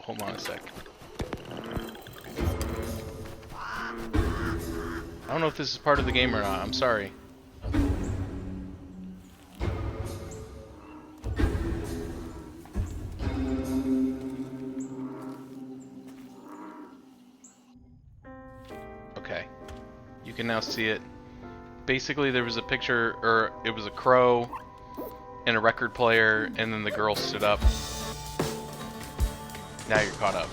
hold on a sec. I don't know if this is part of the game or not. I'm sorry. Okay. You can now see it. Basically, there was a picture, or it was a crow and a record player, and then the girl stood up. Now you're caught up.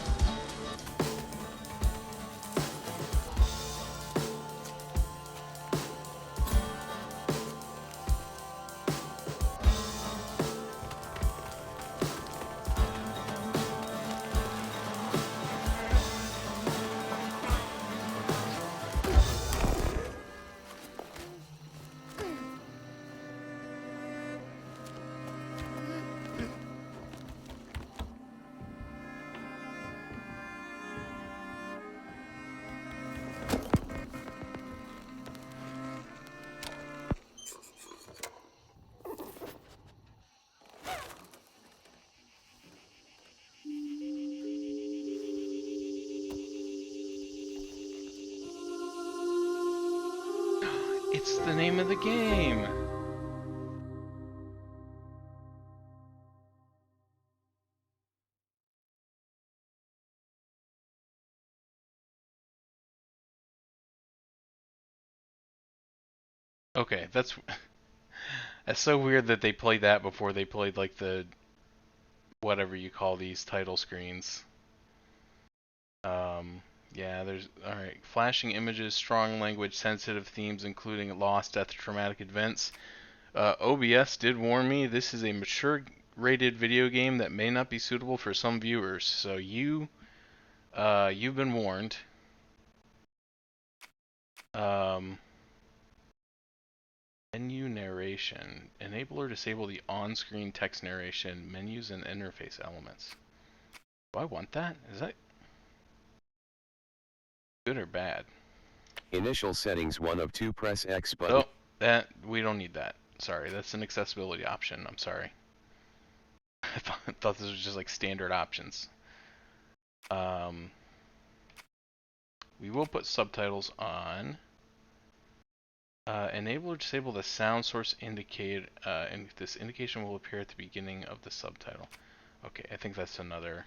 It's the name of the game. Okay, that's so weird that they played that before they played like the whatever you call these title screens. Yeah, there's alright. Flashing images, strong language, sensitive themes, including loss, death, traumatic events. OBS did warn me this is a mature rated video game that may not be suitable for some viewers. So you've been warned. Menu narration. Enable or disable the on-screen text narration, menus, and interface elements. Do I want that? Is that good or bad? Initial settings 1 of 2, press X button. Oh, we don't need that. Sorry, that's an accessibility option. I'm sorry. I thought this was just like standard options. We will put subtitles on. Enable or disable the sound source indicator, and this indication will appear at the beginning of the subtitle. Okay, I think that's another.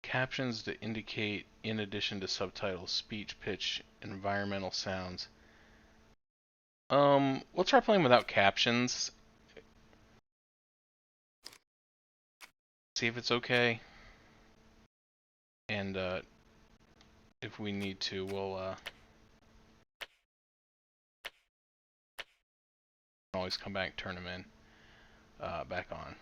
Captions to indicate, in addition to subtitles, speech, pitch, environmental sounds. We'll try playing without captions. See if it's okay. And, if we need to, we'll, always come back, turn them in, back on.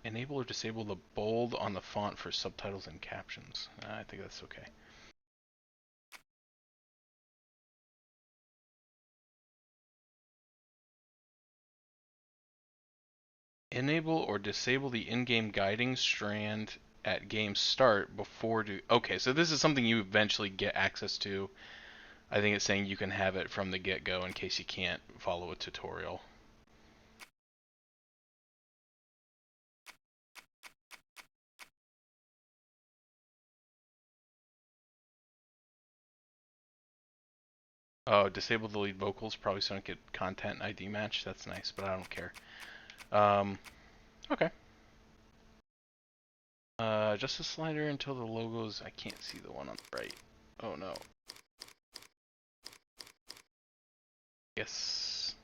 Enable or disable the bold on the font for subtitles and captions. I think that's okay. Enable or disable the in-game guiding strand at game start before do. Okay, so this is something you eventually get access to. I think it's saying you can have it from the get-go in case you can't follow a tutorial. Oh, disable the lead vocals, probably so I don't get content ID match. That's nice, but I don't care. Okay. Just a slider until the logos. I can't see the one on the right. Oh no. Yes.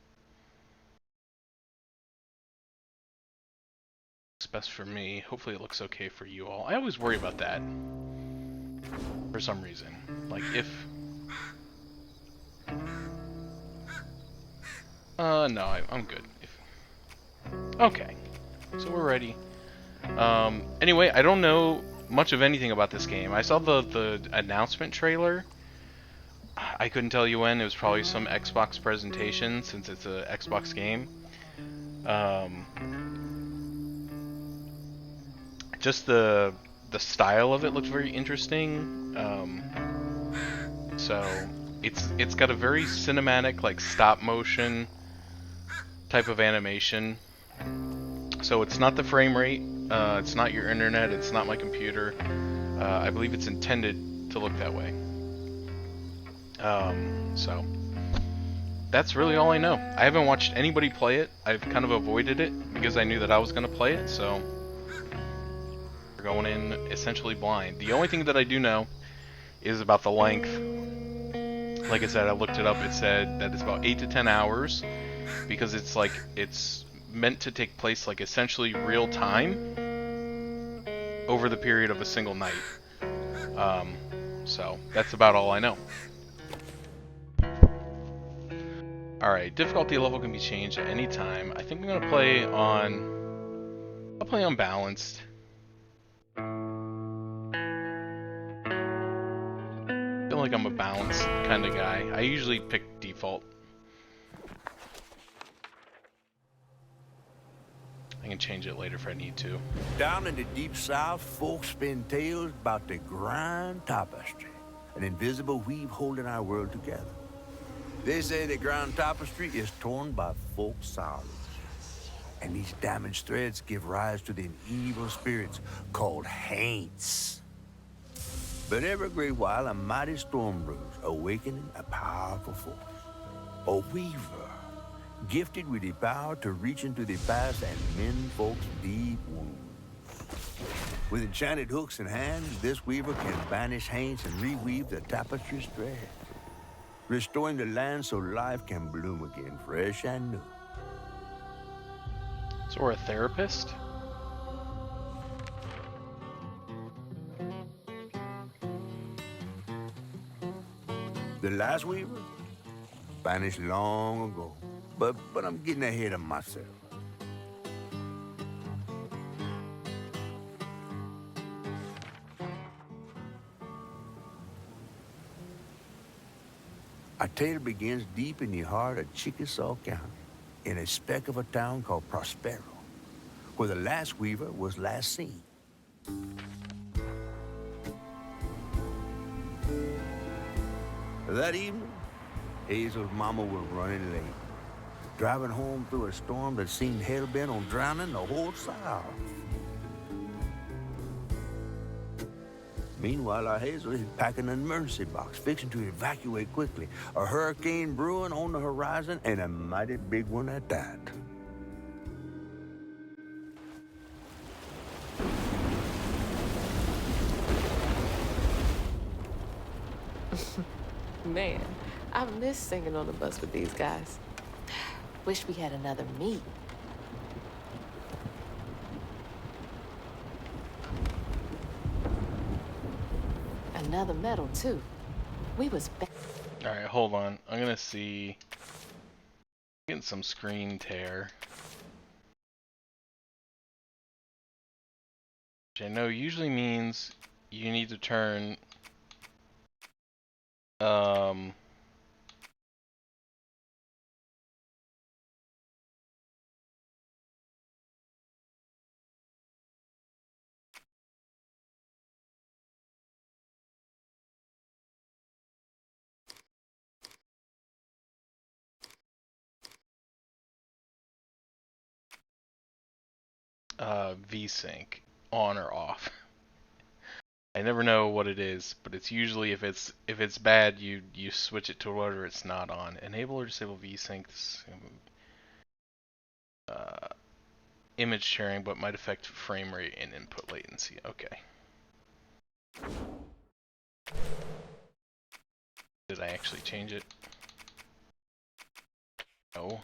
Looks best for me. Hopefully it looks okay for you all. I always worry about that. For some reason. Like if... no, I'm good. Okay. So we're ready. Anyway, I don't know much of anything about this game. I saw the announcement trailer. I couldn't tell you when. It was probably some Xbox presentation since it's a Xbox game. Just the style of it looked very interesting. So it's got a very cinematic, like stop motion type of animation. So it's not the frame rate, it's not your internet, it's not my computer. I believe it's intended to look that way. So that's really all I know. I haven't watched anybody play it. I've kind of avoided it because I knew that I was going to play it, so we're going in essentially blind. The only thing that I do know is about the length. Like I said, I looked it up. It said that it's about 8 to 10 hours because it's meant to take place like essentially real time over the period of a single night. So that's about all I know. Alright, difficulty level can be changed at any time. I think I'm gonna play on... I'll play on balanced. I feel like I'm a balanced kind of guy. I usually pick default. I can change it later if I need to. Down in the deep south, folks spin tales about the grand tapestry, an invisible weave holding our world together. They say the grand tapestry is torn by folk sorrows, and these damaged threads give rise to the evil spirits called haints. But every great while, a mighty storm brews, awakening a powerful force. A weaver, gifted with the power to reach into the past and mend folks' deep wounds. With enchanted hooks in hand, this weaver can banish haints and reweave the tapestry's thread, restoring the land so life can bloom again, fresh and new. So we're a therapist? The last weaver vanished long ago, but I'm getting ahead of myself. Our tale begins deep in the heart of Chickasaw County, in a speck of a town called Prospero, where the last weaver was last seen. That evening, Hazel's mama was running late, driving home through a storm that seemed hell-bent on drowning the whole South. Meanwhile, our Hazel is packing an emergency box, fixing to evacuate quickly. A hurricane brewing on the horizon, and a mighty big one at that. Man, I miss singing on the bus with these guys. Wish we had another meet. Another medal, too. We was Alright, hold on. I'm gonna see... Getting some screen tear. Which I know usually means you need to turn... VSync on or off. I never know what it is, but it's usually if it's bad, you switch it to whatever it's not on. Enable or disable VSync. Image sharing, but might affect frame rate and input latency. Okay. Did I actually change it? No.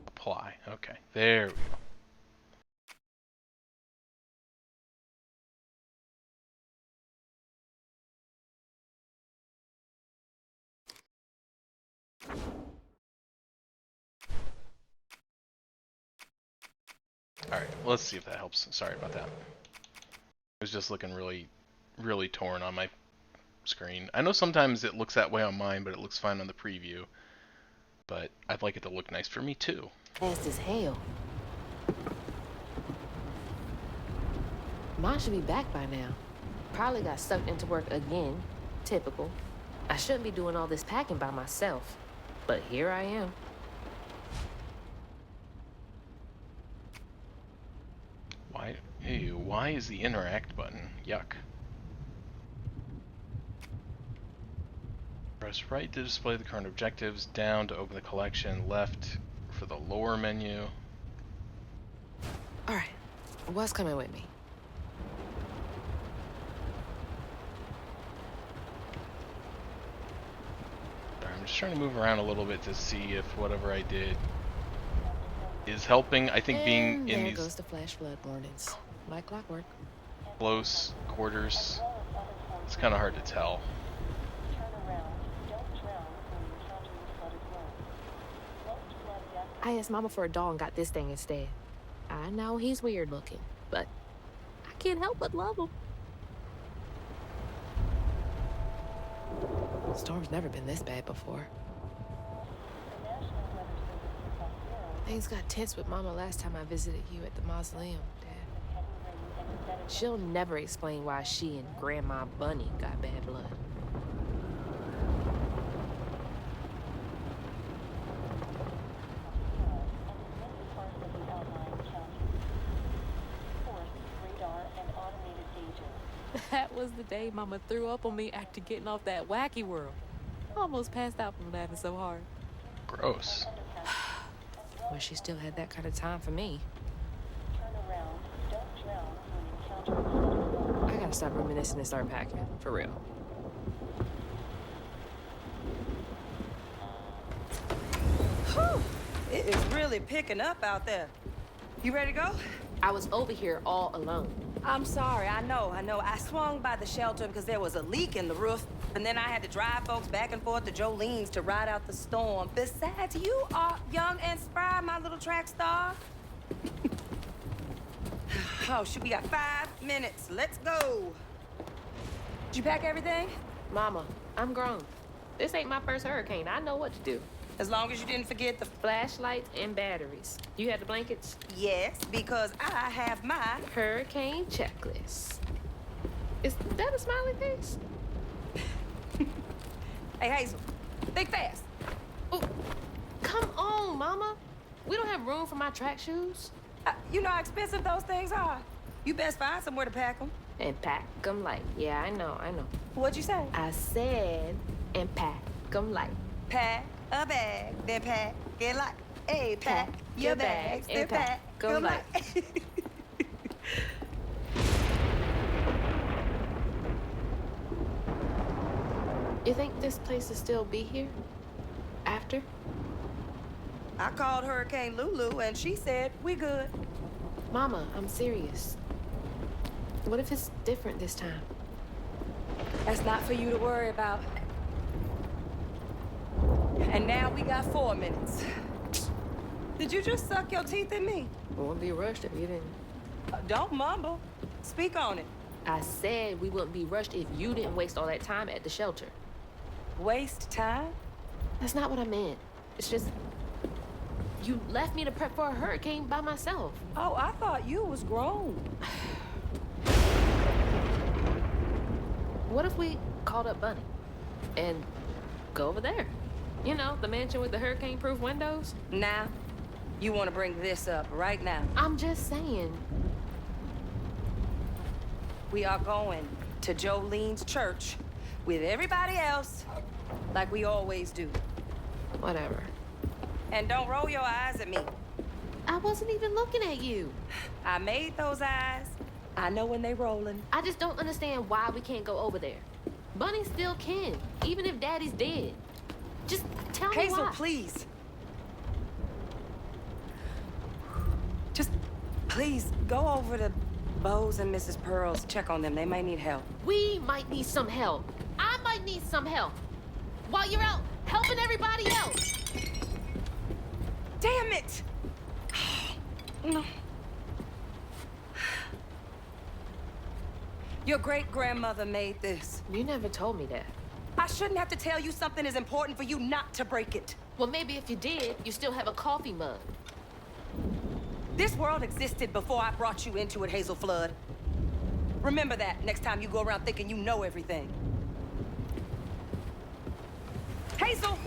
Apply. Okay, there we go. Alright, let's see if that helps. Sorry about that. It was just looking really, really torn on my screen. I know sometimes it looks that way on mine, but it looks fine on the preview. But I'd like it to look nice for me too. fast as hell. Mine should be back by now. Probably got sucked into work again. Typical. I shouldn't be doing all this packing by myself, but here I am. Why? Ew, why is the interact button? Yuck. Press right to display the current objectives, down to open the collection, left for the lower menu. All right, what's coming with me? I'm just trying to move around a little bit to see if whatever I did is helping. I think being in there these goes the flash flood warnings, like clockwork. close quarters, it's kind of hard to tell. I asked Mama for a doll and got this thing instead. I know he's weird looking, but I can't help but love him. Storm's never been this bad before. Things got tense with Mama last time I visited you at the mausoleum, Dad. She'll never explain why she and Grandma Bunny got bad blood. That was the day Mama threw up on me after getting off that wacky world. Almost passed out from laughing so hard. Gross. Wish she still had that kind of time for me. I gotta stop reminiscing and start packing, for real. Whew. It is really picking up out there. You ready to go? I was over here all alone. I'm sorry, I know. I swung by the shelter because there was a leak in the roof, and then I had to drive folks back and forth to Jolene's to ride out the storm. Besides, you are young and spry, my little track star. Oh, shoot, we got 5 minutes. Let's go. Did you pack everything? Mama, I'm grown. This ain't my first hurricane. I know what to do. As long as you didn't forget the... Flashlights and batteries. You had the blankets? Yes, because I have my... Hurricane checklist. Is that a smiley face? Hey, Hazel, think fast. Oh, come on, Mama. We don't have room for my track shoes. You know how expensive those things are. You best find somewhere to pack them. And pack them light. Yeah, I know. What'd you say? I said, and pack them light. Pack a bag, then pack it light. Hey, pack your bags, then pack them light. You think this place will still be here? After? I called Hurricane Lulu, and she said, we good. Mama, I'm serious. What if it's different this time? That's not for you to worry about. And now we got 4 minutes. Did you just suck your teeth in me? We wouldn't be rushed if you didn't. Don't mumble. Speak on it. I said we wouldn't be rushed if you didn't waste all that time at the shelter. Waste time? That's not what I meant. It's just... you left me to prep for a hurricane by myself. Oh, I thought you was grown. What if we called up Bunny and go over there? You know, the mansion with the hurricane-proof windows? Now, you want to bring this up right now. I'm just saying. We are going to Jolene's church with everybody else, like we always do. Whatever. And don't roll your eyes at me. I wasn't even looking at you. I made those eyes. I know when they rolling. I just don't understand why we can't go over there. Bunny still can, even if Daddy's dead. Just tell me Hazel, why. please. Just, please, go over to Bo's and Mrs. Pearl's. Check on them. They may need help. We might need some help. I might need some help. While you're out helping everybody else. Damn it! No. Your great-grandmother made this. You never told me that. I shouldn't have to tell you something is important for you not to break it. Well, maybe if you did, you still have a coffee mug. This world existed before I brought you into it, Hazel Flood. Remember that next time you go around thinking you know everything. Hazel!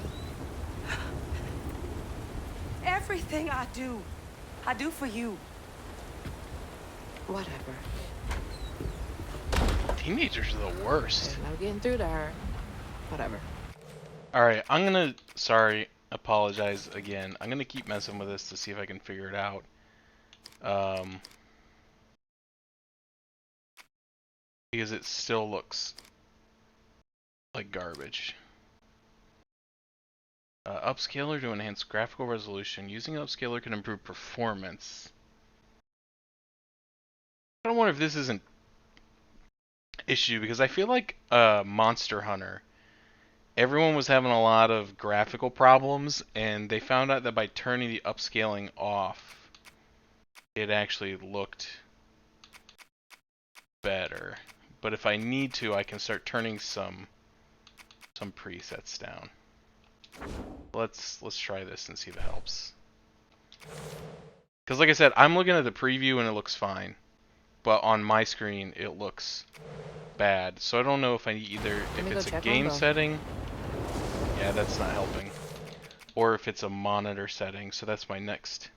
Everything I do for you. Whatever. Teenagers are the worst. There's no getting through to her. Whatever. Alright, I'm gonna... Sorry, apologize again. I'm gonna keep messing with this to see if I can figure it out. Because it still looks like garbage. Upscaler to enhance graphical resolution. Using upscaler can improve performance. I don't wonder if this is an issue, because I feel like Monster Hunter, everyone was having a lot of graphical problems, and they found out that by turning the upscaling off, it actually looked better. But if I need to, I can start turning some presets down. Let's try this and see if it helps. Because like I said, I'm looking at the preview and it looks fine, but on my screen it looks bad. So I don't know if I either if it's a game setting, yeah, that's not helping, or if it's a monitor setting. So that's my next.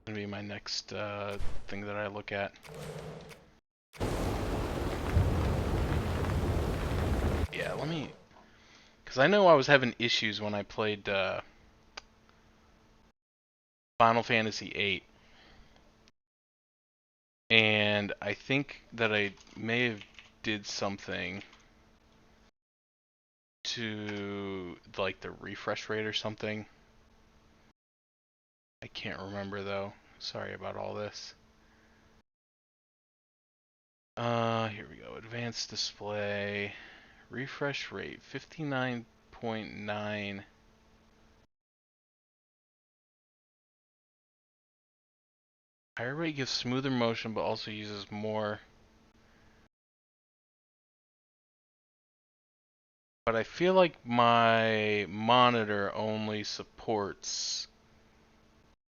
Gonna be my next thing that I look at. Yeah, let me, because I know I was having issues when I played Final Fantasy VIII, and I think that I may have did something to like the refresh rate or something. I can't remember though. Sorry about all this. Here we go. Advanced display. Refresh rate 59.9. Higher rate gives smoother motion but also uses more. But I feel like my monitor only supports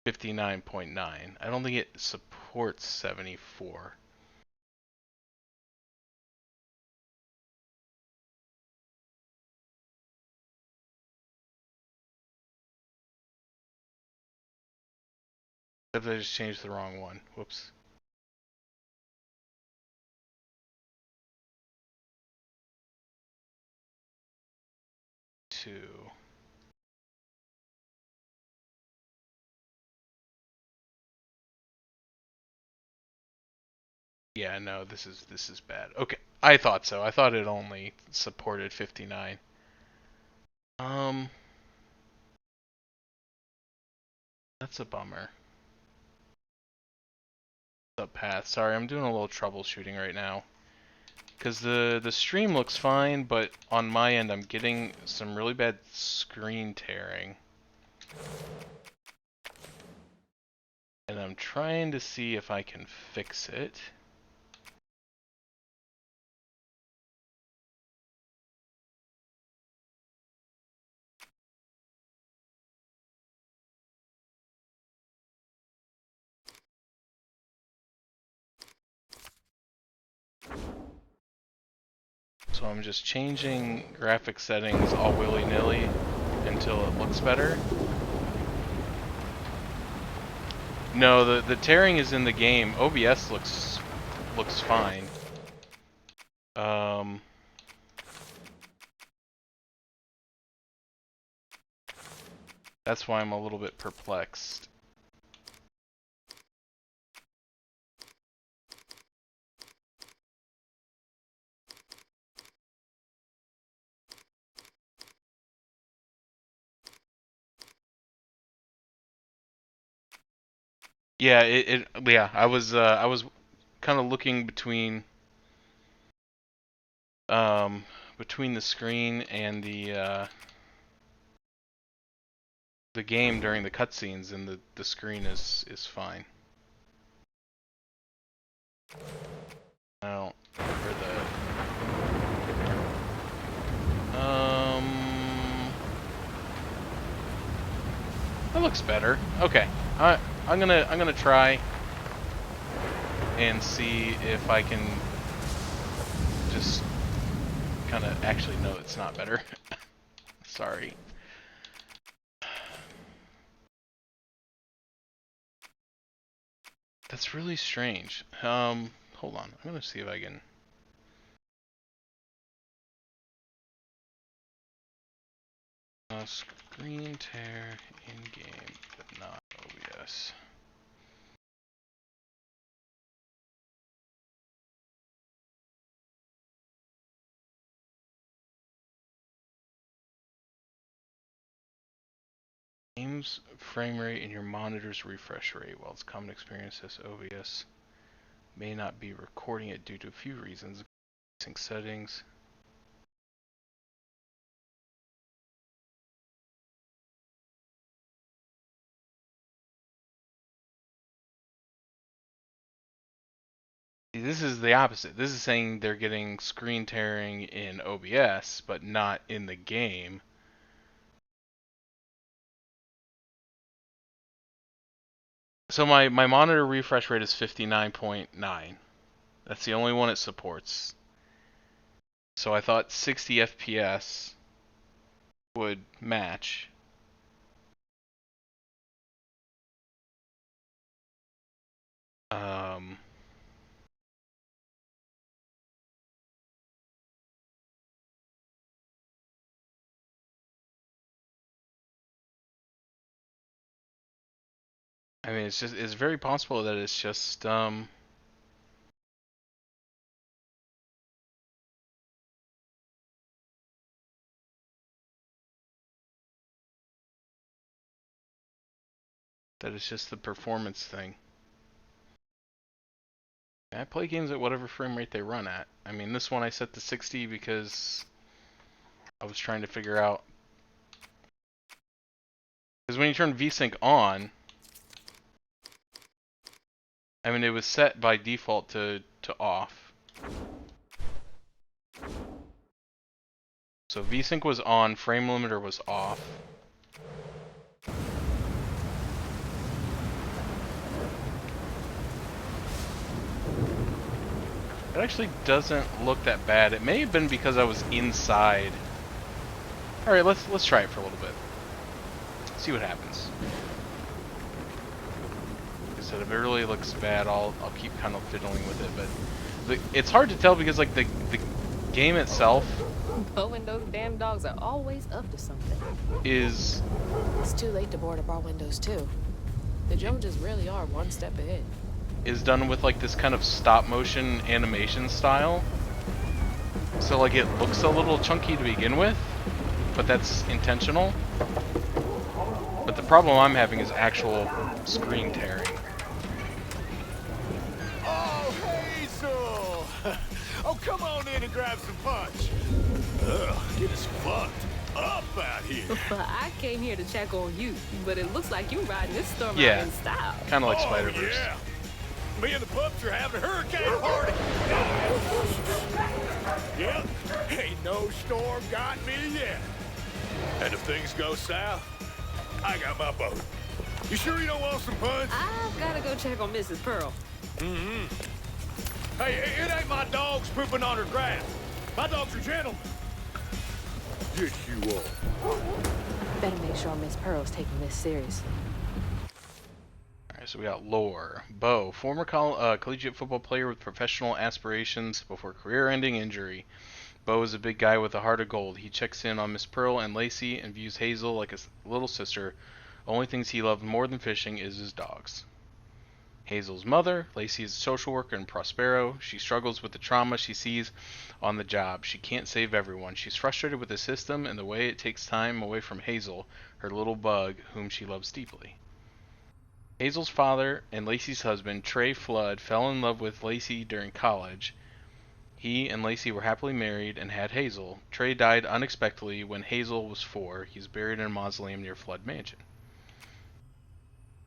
59.9. I don't think it supports 74. Except I just changed the wrong one. Whoops. Two. Yeah, no, this is bad. Okay, I thought so. I thought it only supported 59. That's a bummer. What's up, Path? Sorry, I'm doing a little troubleshooting right now. Because the stream looks fine, but on my end I'm getting some really bad screen tearing. And I'm trying to see if I can fix it. So I'm just changing graphic settings all willy-nilly until it looks better. No, the tearing is in the game. OBS looks fine. That's why I'm a little bit perplexed. Yeah, yeah, I was kind of looking between the screen and the game during the cutscenes, and the screen is fine. I don't, or looks better. Okay, I'm gonna try and see if I can just kind of actually no, it's not better. Sorry. That's really strange. Hold on. I'm gonna see if I can. Screen tear in game, but not OBS. Game's frame rate and your monitor's refresh rate. While it's common experience, this OBS may not be recording it due to a few reasons. Sync settings. This is the opposite. This is saying they're getting screen tearing in OBS, but not in the game. So my monitor refresh rate is 59.9. That's the only one it supports. So I thought 60 FPS would match. I mean, it's very possible that it's just that it's just the performance thing. I play games at whatever frame rate they run at. I mean, this one I set to 60 because I was trying to figure out. Because when you turn VSync on, I mean, it was set by default to off. So VSync was on, frame limiter was off. It actually doesn't look that bad. It may have been because I was inside. All right, let's try it for a little bit. See what happens. Like I said, if it really looks bad, I'll keep kind of fiddling with it. But it's hard to tell because like the game itself. Bo and those damn dogs are always up to something. It's too late to board up our windows too. The Joneses really are one step ahead. Is done with like this kind of stop motion animation style. So like it looks a little chunky to begin with, but that's intentional. But the problem I'm having is actual screen tearing. Oh, Hazel! Oh, come on in and grab some punch. Ugh, get us fucked up out here. I came here to check on you, but it looks like you're riding this storm Yeah, out in style. kind of like Spider-Verse. Yeah. Me and the pups are having a hurricane party. Yep, ain't no storm got me yet. And if things go south, I got my boat. You sure you don't want some punch? I've got to go check on Mrs. Pearl. Hey, it ain't my dogs pooping on her grass. My dogs are gentlemen. Yes, you are. Better make sure Miss Pearl's taking this seriously. Alright, so we got lore. Bo, former collegiate football player with professional aspirations before career-ending injury. Bo is a big guy with a heart of gold. He checks in on Miss Pearl and Lacey and views Hazel like a little sister. Only things he loved more than fishing is his dogs. Hazel's mother, Lacey, is a social worker in Prospero. She struggles with the trauma she sees on the job. She can't save everyone. She's frustrated with the system and the way it takes time away from Hazel, her little bug, whom she loves deeply. Hazel's father and Lacey's husband, Trey Flood, fell in love with Lacey during college. He and Lacey were happily married and had Hazel. Trey died unexpectedly when Hazel was 4. He's buried in a mausoleum near Flood Mansion.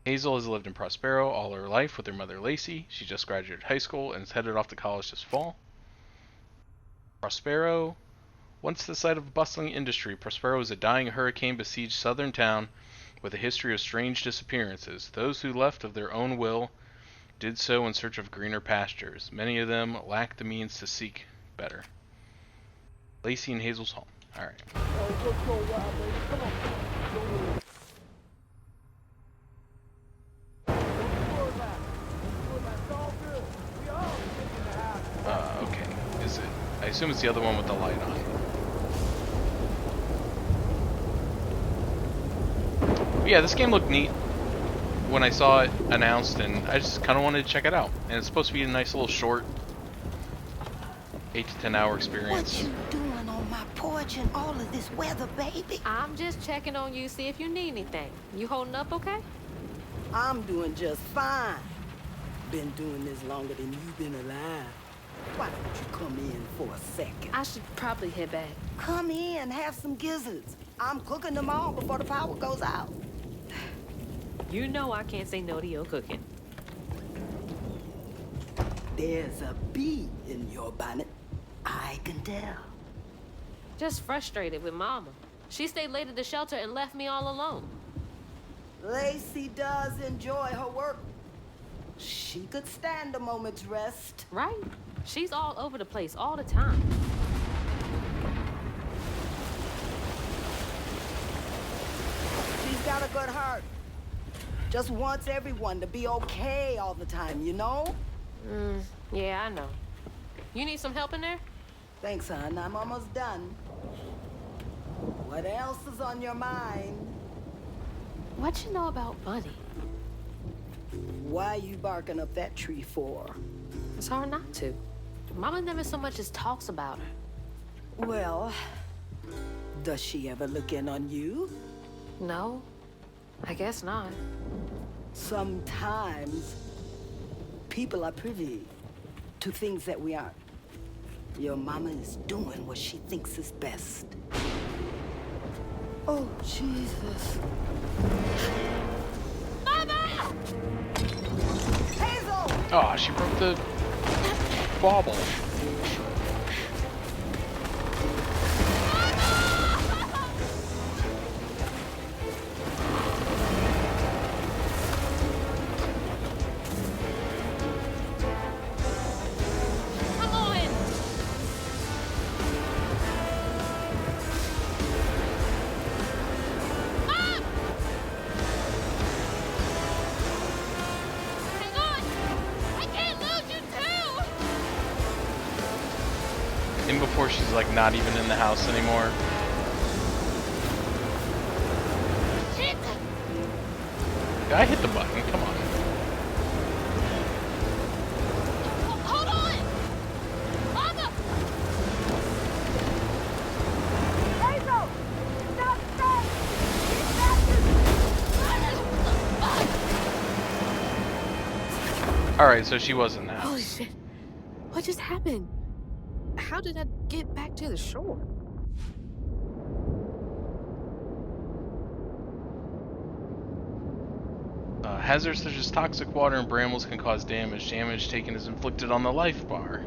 Hazel has lived in Prospero all her life with her mother Lacey. She just graduated high school and is headed off to college this fall. Prospero. Once the site of a bustling industry, Prospero is a dying hurricane-besieged southern town with a history of strange disappearances. Those who left of their own will did so in search of greener pastures. Many of them lacked the means to seek better. Lacey and Hazel's home. Alright. Okay. Is it? I assume it's the other one with the light on. But yeah, this game looked neat when I saw it announced, and I just kind of wanted to check it out. And it's supposed to be a nice little short 8 to 10 hour experience. What you doing on my porch in all of this weather, baby? I'm just checking on you, see if you need anything. You holding up okay? I'm doing just fine. Been doing this longer than you've been alive. Why don't you come in for a second? I should probably head back. Come in, have some gizzards. I'm cooking them all before the power goes out. You know I can't say no to your cooking. There's a bee in your bonnet. I can tell. Just frustrated with Mama. She stayed late at the shelter and left me all alone. Lacey does enjoy her work. She could stand a moment's rest. Right? She's all over the place all the time. She's got a good heart. Just wants everyone to be okay all the time, you know? Yeah, I know. You need some help in there? Thanks, hon. I'm almost done. What else is on your mind? What you know about Bunny? Why you barking up that tree for? It's hard not to. Mama never so much as talks about her. Well, does she ever look in on you? No, I guess not. Sometimes people are privy to things that we aren't. Your mama is doing what she thinks is best. Oh, Jesus. Mama! Hazel! Oh, she broke the bauble. Come on! Mom! Hang on! I can't lose you too! And before she's like not even in the house anymore. Shit! I hit the button, come on. Hold on! Mama! Hazel! Stop that! Alright, so she was in the Holy house. shit. What just happened? How did I get back to the shore? Hazards such as toxic water and brambles can cause damage. Damage taken is inflicted on the life bar.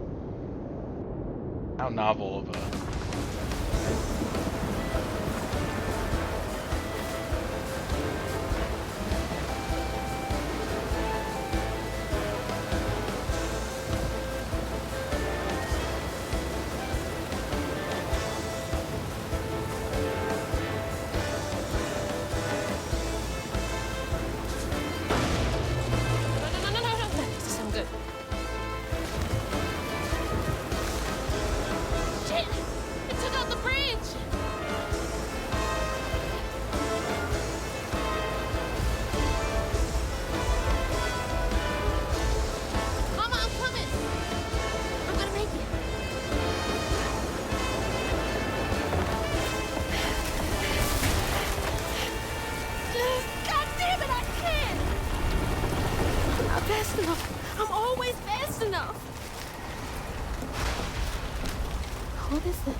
How novel of a... No. This is some good. Shit! It took out the bridge! Mama, I'm coming! I'm gonna make it. God damn it, I can't! I'm not fast enough. I'm always fast enough. What is it?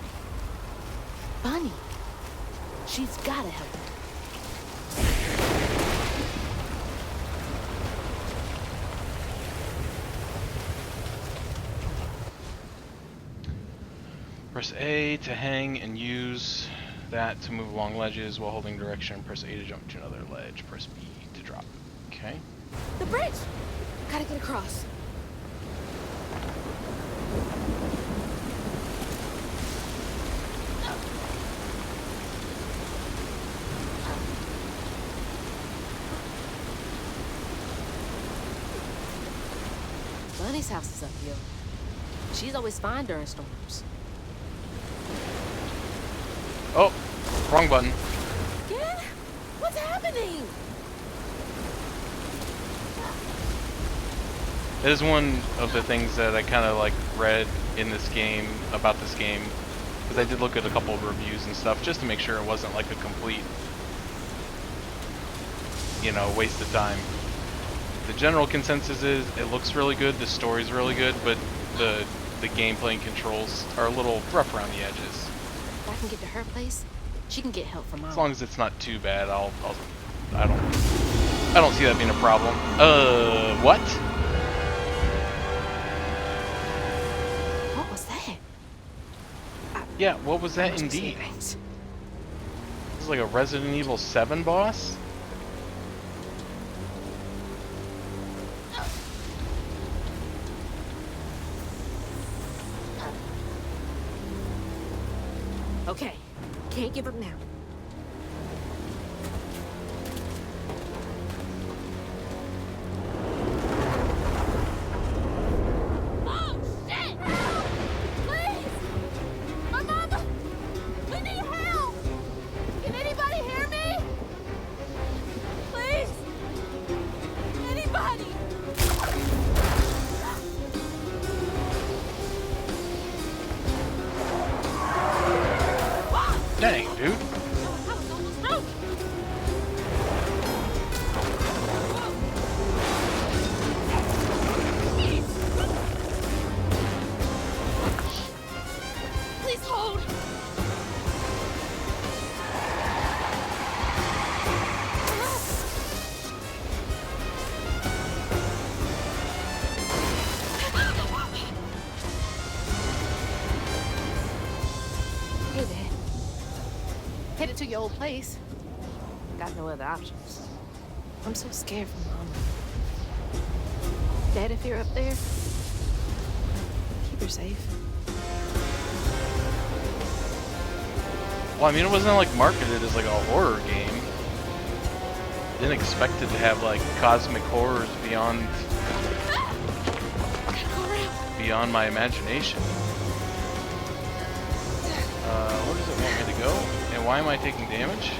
Bunny. She's gotta help me. Press A to hang and use that to move along ledges while holding direction. Press A to jump to another ledge. Press B to drop. Okay. The bridge! Gotta get across. Bunny's house is uphill. She's always fine during storms. Oh, wrong button. Yeah? What's happening? It is one of the things that I kind of like read in this game, about this game, because I did look at a couple of reviews and stuff just to make sure it wasn't like a complete, you know, waste of time. The general consensus is it looks really good, the story's really good, but the gameplay and controls are a little rough around the edges. If I can get to her place, she can get help from Mom. As long as it's not too bad, I don't see that being a problem. What? What was that? Yeah, what was that indeed? This is like a Resident Evil 7 boss? Okay, can't give up now. Oh, shit! Please! My mama! We need help! Can anybody hear me? Please! Anybody! Dang, dude. I was almost broke. Please hold. Hey, Dad. Headed to your old place. Got no other options. I'm so scared for Mom. Dad, if you're up there, keep her safe. Well, I mean, it wasn't like marketed as like a horror game. Didn't expect it to have like cosmic horrors beyond beyond my imagination. Where does it want me to go? And why am I taking damage?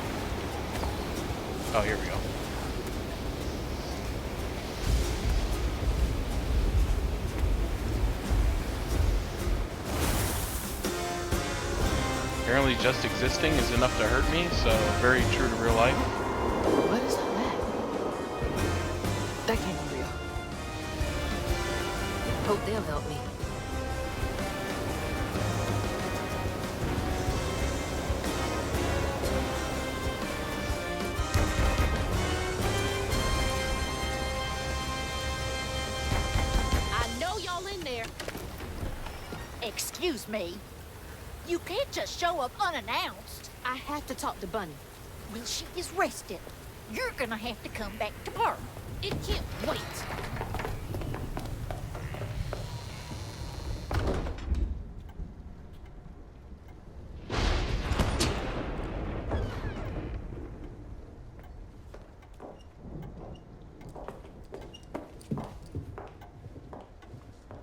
Oh, here we go. Apparently just existing is enough to hurt me, so very true to real life. What is all that? That can't be real. Hope they'll help me. I know y'all in there. Excuse me. You can't just show up unannounced. I have to talk to Bunny. Well, she is rested. You're gonna have to come back to Pharma. It can't wait.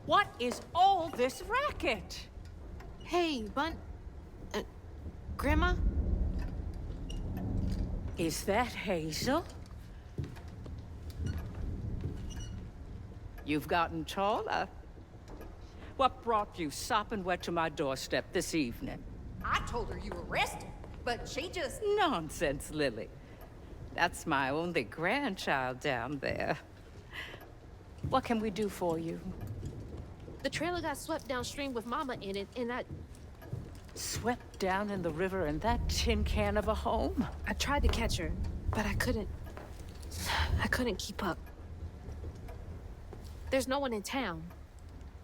What is all this racket? Hey, Grandma? Is that Hazel? You've gotten taller. What brought you sopping wet to my doorstep this evening? I told her you were rested, but she just... Nonsense, Lily. That's my only grandchild down there. What can we do for you? The trailer got swept downstream with Mama in it, and I Swept down in the river in that tin can of a home? tried to catch her, but I couldn't keep up. There's no one in town.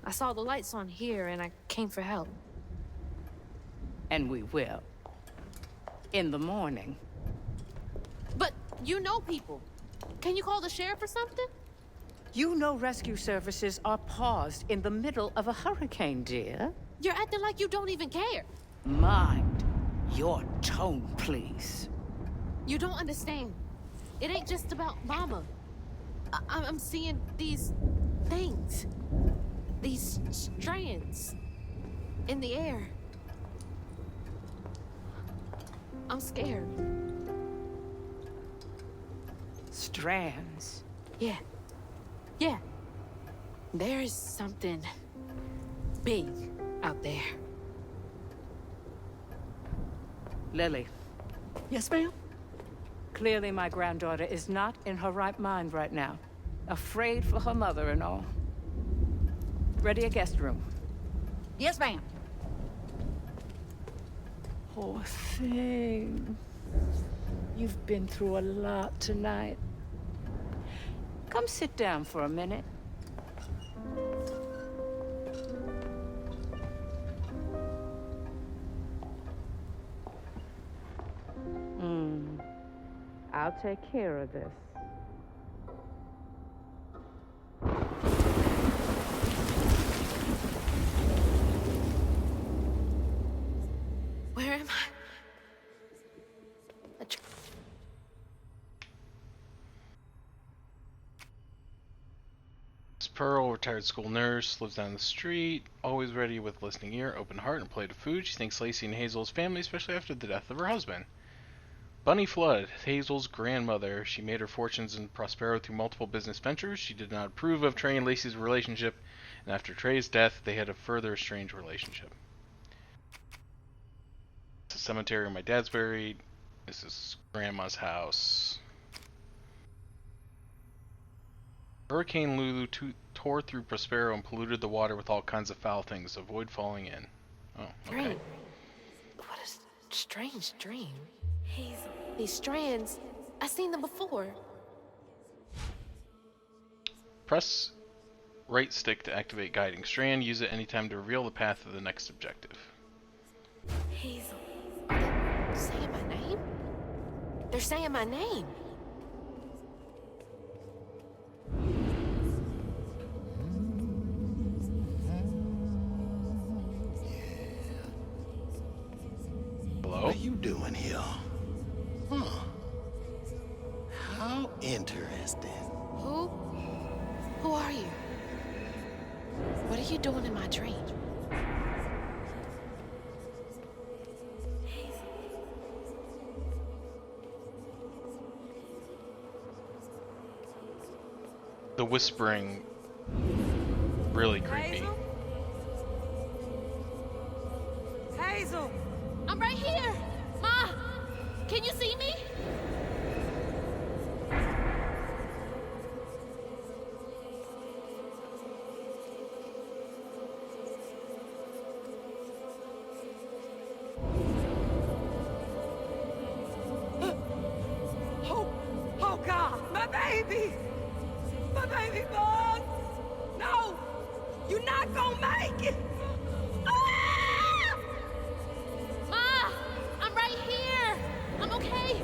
I saw the lights on here, and I came for help. And we will. in the morning. But you know people. Can you call the sheriff or something? You know rescue services are paused in the middle of a hurricane, dear. You're acting like you don't even care. Mind your tone, please. You don't understand. It ain't just about Mama. I'm seeing these things. These strands in the air. I'm scared. Strands. Yeah. Yeah. There's something big out there. Lily. Yes, ma'am? Clearly my granddaughter is not in her right mind right now. Afraid for her mother and all. Ready a guest room. Yes, ma'am. Poor thing. You've been through a lot tonight. Come sit down for a minute. I'll take care of this. Where am I? Miss Pearl, retired school nurse, lives down the street, always ready with listening ear, open heart, and a plate of food. She thinks Lacey and Hazel's family, especially after the death of her husband. Bunny Flood, Hazel's grandmother. She made her fortunes in Prospero through multiple business ventures. She did not approve of Trey and Lacey's relationship, and after Trey's death, they had a further estranged relationship. It's a cemetery where my dad's buried. This is Grandma's house. Hurricane Lulu tore through Prospero and polluted the water with all kinds of foul things. Avoid falling in. Oh, okay. Dream. What a strange dream. Hazel. These strands, I've seen them before. Press right stick to activate guiding strand. Use it anytime to reveal the path of the next objective. Hazel. Are they saying my name? They're saying my name. Hello? What are you doing here? Huh. How interesting. Who are you? What are you doing in my dream? The whispering, really creepy. Hazel? Hazel! I'm right here! Ma! Can you see me? Oh God, my baby! My baby boy! No! You're not gonna make it! Ah! Ma! I'm right here! I'm okay!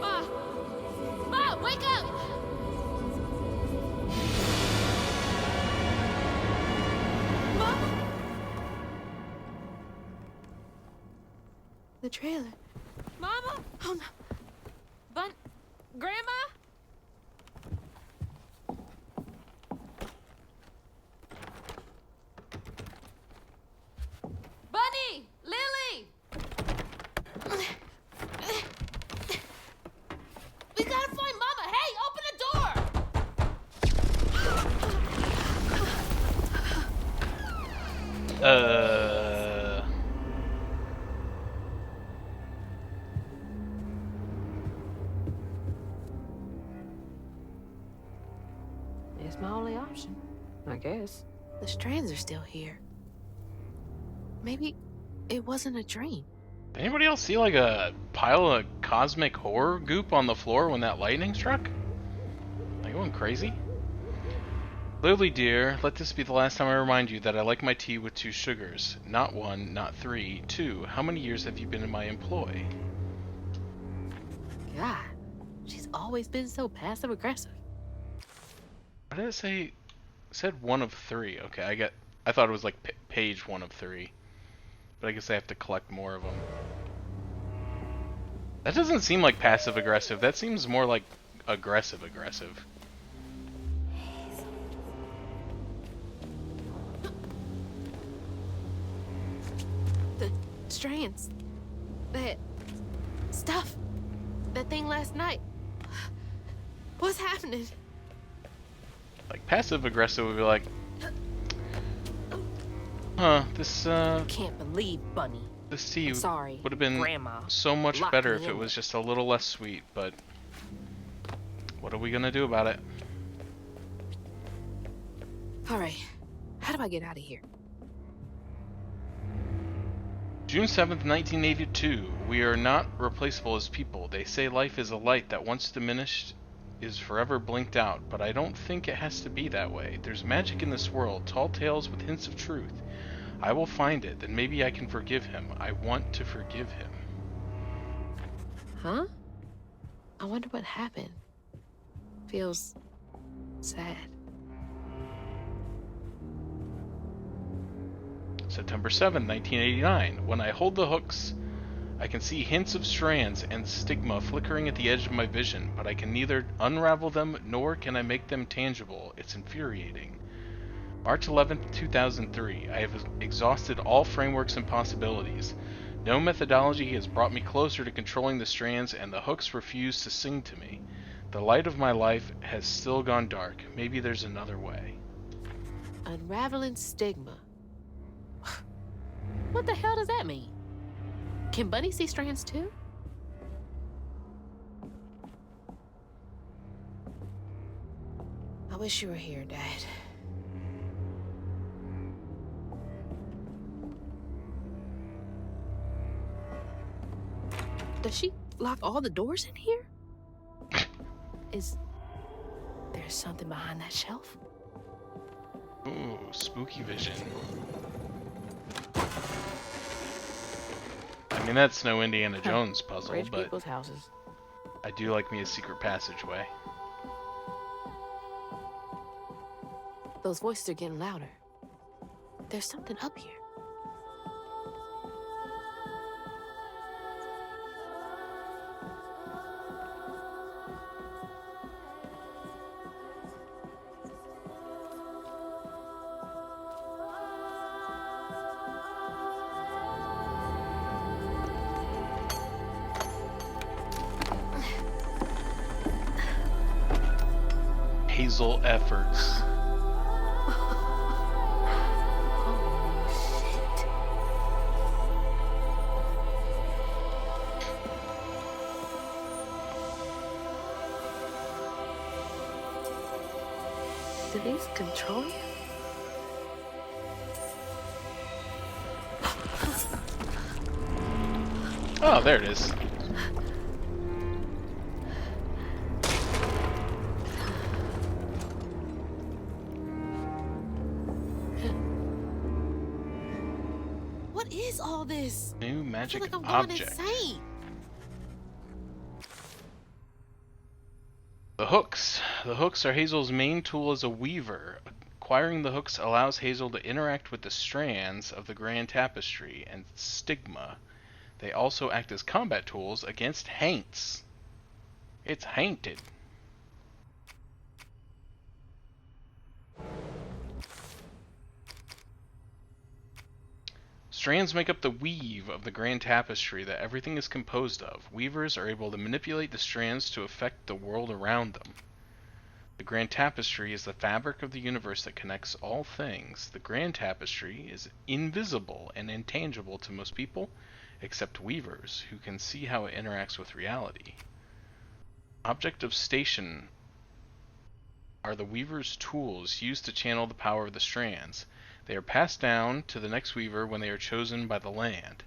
Ma! Ma, wake up! The trailer. Mama? Oh no. Grandma? Bunny! Lily! We gotta find Mama! Hey, open the door! It's my only option, I guess. The strands are still here. Maybe it wasn't a dream. Did anybody else see like a pile of cosmic horror goop on the floor when that lightning struck? Am I going crazy? Lily dear, let this be the last time I remind you that I like my tea with 2 sugars. Not 1, not 3, 2. How many years have you been in my employ? God, she's always been so passive aggressive. What did it say? It said 1 of 3. Okay, I thought it was like page 1 of 3. But I guess I have to collect more of them. That doesn't seem like passive aggressive. That seems more like aggressive aggressive. The strands. That stuff. That thing last night. What's happening? Like passive aggressive would be like, huh, this Can't believe Bunny. this tea Sorry, would have been Grandma so much locked better me if in it was there. just a little less sweet, but what are we gonna do about it? All right, how do I get out of here? June 7th, 1982. We are not replaceable as people. They say life is a light that once diminished is forever blinked out, but I don't think it has to be that way. There's magic in this world, tall tales with hints of truth. I will find it, then maybe I can forgive him. I want to forgive him. Huh? I wonder what happened. Feels sad. September 7, 1989. When I hold the hooks, I can see hints of strands and stigma flickering at the edge of my vision, but I can neither unravel them nor can I make them tangible. It's infuriating. March 11th, 2003. I have exhausted all frameworks and possibilities. No methodology has brought me closer to controlling the strands, and the hooks refuse to sing to me. The light of my life has still gone dark. Maybe there's another way. Unraveling stigma. What the hell does that mean? Can Bunny see strands too? I wish you were here, Dad. Does she lock all the doors in here? Is there something behind that shelf? Ooh, spooky vision. I mean, that's no Indiana Jones puzzle, Rich but people's houses. I do like me a secret passageway. Those voices are getting louder. There's something up here. Hazel efforts. Do these control you? Oh, there it is. What is all this? New I feel magic like I'm going object. insane. The hooks. The hooks are Hazel's main tool as a weaver. Acquiring the hooks allows Hazel to interact with the strands of the grand tapestry and stigma. They also act as combat tools against haints. It's hainted. Strands make up the weave of the grand tapestry that everything is composed of. Weavers are able to manipulate the strands to affect the world around them. The grand tapestry is the fabric of the universe that connects all things. The grand tapestry is invisible and intangible to most people, except weavers, who can see how it interacts with reality. Object of station are the weaver's tools used to channel the power of the strands. They are passed down to the next weaver when they are chosen by the land.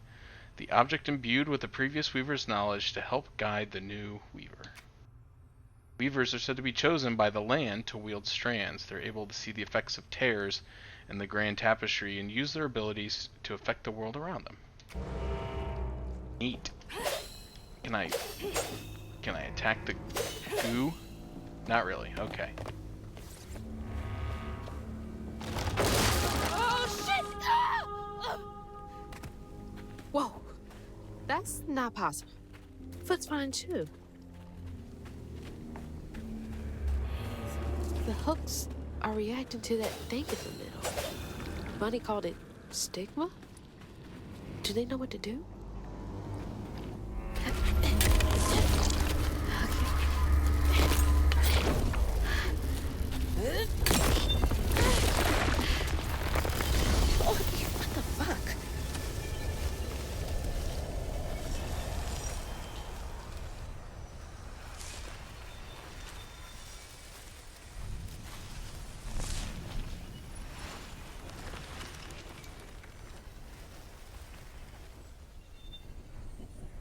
The object imbued with the previous weaver's knowledge to help guide the new weaver. Weavers are said to be chosen by the land to wield strands. They're able to see the effects of tears in the grand tapestry and use their abilities to affect the world around them. Neat. Can I attack the goo? Not really. Okay. Oh, shit! Ah! Whoa. That's not possible. Foot's fine, too. The hooks are reacting to that thing in the middle. Bunny called it stigma? Do they know what to do? What the fuck?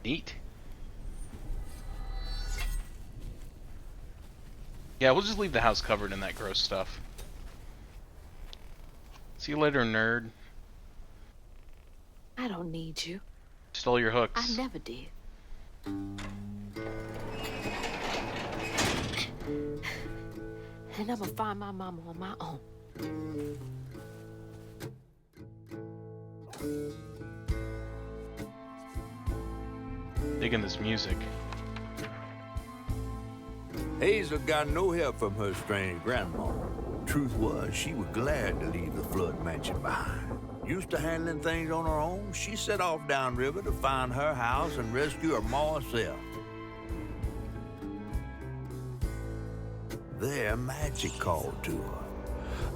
Neat. Yeah, we'll just leave the house covered in that gross stuff. See you later, nerd. I don't need you. Stole your I hooks. never did. And I'm gonna find my mama on my own. Digging this music. Hazel got no help from her strange grandma. Truth was, she was glad to leave the flood mansion behind. Used to handling things on her own, she set off downriver to find her house and rescue her ma herself. There, magic called to her.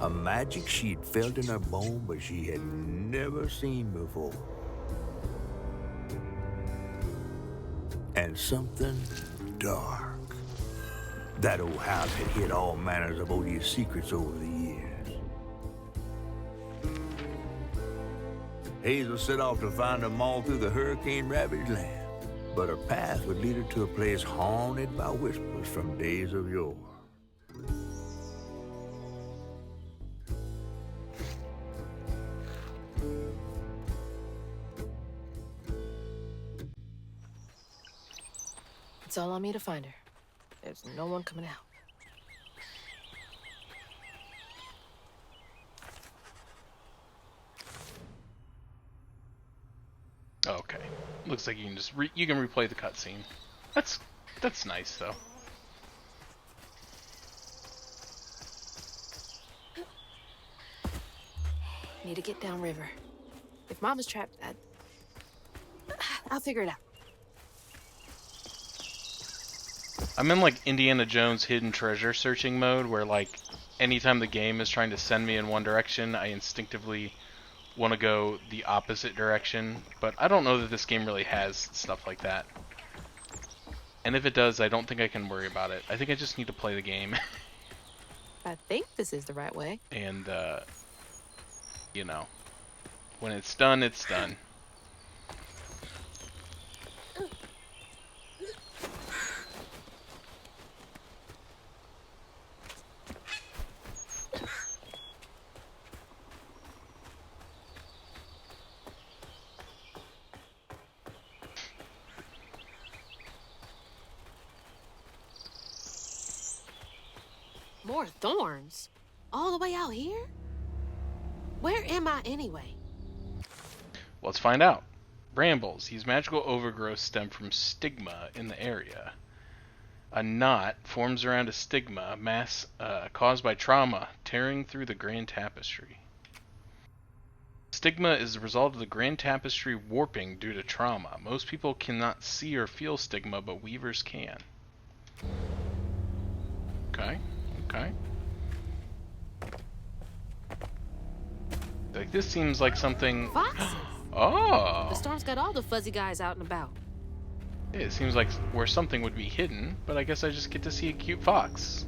A magic she'd felt in her bone, but she had never seen before. And something dark. That old house had hid all manners of odious secrets over the years. Hazel set off to find them all through the hurricane-ravaged land, but her path would lead her to a place haunted by whispers from days of yore. It's all on me to find her. There's no one coming out. Okay. Looks like you can just you can replay the cutscene. That's nice though. Need to get downriver. If Mama's trapped, I'll figure it out. I'm in like Indiana Jones hidden treasure searching mode where like anytime the game is trying to send me in one direction, I instinctively want to go the opposite direction, but I don't know that this game really has stuff like that. And if it does, I don't think I can worry about it. I think I just need to play the game. I think this is the right way. And you know, when it's done, it's done. More thorns? All the way out here? Where am I anyway? Let's find out. Brambles. These magical overgrowths stem from stigma in the area. A knot forms around a stigma mass caused by trauma tearing through the grand tapestry. Stigma is the result of the grand tapestry warping due to trauma. Most people cannot see or feel stigma, but weavers can. Okay. Okay. Like this seems like something. Foxes. Oh. The storm's got all the fuzzy guys out and about. It seems like where something would be hidden, but I guess I just get to see a cute fox.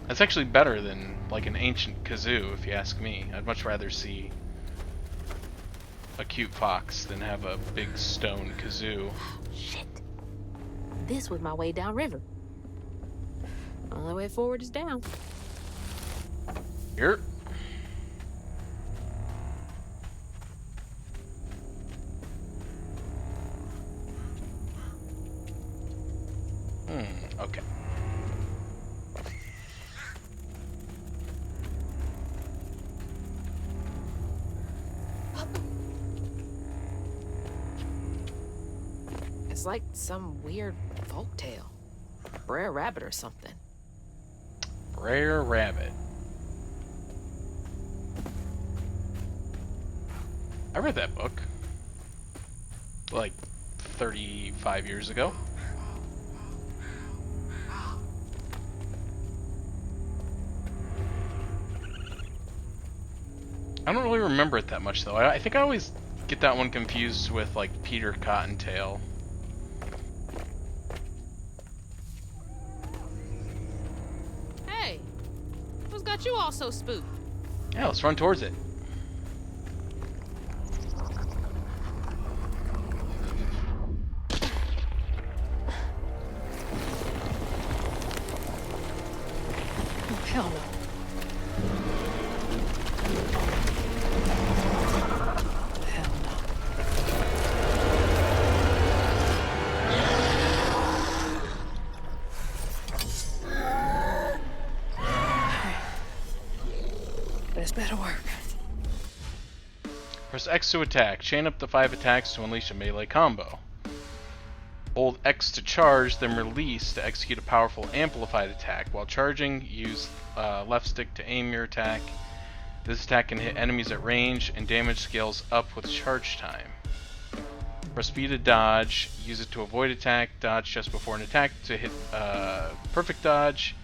That's actually better than like an ancient kazoo, if you ask me. I'd much rather see a cute fox than have a big stone kazoo. Shit. This was my way downriver. Only way forward is down. Here. Okay. It's like some weird folktale. Rare rabbit or something. Rare rabbit. I read that book like 35 years ago. I don't really remember it that much though. I think I always get that one confused with like Peter Cottontail. Hey, what's got you all so spooked? Yeah, let's run towards it. Oh, hell no. Hell no. This better work. Press X to attack. Chain up the 5 attacks to unleash a melee combo. Hold X to charge, then release to execute a powerful amplified attack. While charging, use left stick to aim your attack. This attack can hit enemies at range, and damage scales up with charge time. Press B to dodge. Use it to avoid attack. Dodge just before an attack to hit perfect dodge,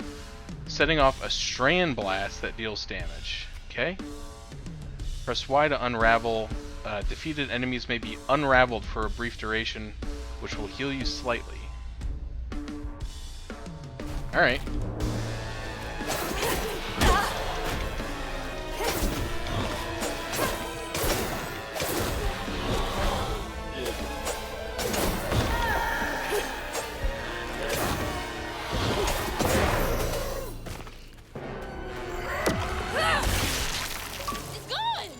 setting off a strand blast that deals damage. Okay. Press Y to unravel. Defeated enemies may be unraveled for a brief duration, which will heal you slightly. Alright. It's going!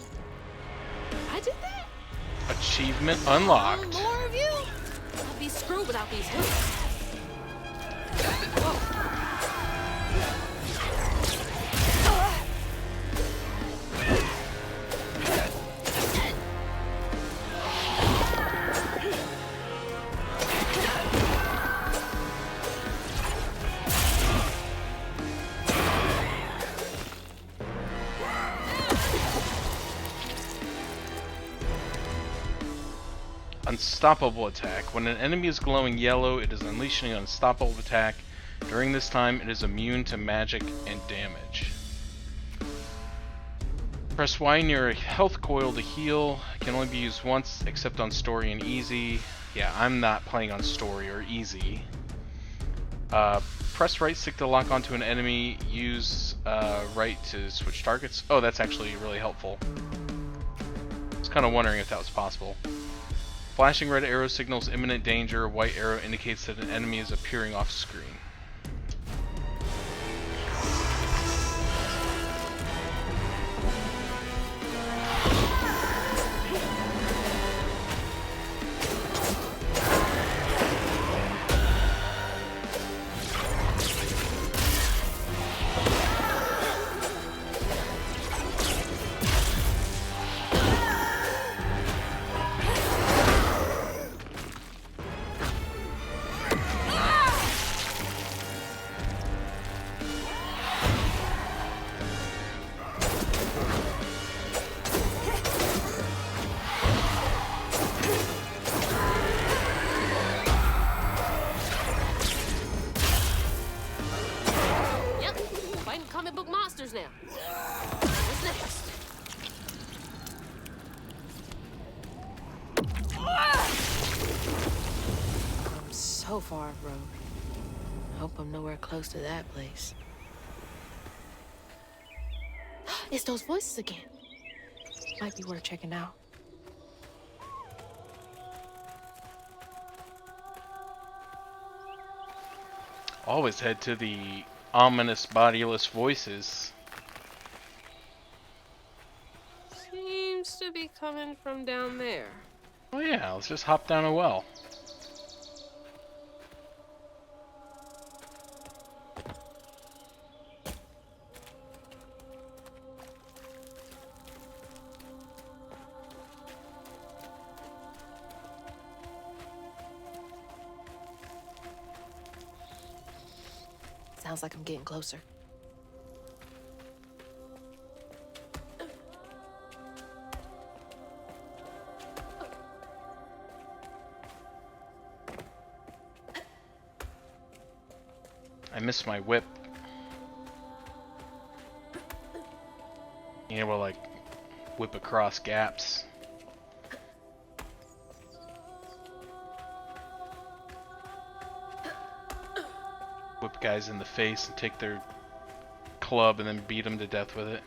I did that? Achievement unlocked. More of you? I'll be screwed without these hooks. Unstoppable attack. When an enemy is glowing yellow, it is unleashing an unstoppable attack. During this time, it is immune to magic and damage. Press Y near a health coil to heal. It can only be used once, except on story and easy. Yeah, I'm not playing on story or easy. Press right stick to lock onto an enemy. Use right to switch targets. Oh, that's actually really helpful. I was kind of wondering if that was possible. Flashing red arrow signals imminent danger. White arrow indicates that an enemy is appearing off screen. Yep, fighting comic book monsters now. What's next? I'm so far off road. Hope I'm nowhere close to that place. It's those voices again. Might be worth checking out. Always head to the ominous bodiless voices. Seems to be coming from down there. Oh yeah, let's just hop down a well. Sounds like I'm getting closer. I missed my whip. Being able to like whip across gaps. Whip guys in the face and take their club and then beat them to death with it.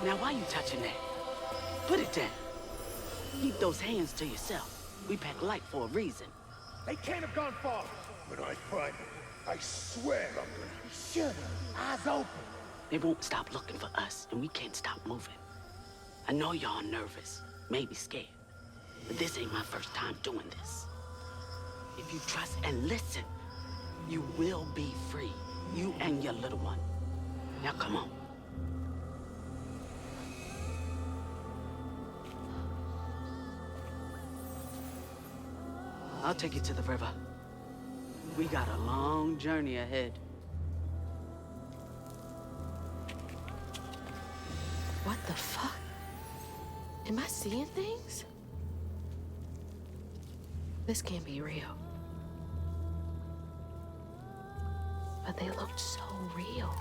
Now, why you touching that? Put it down. Keep those hands to yourself. We pack light for a reason. They can't have gone far. When I find them, I swear I'm gonna be Shut up. Eyes open. They won't stop looking for us, and we can't stop moving. I know y'all nervous, maybe scared, but this ain't my first time doing this. If you trust and listen, you will be free. You and your little one. Now come on. I'll take you to the river. We got a long journey ahead. What the fuck? Am I seeing things? This can't be real. But they looked so real.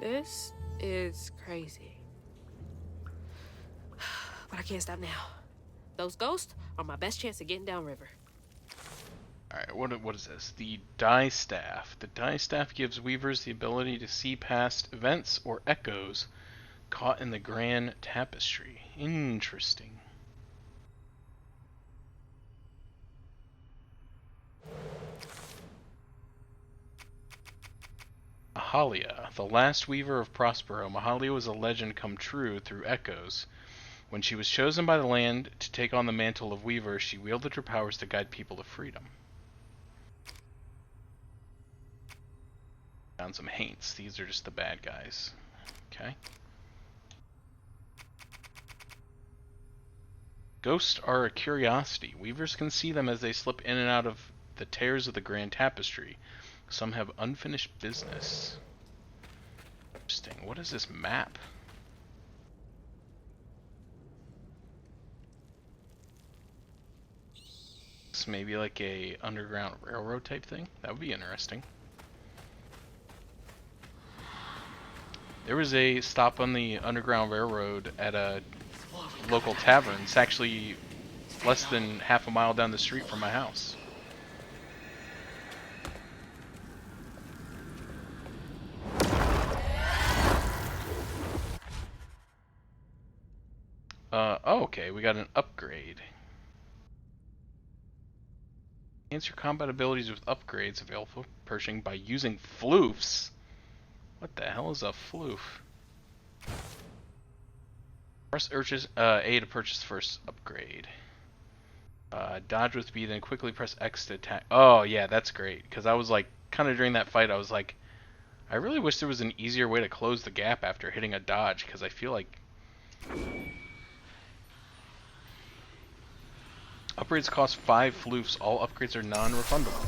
This is crazy. But I can't stop now. Those ghosts are my best chance of getting downriver. Alright, what is this? The Die Staff. The Die Staff gives weavers the ability to see past events or echoes caught in the grand tapestry. Interesting. Mahalia, the last weaver of Prospero. Mahalia was a legend come true through echoes. When she was chosen by the land to take on the mantle of weaver, she wielded her powers to guide people to freedom. Found some haints. These are just the bad guys. Okay. Ghosts are a curiosity. Weavers can see them as they slip in and out of the tears of the grand tapestry. Some have unfinished business. Interesting. What is this map? This may be like a underground railroad type thing. That would be interesting. There was a stop on the Underground Railroad at a local tavern. It's actually less than half a mile down the street from my house. Oh, okay, we got an upgrade. Enhance your combat abilities with upgrades available for purchasing by using floofs. What the hell is a floof? Press A to purchase the first upgrade. Dodge with B, then quickly press X to attack. Oh yeah, that's great. Because I was like, kind of during that fight, I was like, I really wish there was an easier way to close the gap after hitting a dodge. Because I feel like upgrades cost 5 floofs. All upgrades are non-refundable.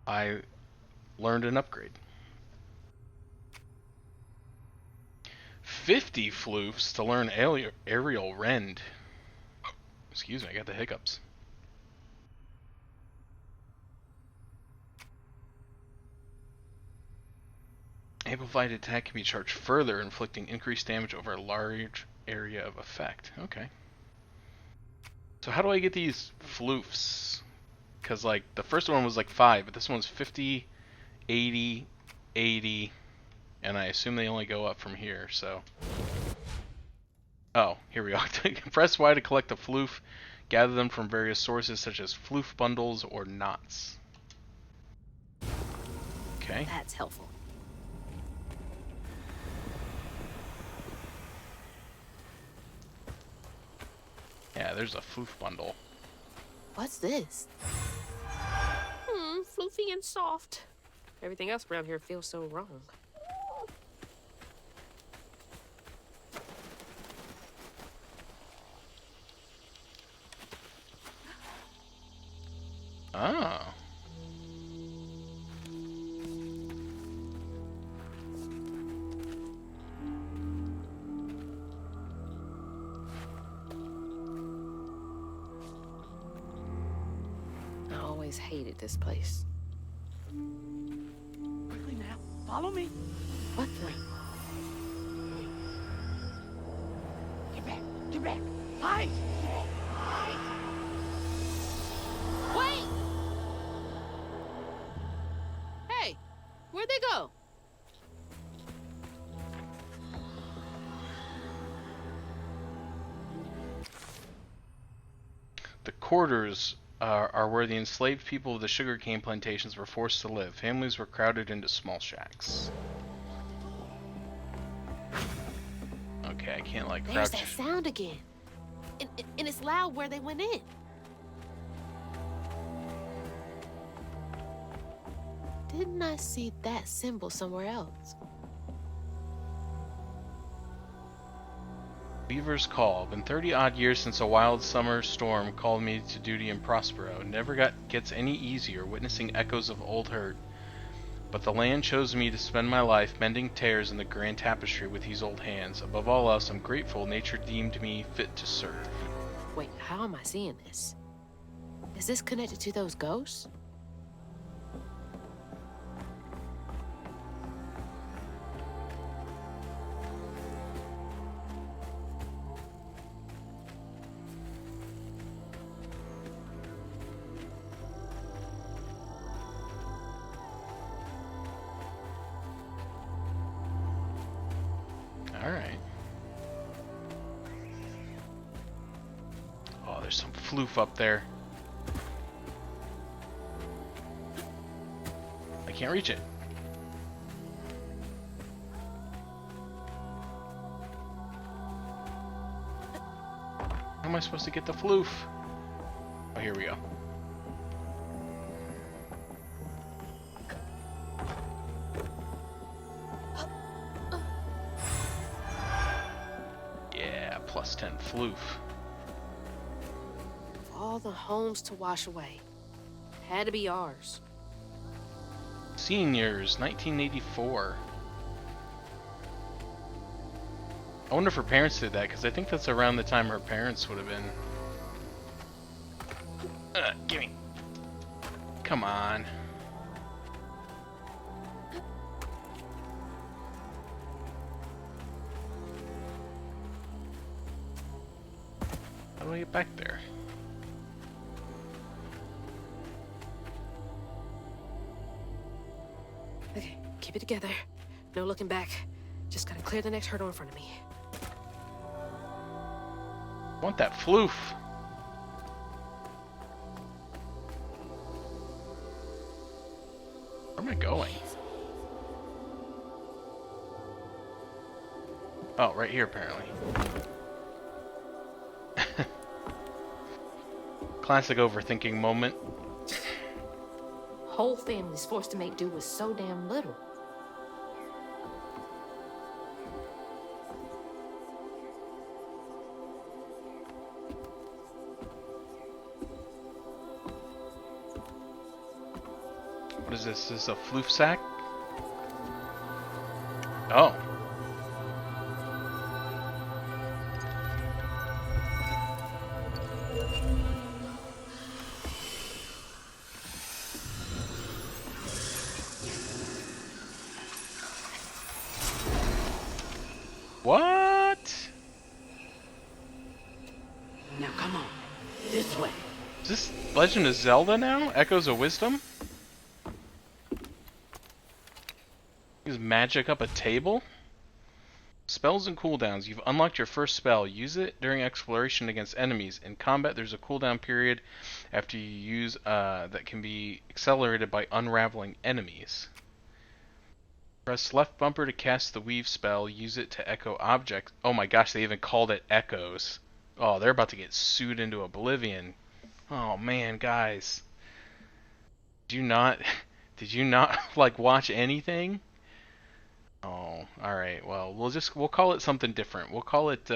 I learned an upgrade. 50 floofs to learn aerial rend. Excuse me, I got the hiccups. Amplified attack can be charged further, inflicting increased damage over a large area of effect. Okay. So how do I get these floofs? Because, like, the first one was like 5, but this one's 50, 80, 80, and I assume they only go up from here, so... Oh, here we go. Press Y to collect a floof. Gather them from various sources, such as floof bundles or knots. Okay. That's helpful. Yeah, there's a floof bundle. What's this? Floofy and soft. Everything else around here feels so wrong. Oh. I always hated this place. Quickly now, follow me. What the? Get back, get back. Hide. Wait! Hey, where'd they go? The quarters are where the enslaved people of the sugarcane plantations were forced to live. Families were crowded into small shacks. Okay, I can't, like, There's crouch. that sound again. And it's loud where they went in. Didn't I see that symbol somewhere else? Weaver's Call. Been 30-odd years since a wild summer storm called me to duty in Prospero. Never gets any easier, witnessing echoes of old hurt. But the land chose me to spend my life mending tears in the grand tapestry with these old hands. Above all else, I'm grateful nature deemed me fit to serve. Wait, how am I seeing this? Is this connected to those ghosts? Alright. Oh, there's some floof up there. I can't reach it. How am I supposed to get the floof? Oh, here we go. Yeah, plus 10 floof. All the homes to wash away. Had to be ours. Seniors, 1984. I wonder if her parents did that, because I think that's around the time her parents would have been. Gimme. Come on. How do I get back there? Okay, keep it together. No looking back. Just gotta clear the next hurdle in front of me. I want that floof. Where am I going? Oh, right here apparently. Classic overthinking moment. Whole family's forced to make do with so damn little. What is this? Is this a floof sack? Oh. Is this Legend of Zelda now? Echoes of Wisdom? Use magic up a table? Spells and cooldowns. You've unlocked your first spell. Use it during exploration against enemies. In combat, there's a cooldown period after you use that can be accelerated by unraveling enemies. Press left bumper to cast the weave spell. Use it to echo objects. Oh my gosh, they even called it echoes. Oh, they're about to get sued into oblivion. Oh man, guys. Did you not like watch anything? Oh, alright, well, we'll call it something different. We'll call it,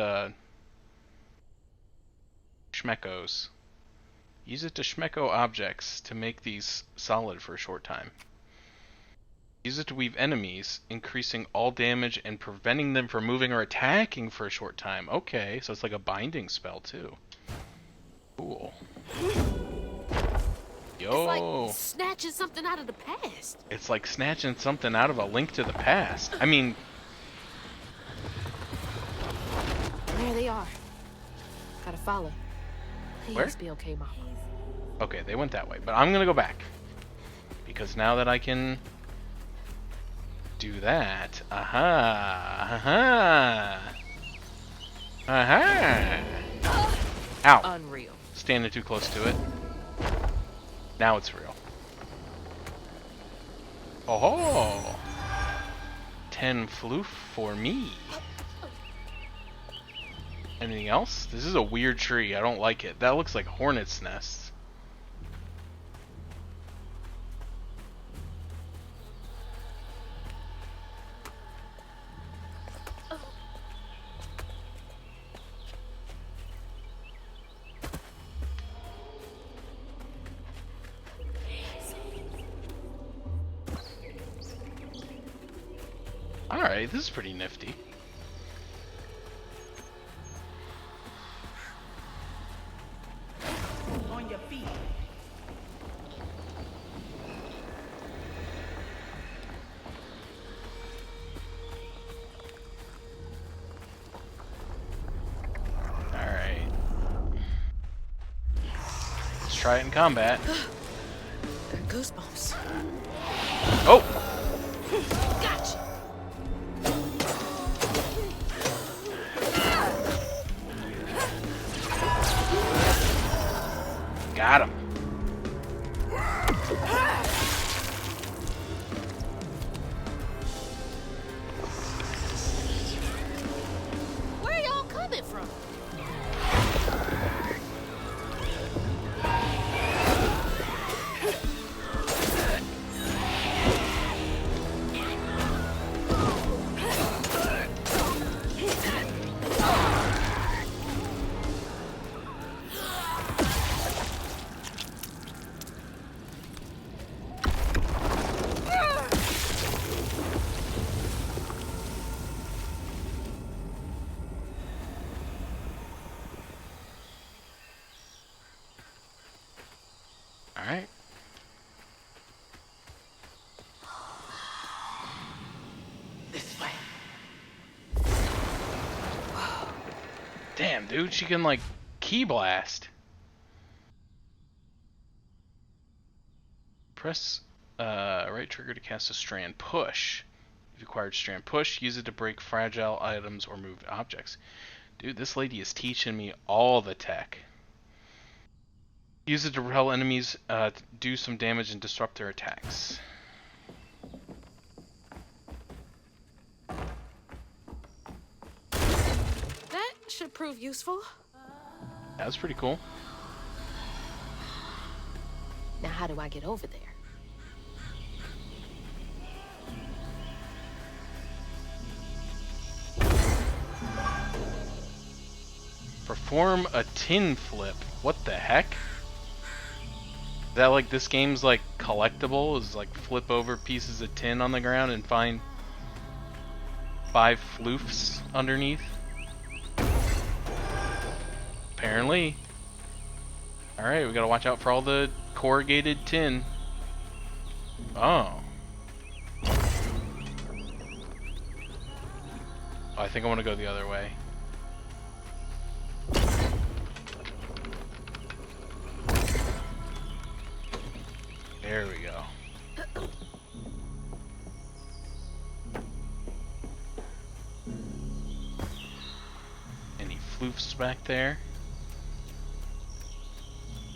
Schmeckos. Use it to Schmecko objects to make these solid for a short time. Use it to weave enemies, increasing all damage and preventing them from moving or attacking for a short time. Okay, so it's like a binding spell, too. Cool. Yo! It's like snatching something out of the past. It's like snatching something out of A Link to the Past. I mean... There they are. Gotta follow. Please Where? be okay, Mama. Okay, they went that way, but I'm gonna go back. Because now that I can... do that... Aha! Aha! Aha! Ow! Unreal. Standing too close to it. Now it's real. Oh ho! 10 floof for me. Anything else? This is a weird tree. I don't like it. That looks like hornets' nests. Alright, this is pretty nifty. On your feet. Alright. Let's try it in combat. Goosebumps. Oh! Gotcha. Got him. Where y'all coming from? Alright. This way. Damn, dude, she can, like, key blast. Press right trigger to cast a strand. Push. If you acquired strand push, use it to break fragile items or move objects. Dude, this lady is teaching me all the tech. Use it to repel enemies, to do some damage and disrupt their attacks. That should prove useful. That was pretty cool. Now, how do I get over there? Perform a tin flip. What the heck? Is that like this game's like collectible? Is like flip over pieces of tin on the ground and find 5 floofs underneath? Apparently. Alright, we gotta watch out for all the corrugated tin. Oh. I think I want to go the other way. There we go. Any floofs back there?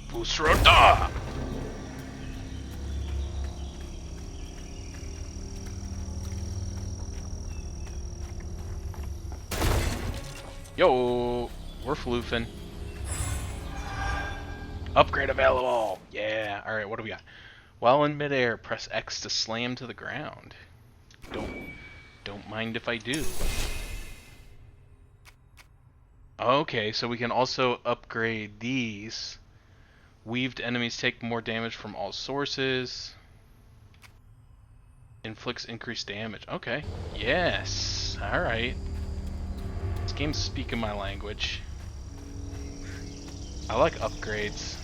Busrota! Yo, we're floofing. Upgrade available! Yeah, alright, what do we got? While in midair, press X to slam to the ground. Don't mind if I do. Okay, so we can also upgrade these. Weaved enemies take more damage from all sources. Inflicts increased damage. Okay. Yes. Alright. This game's speaking my language. I like upgrades.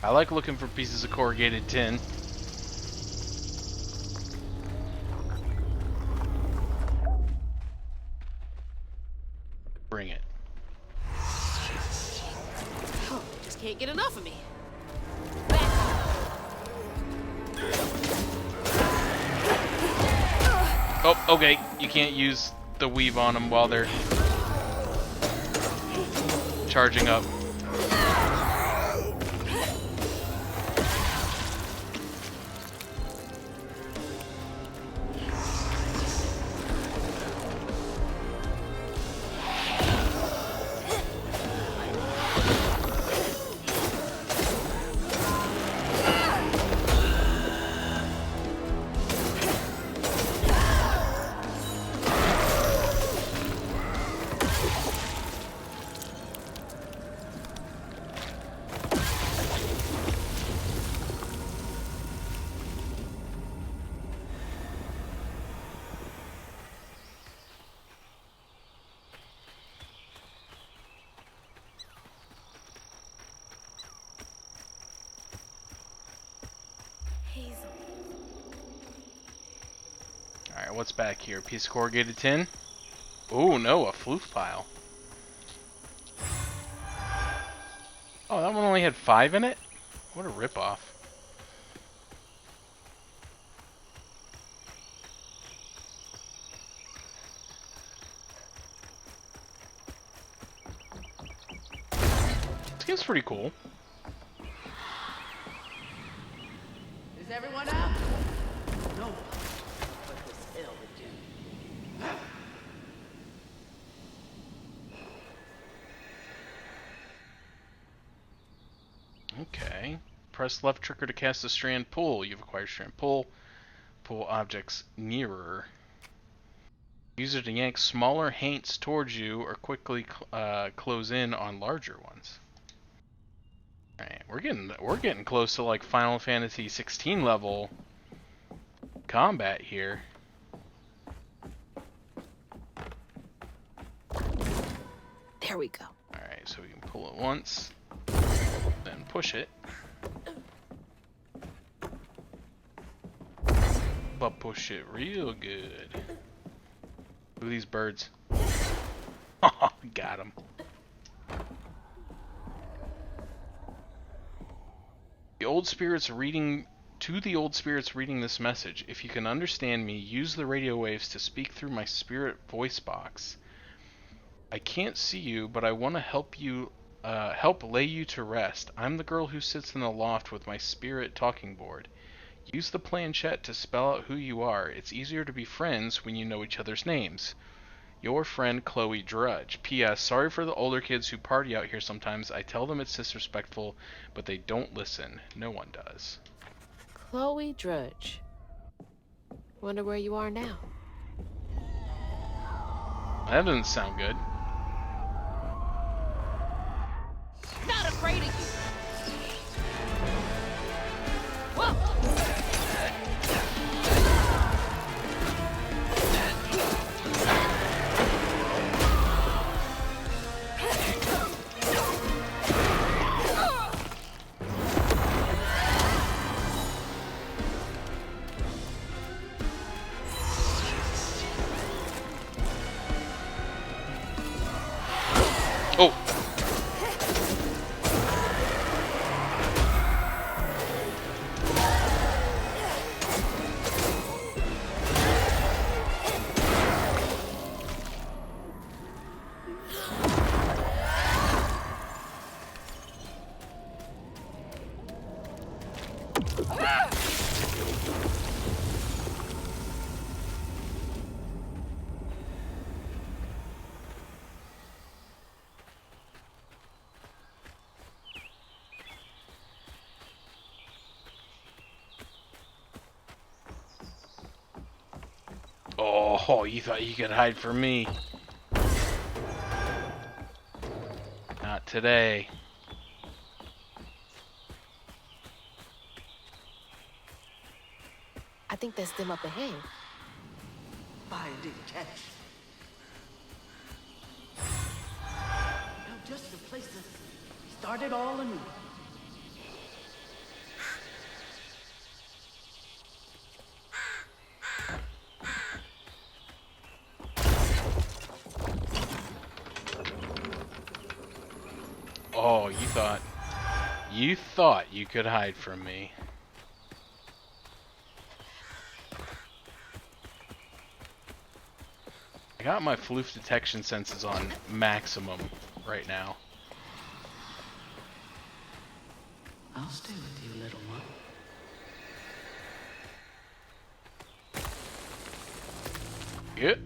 I like looking for pieces of corrugated tin. Bring it. Oh, just can't get enough of me. Oh, okay. You can't use the weave on them while they're charging up. Alright, what's back here? Piece of corrugated tin? Oh no, a floof pile. Oh, that one only had 5 in it? What a ripoff. This game's pretty cool. Is everyone out? No. But this hell again. Okay. Press left trigger to cast a strand pull. You've acquired strand pull. Pull objects nearer. Use it to yank smaller haints towards you or quickly close in on larger ones. Alright, we're getting close to like Final Fantasy 16 level combat here. There we go. Alright, so we can pull it once, then push it. But push it real good. Look at these birds. Got them. The old spirits reading this message. If you can understand me, use the radio waves to speak through my spirit voice box. I can't see you, but I want to help lay you to rest. I'm the girl who sits in the loft with my spirit talking board. Use the planchette to spell out who you are. It's easier to be friends when you know each other's names. Your friend, Chloe Drudge. P.S. Sorry for the older kids who party out here sometimes. I tell them it's disrespectful, but they don't listen. No one does. Chloe Drudge. Wonder where you are now. That doesn't sound good. Not afraid of you. Whoa! Oh! Oh, you thought you could hide from me. Not today. I think that's them up ahead. Finding catch. Now just the place to start it all anew. Oh, you thought you could hide from me. I got my floof detection senses on maximum right now. I'll stay with you, little one. Good.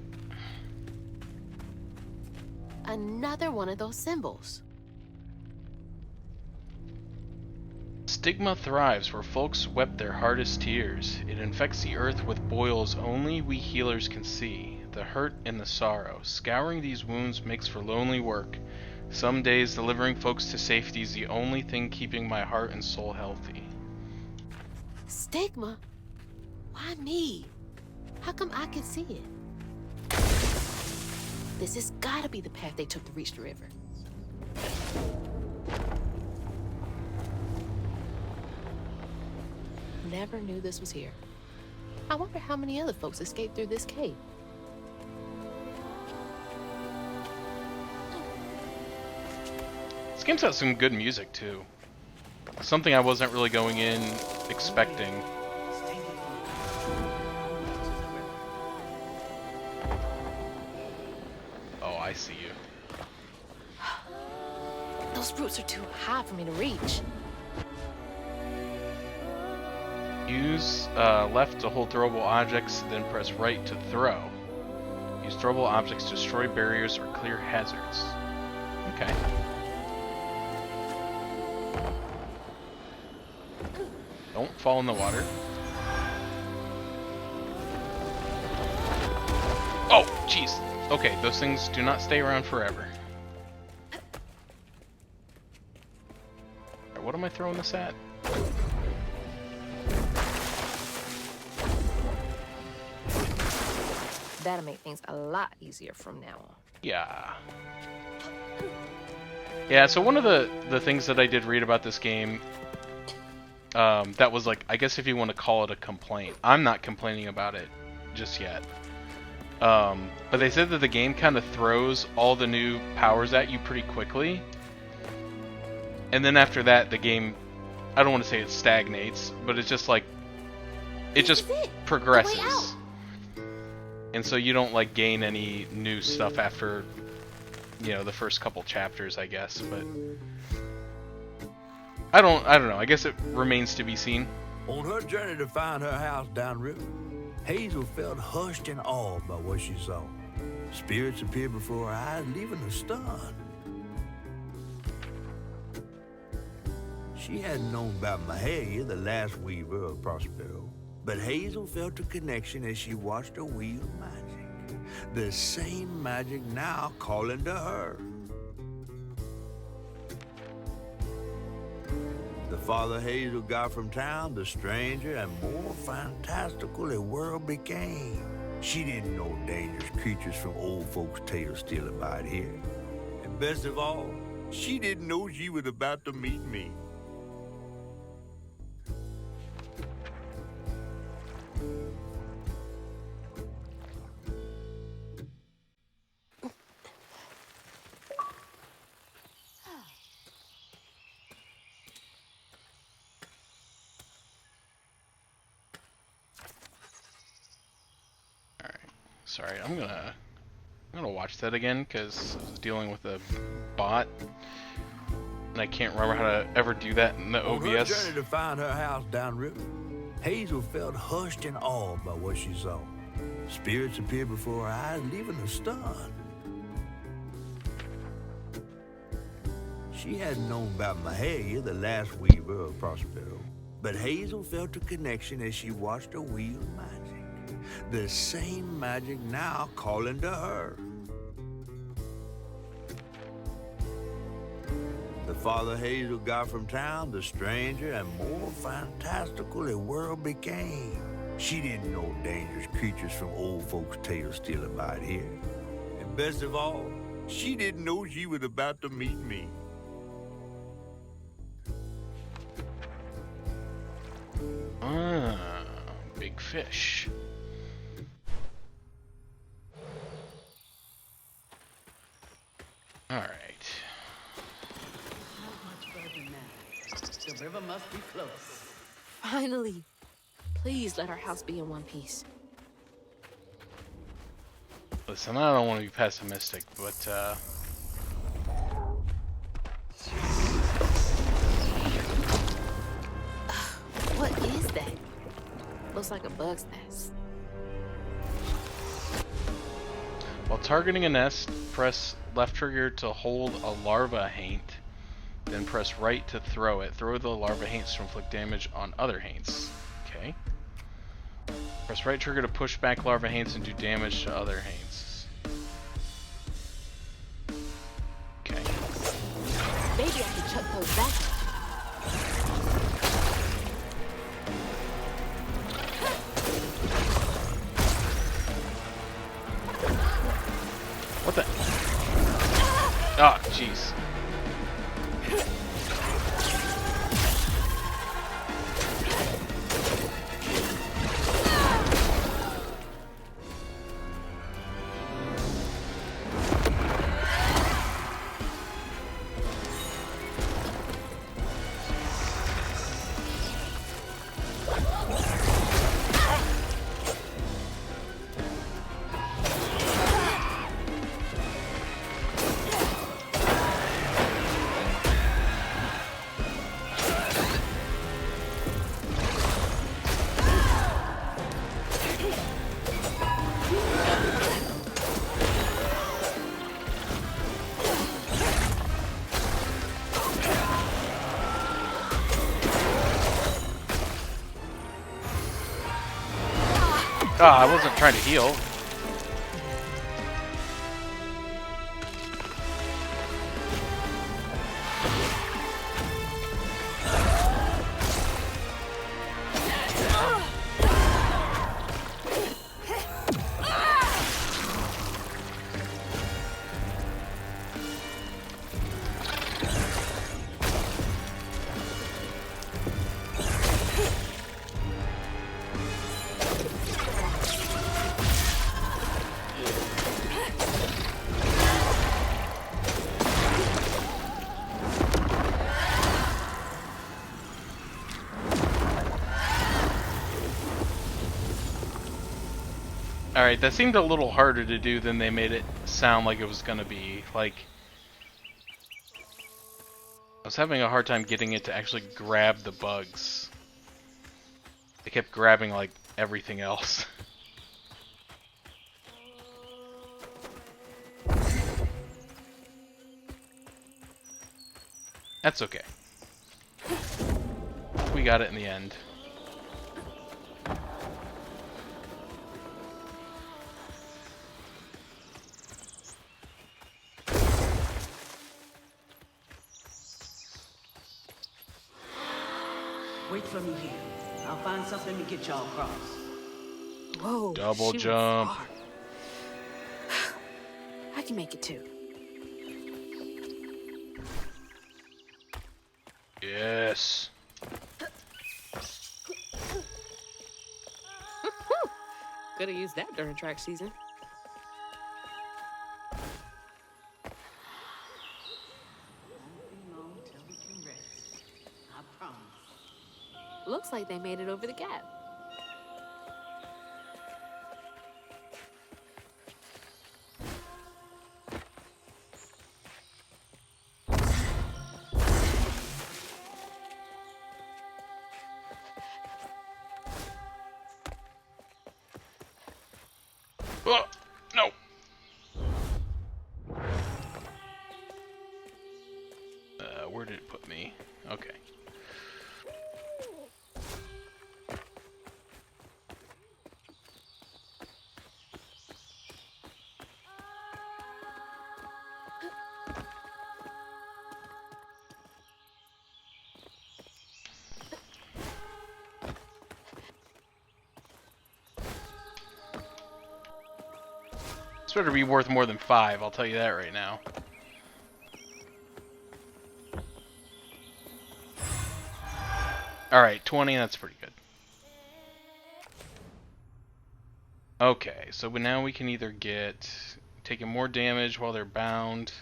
Another one of those symbols. Stigma thrives where folks wept their hardest tears. It infects the earth with boils only we healers can see. The hurt and the sorrow. Scouring these wounds makes for lonely work. Some days delivering folks to safety is the only thing keeping my heart and soul healthy. Stigma? Why me? How come I can see it? This has gotta be the path they took to reach the river. Never knew this was here. I wonder how many other folks escaped through this cave. This game's got some good music too. Something I wasn't really going in expecting. Oh, I see you. Those roots are too high for me to reach. Use left to hold throwable objects, then press right to throw. Use throwable objects to destroy barriers or clear hazards. Okay. Don't fall in the water. Oh, jeez. Okay, those things do not stay around forever. Alright, what am I throwing this at? That'll make things a lot easier from now on. Yeah. Yeah, so one of the things that I did read about this game, that was like, I guess if you want to call it a complaint. I'm not complaining about it just yet. But they said that the game kind of throws all the new powers at you pretty quickly. And then after that, the game, I don't want to say it stagnates, but it's just like, it just progresses. And so you don't like gain any new stuff after, you know, the first couple chapters, I guess, but I don't know. I guess it remains to be seen. On her journey to find her house downriver, Hazel felt hushed and awed by what she saw. Spirits appeared before her eyes, leaving her stunned. She hadn't known about Mahalia, the last weaver of Prospero, but Hazel felt a connection as she watched her wheel magic. The same magic now calling to her. The farther Hazel got from town, the stranger and more fantastical the world became. She didn't know dangerous creatures from old folks' tales still abide here. And best of all, she didn't know she was about to meet me. Sorry, I'm gonna watch that again because I was dealing with a bot, and I can't remember how to ever do that in the OBS. On her journey to find her house downriver, Hazel felt hushed and awed by what she saw. Spirits appeared before her eyes, leaving her stunned. She hadn't known about Mahalia, the last weaver of Prospero, but Hazel felt a connection as she watched her wheel magic. The same magic now calling to her. The farther Hazel got from town, the stranger and more fantastical the world became. She didn't know dangerous creatures from old folks' tales still abide here. And best of all, she didn't know she was about to meet me. Ah, big fish. All right. Not much further now. The river must be close. Finally. Please let our house be in one piece. Listen, I don't want to be pessimistic, but What is that? Looks like a bug's nest. while targeting a nest, press left trigger to hold a larva haint, then press right to throw it. Throw the larva haints to inflict damage on other haints. Okay. Press right trigger to push back larva haints and do damage to other haints. Okay. Maybe I can chuck those back. What the? Ah, jeez. Ah, I wasn't trying to heal. Alright, that seemed a little harder to do than they made it sound like it was gonna be. Like, I was having a hard time getting it to actually grab the bugs. It kept grabbing, like, everything else. That's okay. We got it in the end. Wait for me here. I'll find something to get y'all across. Whoa. Double she went jump. far. I can make it too. Yes. Could have used that during track season. Won't be long till we can rest. I promise. Looks like they made it over the gap. Oh, no. Where did it put me? Okay. better be worth more than 5, I'll tell you that right now. Alright, 20, that's pretty good. Okay, so now we can either get taking more damage while they're bound.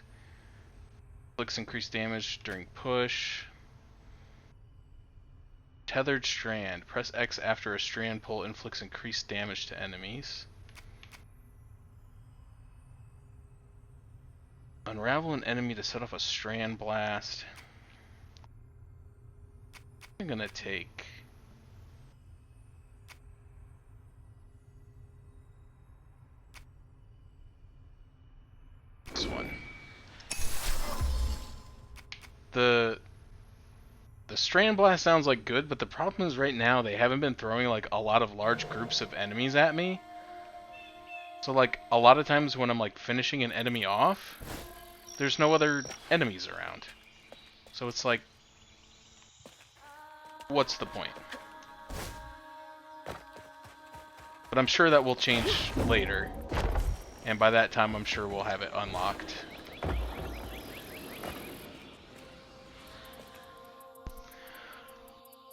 Inflicts increased damage during push. Tethered strand. Press X after a strand pull inflicts increased damage to enemies. Unravel an enemy to set off a strand blast. I'm gonna take... this one. The strand blast sounds like good, but the problem is right now they haven't been throwing like a lot of large groups of enemies at me. So like a lot of times when I'm like finishing an enemy off, there's no other enemies around. So it's like, what's the point? But I'm sure that will change later. And by that time I'm sure we'll have it unlocked.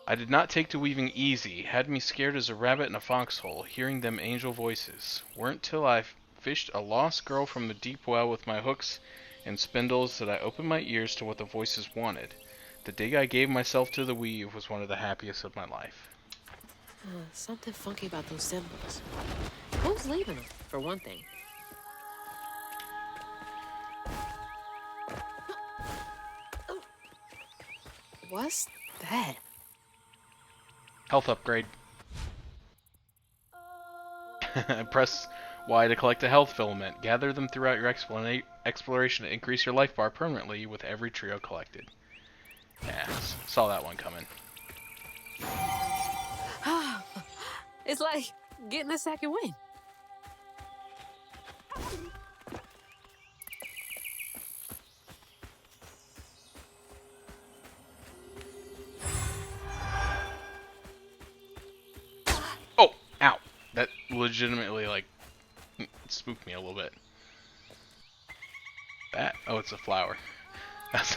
I did not take to weaving easy, had me scared as a rabbit in a foxhole, hearing them angel voices. Weren't till I fished a lost girl from the deep well with my hooks and spindles that I opened my ears to what the voices wanted. The dig I gave myself to the weave was one of the happiest of my life. Something funky about those symbols. Who's leaving them, for one thing? What's that? Health upgrade. Press Y to collect a health filament. Gather them throughout your exploration to increase your life bar permanently with every trio collected. Yeah, saw that one coming. It's like getting a second wind. Oh, ow. That legitimately, like, spooked me a little bit. That? Oh, it's a flower. That's...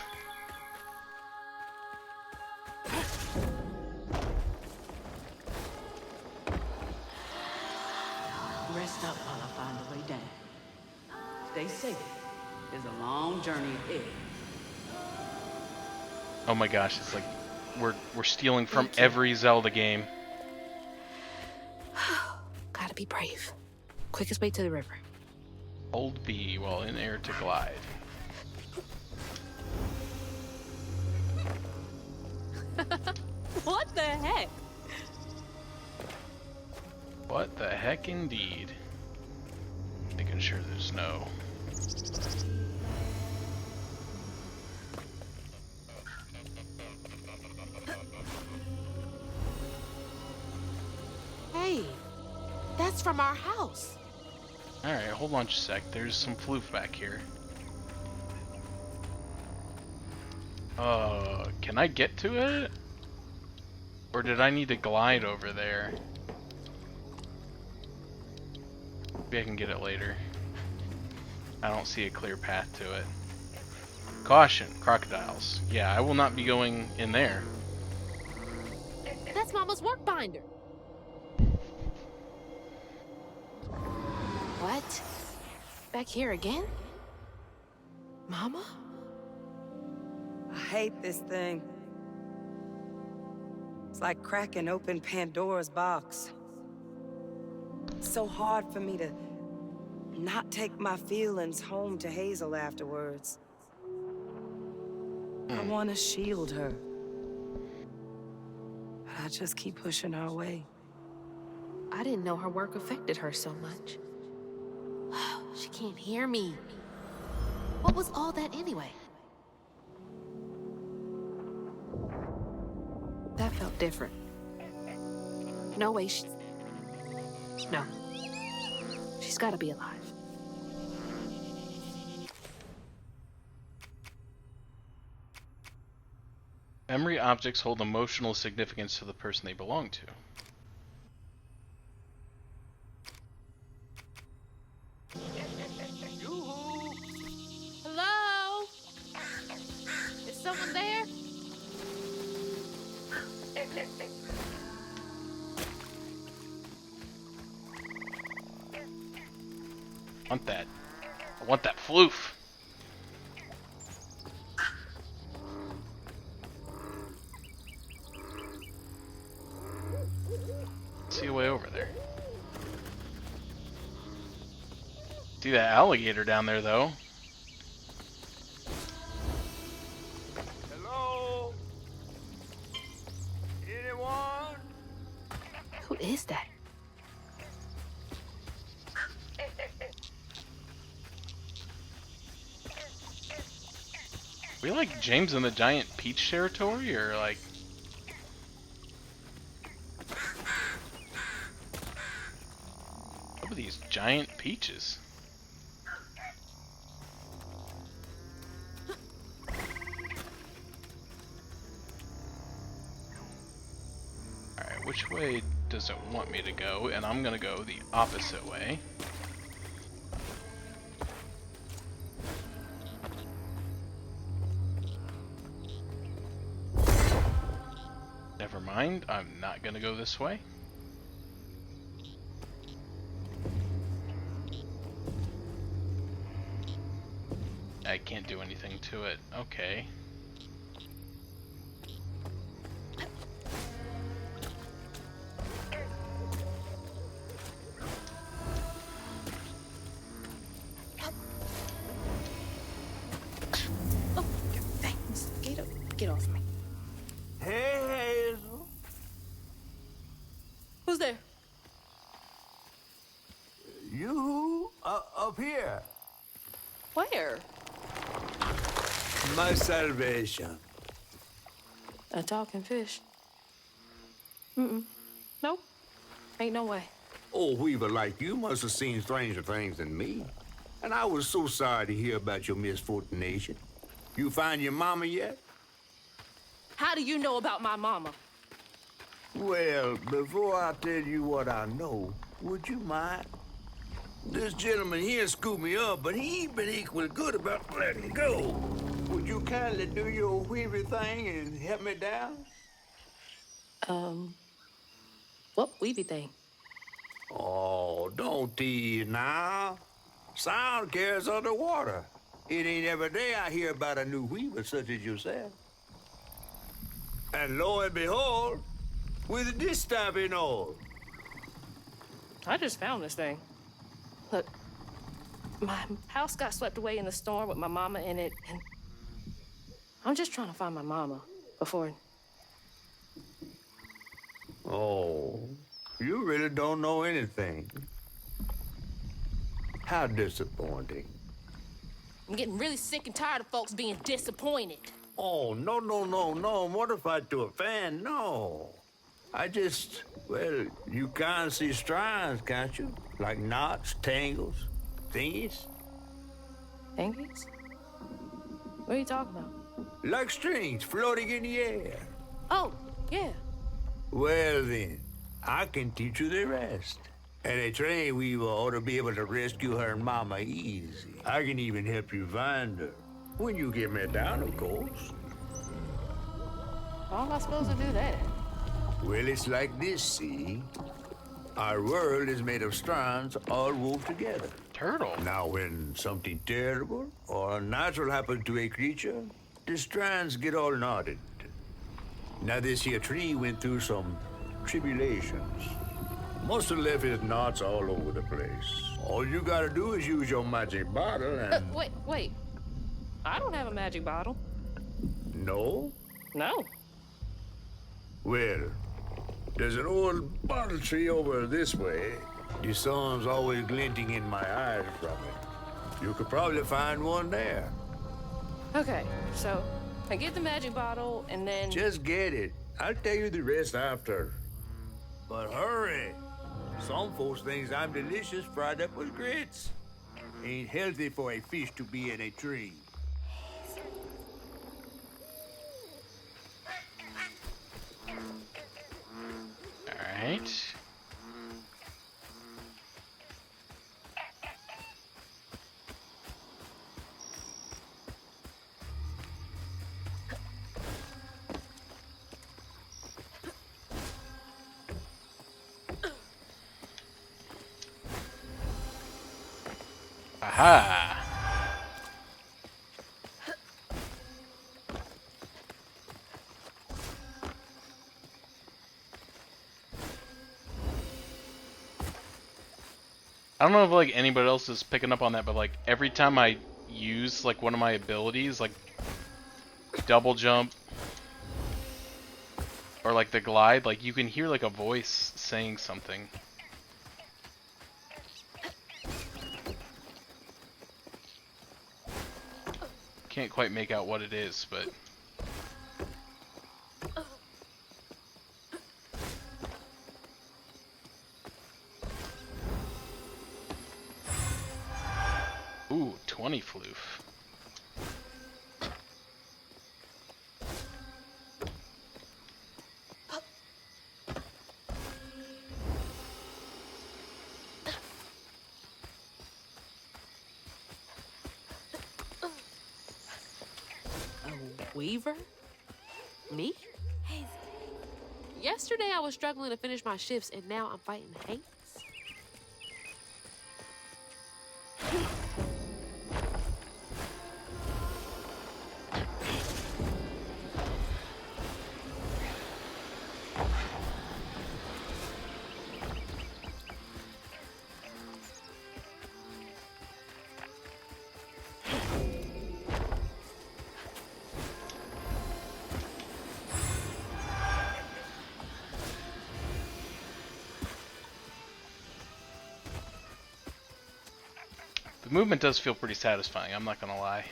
Rest up while I find the way down. Stay safe. There's a long journey ahead. Oh my gosh, it's like we're stealing from every Zelda game. Gotta be brave. Quickest way to the river. Hold B while in air to glide. What the heck? What the heck indeed. Making sure there's no... Hey, that's from our house. Alright, hold on just a sec. There's some floof back here. Can I get to it? Or did I need to glide over there? Maybe I can get it later. I don't see a clear path to it. Caution, crocodiles. Yeah, I will not be going in there. That's Mama's work binder. What? Back here again? Mama? I hate this thing. It's like cracking open Pandora's box. It's so hard for me to not take my feelings home to Hazel afterwards. I want to shield her. But I just keep pushing her away. I didn't know her work affected her so much. She can't hear me. What was all that anyway? That felt different. No way No. She's gotta be alive. Memory objects hold emotional significance to the person they belong to. want that. I want that floof. See a way over there. See that alligator down there, though. Hello? Anyone? Who is that? We like James and the Giant Peach territory, or like... What are these giant peaches? Alright, which way does it want me to go? And I'm gonna go the opposite way. Never mind, I'm not gonna go this way. I can't do anything to it. Okay. Oh, thanks. Get off me. Hey, Hazel. Who's there? You up here. Where? My salvation. A talking fish. Mm-mm. Nope. Ain't no way. Oh, Weaver, like you must have seen stranger things than me. And I was so sorry to hear about your misfortune. You find your mama yet? How do you know about my mama? Well, before I tell you what I know, would you mind? This gentleman here scooped me up, but he ain't been equally good about letting go. Would you kindly do your Weaver thing and help me down? What weavy thing? Oh, don't tease now. Sound carries underwater. It ain't every day I hear about a new weaver such as yourself. And lo and behold, with this stopping all. I just found this thing. Look, my house got swept away in the storm with my mama in it, and I'm just trying to find my mama before... Oh, you really don't know anything. How disappointing. I'm getting really sick and tired of folks being disappointed. Oh, no. Mortified to a fan, no. I just, well, you can't see strands, can't you? Like knots, tangles, thingies. Thingies? What are you talking about? Like strings floating in the air. Oh, yeah. Well then, I can teach you the rest. And a train weaver ought to be able to rescue her mama easy. I can even help you find her. When you get me down, of course. How am I supposed to do that? Well, it's like this, see? Our world is made of strands all wove together. Turtle. Now, when something terrible or unnatural happens to a creature, the strands get all knotted. Now, this here tree went through some tribulations. Must have left his knots all over the place. All you gotta do is use your magic bottle and... Wait. I don't have a magic bottle. No? No. Well, there's an old bottle tree over this way. The sun's always glinting in my eyes from it. You could probably find one there. Okay, so I get the magic bottle and then... Just get it. I'll tell you the rest after. But hurry. Some folks think I'm delicious fried up with grits. Ain't healthy for a fish to be in a tree. Alright. Aha! I don't know if like anybody else is picking up on that, but like every time I use like one of my abilities, like double jump or like the glide, like you can hear like a voice saying something. Can't quite make out what it is, but ooh, 20 floof. Weaver? Me? Yesterday I was struggling to finish my shifts, and now I'm fighting Hanks? The movement does feel pretty satisfying, I'm not gonna lie.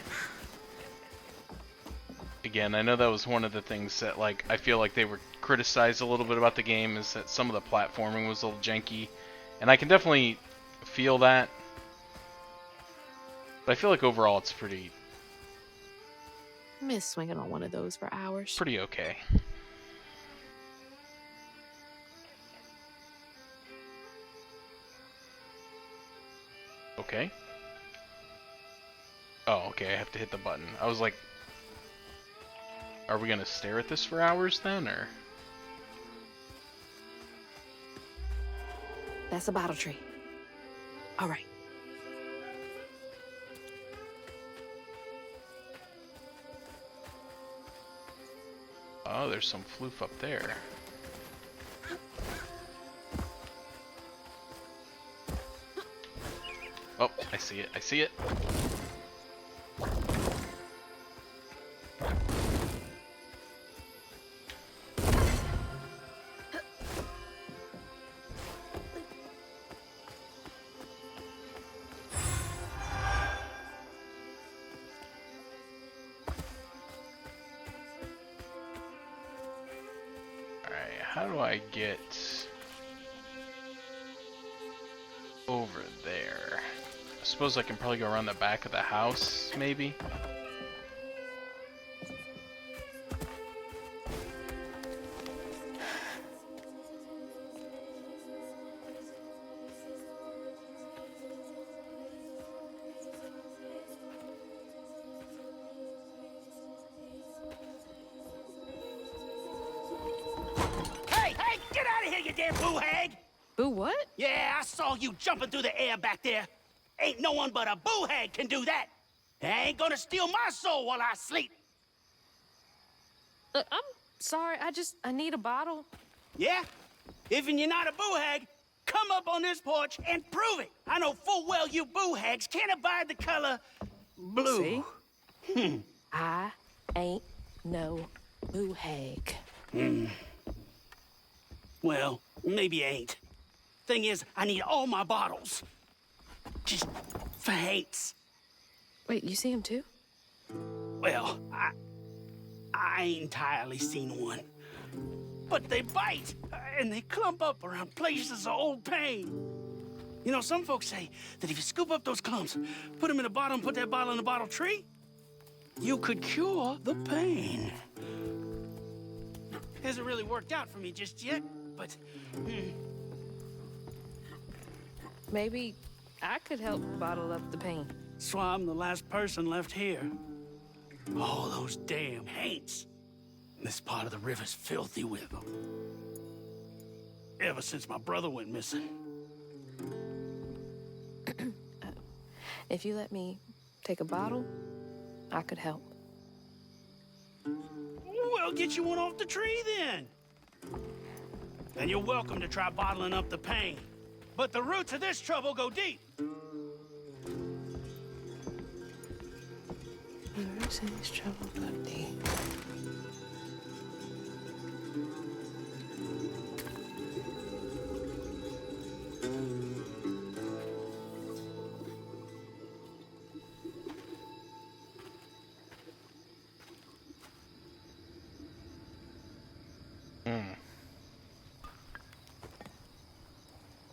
Again, I know that was one of the things that like I feel like they were criticized a little bit about the game, is that some of the platforming was a little janky, and I can definitely feel that. But I feel like overall it's pretty Miss swinging on one of those for hours. pretty okay. Okay. Oh, okay, I have to hit the button. I was like, are we gonna stare at this for hours then, or? That's a bottle tree. All right. Oh, there's some floof up there. Oh, I see it, I see it. How do I get over there? I suppose I can probably go around the back of the house, maybe? Hey, get out of here, you damn boo hag! Boo what? Yeah, I saw you jumping through the air back there. Ain't no one but a boo hag can do that. They ain't gonna steal my soul while I sleep. Look, I'm sorry. I need a bottle. Yeah? Even you're not a boo hag, come up on this porch and prove it. I know full well you boo hags can't abide the color blue. See? I ain't no boo hag. Well, maybe you ain't. Thing is, I need all my bottles. Just for Hanks. Wait, you see him too? Well, I ain't entirely seen one. But they bite, and they clump up around places of old pain. You know, some folks say that if you scoop up those clumps, put them in a bottle and put that bottle in a bottle tree, you could cure the pain. Hasn't really worked out for me just yet, but... Maybe I could help bottle up the pain. So I'm the last person left here. All those damn Haints. This part of the river's filthy with them. Ever since my brother went missing. If you let me take a bottle, I could help. We'll get you one off the tree then. And you're welcome to try bottling up the pain. But the roots of this trouble go deep. The roots of this trouble go deep.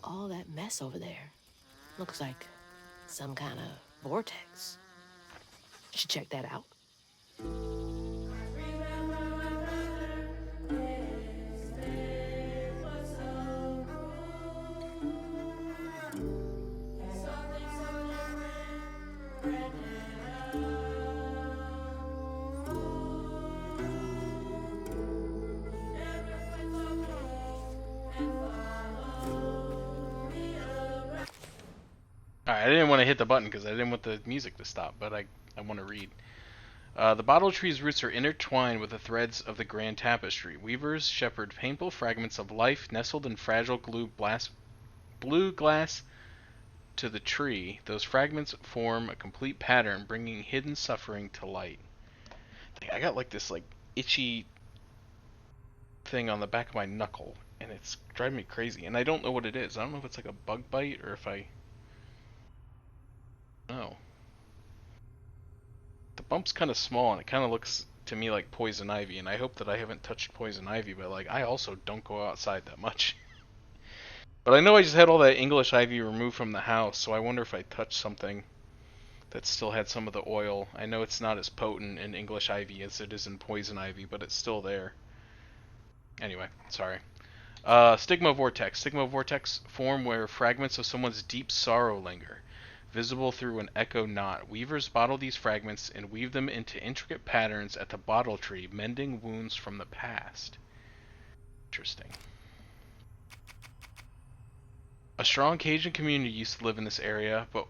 All that mess over there looks like some kind of vortex. Should check that out. Alright, I didn't want to hit the button because I didn't want the music to stop, but I want to read. The bottle tree's roots are intertwined with the threads of the grand tapestry. Weavers shepherd painful fragments of life nestled in fragile blue glass to the tree. Those fragments form a complete pattern, bringing hidden suffering to light. I got like this itchy thing on the back of my knuckle, and it's driving me crazy, and I don't know what it is. I don't know if it's like a bug bite or if I... No. The bump's kind of small, and it kind of looks to me like poison ivy, and I hope that I haven't touched poison ivy, but I also don't go outside that much. But I know I just had all that English ivy removed from the house, so I wonder if I touched something that still had some of the oil. I know it's not as potent in English ivy as it is in poison ivy, but it's still there. Anyway, sorry. Stigma vortex. Stigma vortex form where fragments of someone's deep sorrow linger, visible through an echo knot. Weavers bottle these fragments and weave them into intricate patterns at the bottle tree, mending wounds from the past. Interesting. A strong Cajun community used to live in this area, but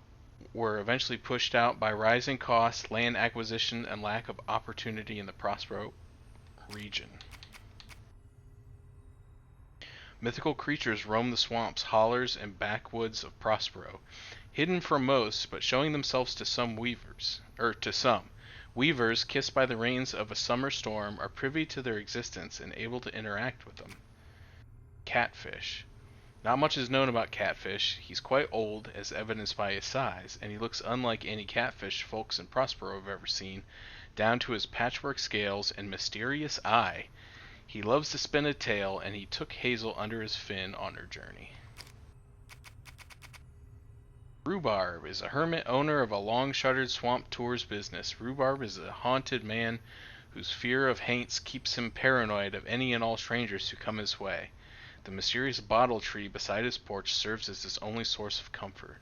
were eventually pushed out by rising costs, land acquisition, and lack of opportunity in the Prospero region. Mythical creatures roam the swamps, hollers, and backwoods of Prospero, hidden from most, but showing themselves to some weavers. Weavers, kissed by the rains of a summer storm, are privy to their existence and able to interact with them. Catfish. Not much is known about Catfish. He's quite old, as evidenced by his size, and he looks unlike any catfish folks in Prospero have ever seen, down to his patchwork scales and mysterious eye. He loves to spin a tail, and he took Hazel under his fin on her journey. Rhubarb is a hermit owner of a long-shuttered swamp tours business. Rhubarb is a haunted man whose fear of haints keeps him paranoid of any and all strangers who come his way. The mysterious bottle tree beside his porch serves as his only source of comfort.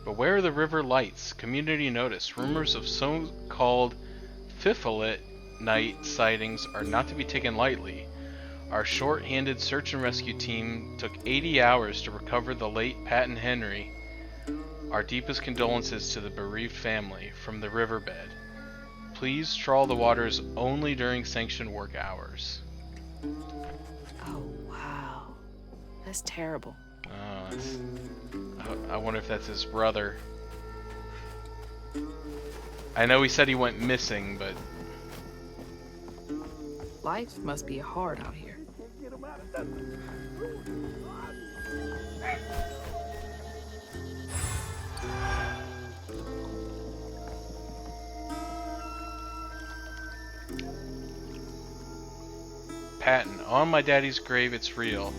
Beware the river lights. Community notice. Rumors of so-called Fiffolet night sightings are not to be taken lightly. Our short-handed search and rescue team took 80 hours to recover the late Patton Henry. Our deepest condolences to the bereaved family from the riverbed. Please trawl the waters only during sanctioned work hours. Oh, wow. That's terrible. I wonder if that's his brother. I know he said he went missing, but... Life must be hard out here. Patton, on my daddy's grave, it's real.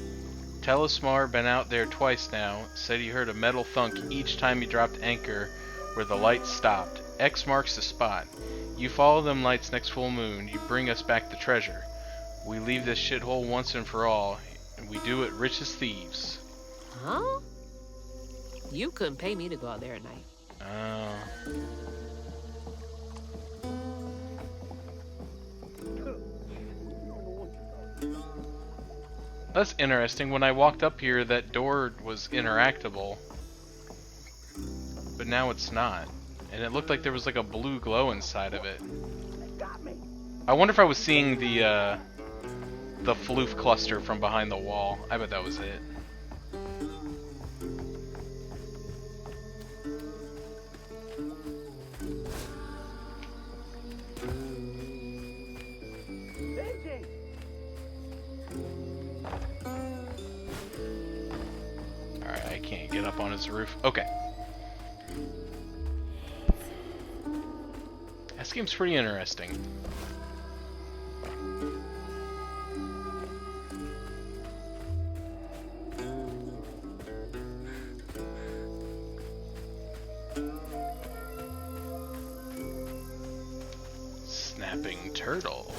Telesmar been out there twice now, said he heard a metal thunk each time he dropped anchor where the lights stopped. X marks the spot. You follow them lights next full moon, you bring us back the treasure. We leave this shithole once and for all, and we do it rich as thieves. Huh? You couldn't pay me to go out there at night. Oh. That's interesting. When I walked up here, that door was interactable. But now it's not. And it looked like there was like a blue glow inside of it. I wonder if I was seeing the floof cluster from behind the wall. I bet that was it. Alright, I can't get up on his roof. Okay. This game's pretty interesting. Snapping turtle.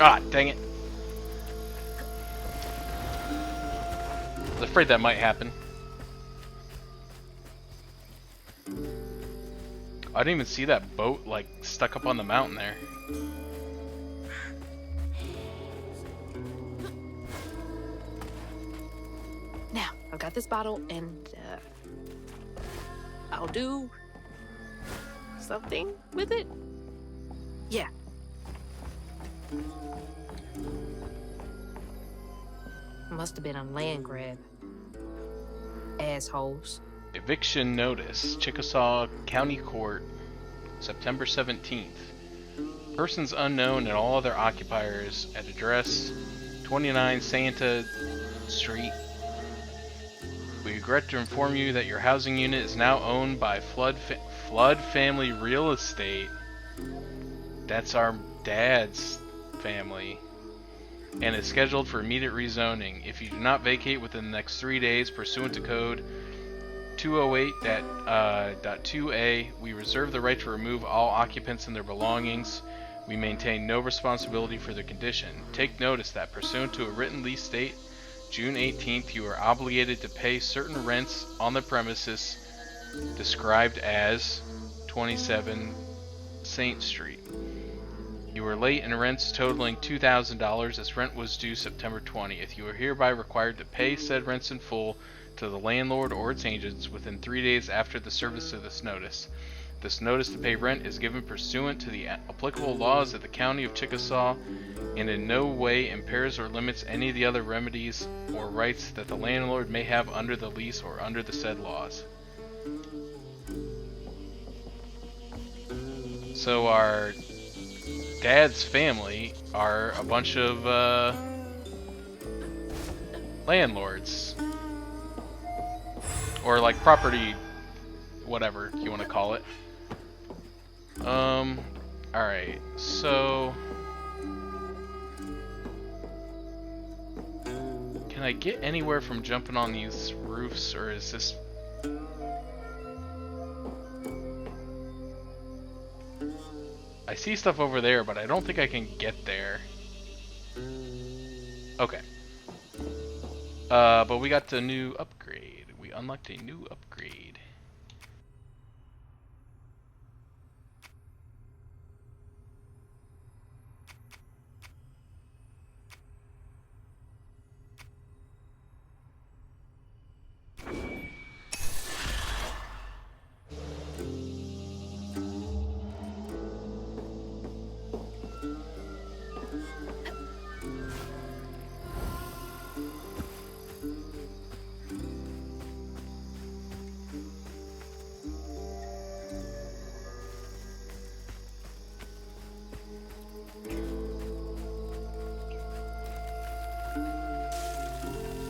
Ah, dang it. I was afraid that might happen. I didn't even see that boat, like, stuck up on the mountain there. Now, I've got this bottle, and I'll do something with it. Yeah. Must have been a land grab. Assholes. Eviction notice, Chickasaw County Court, September 17th. Persons unknown and all other occupiers at address 29 Santa Street. We regret to inform you that your housing unit is now owned by Flood Family Real Estate. That's our dad's family. And is scheduled for immediate rezoning. If you do not vacate within the next 3 days pursuant to code 208.2a, we reserve the right to remove all occupants and their belongings. We maintain no responsibility for their condition. Take notice that pursuant to a written lease date, June 18th, you are obligated to pay certain rents on the premises described as 27 Saint Street. You were late in rents totaling $2,000 as rent was due September 20th. You are hereby required to pay said rents in full to the landlord or its agents within 3 days after the service of this notice. This notice to pay rent is given pursuant to the applicable laws of the County of Chickasaw and in no way impairs or limits any of the other remedies or rights that the landlord may have under the lease or under the said laws. So our dad's family are a bunch of landlords, or like property, whatever you want to call it. Alright, so can I get anywhere from jumping on these roofs, or is this... I see stuff over there, but I don't think I can get there. Okay. But we got the new upgrade. We unlocked a new upgrade.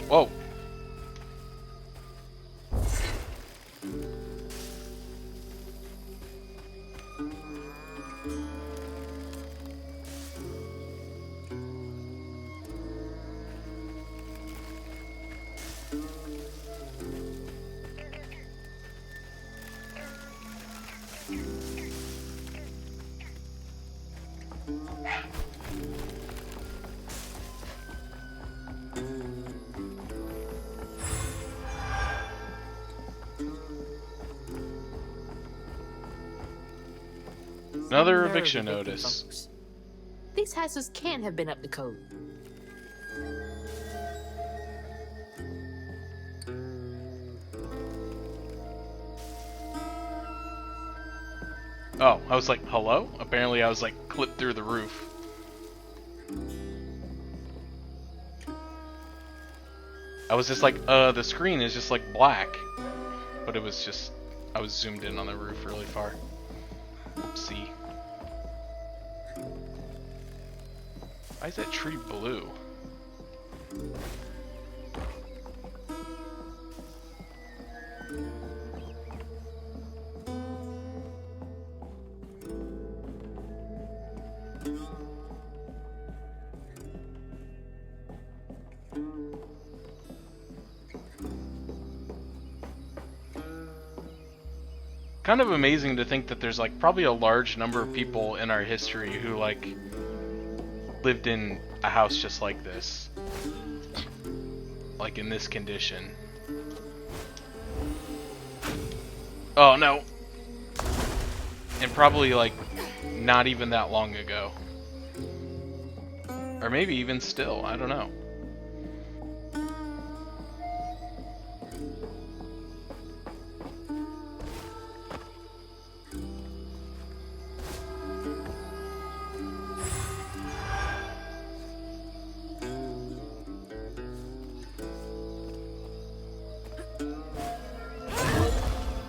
Whoa. Another Nerve eviction evicting notice. folks. These houses can't have been up to code. Oh, I was like, hello? Apparently I was like clipped through the roof. I was just like, the screen is just like black. But it was just, I was zoomed in on the roof really far. Oopsie. Why is that tree blue? Kind of amazing to think that there's like probably a large number of people in our history who like lived in a house just like this, like in this condition. Oh no. And probably like not even that long ago, or maybe even still, I don't know.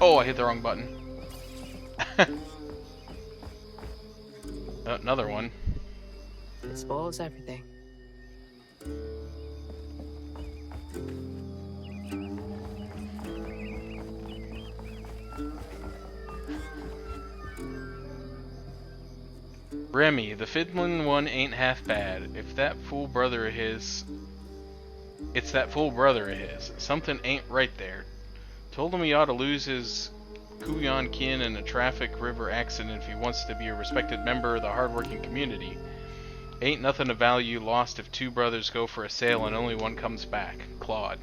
Oh, I hit the wrong button. Another one. It spoils everything. Remy, the fiddlin' one ain't half bad. If that fool brother of his... It's that fool brother of his. Something ain't right there. Told him he ought to lose his Kuyan kin in a traffic river accident if he wants to be a respected member of the hardworking community. Ain't nothing of value lost if two brothers go for a sail and only one comes back. Claude.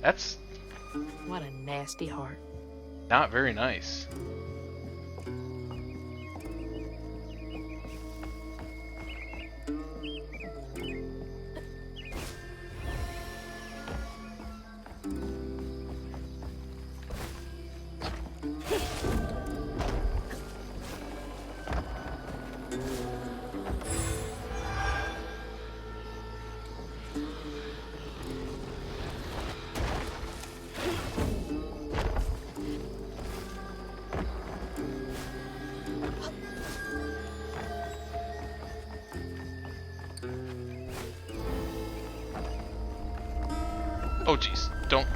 That's What a nasty heart. not very nice. Oh jeez, don't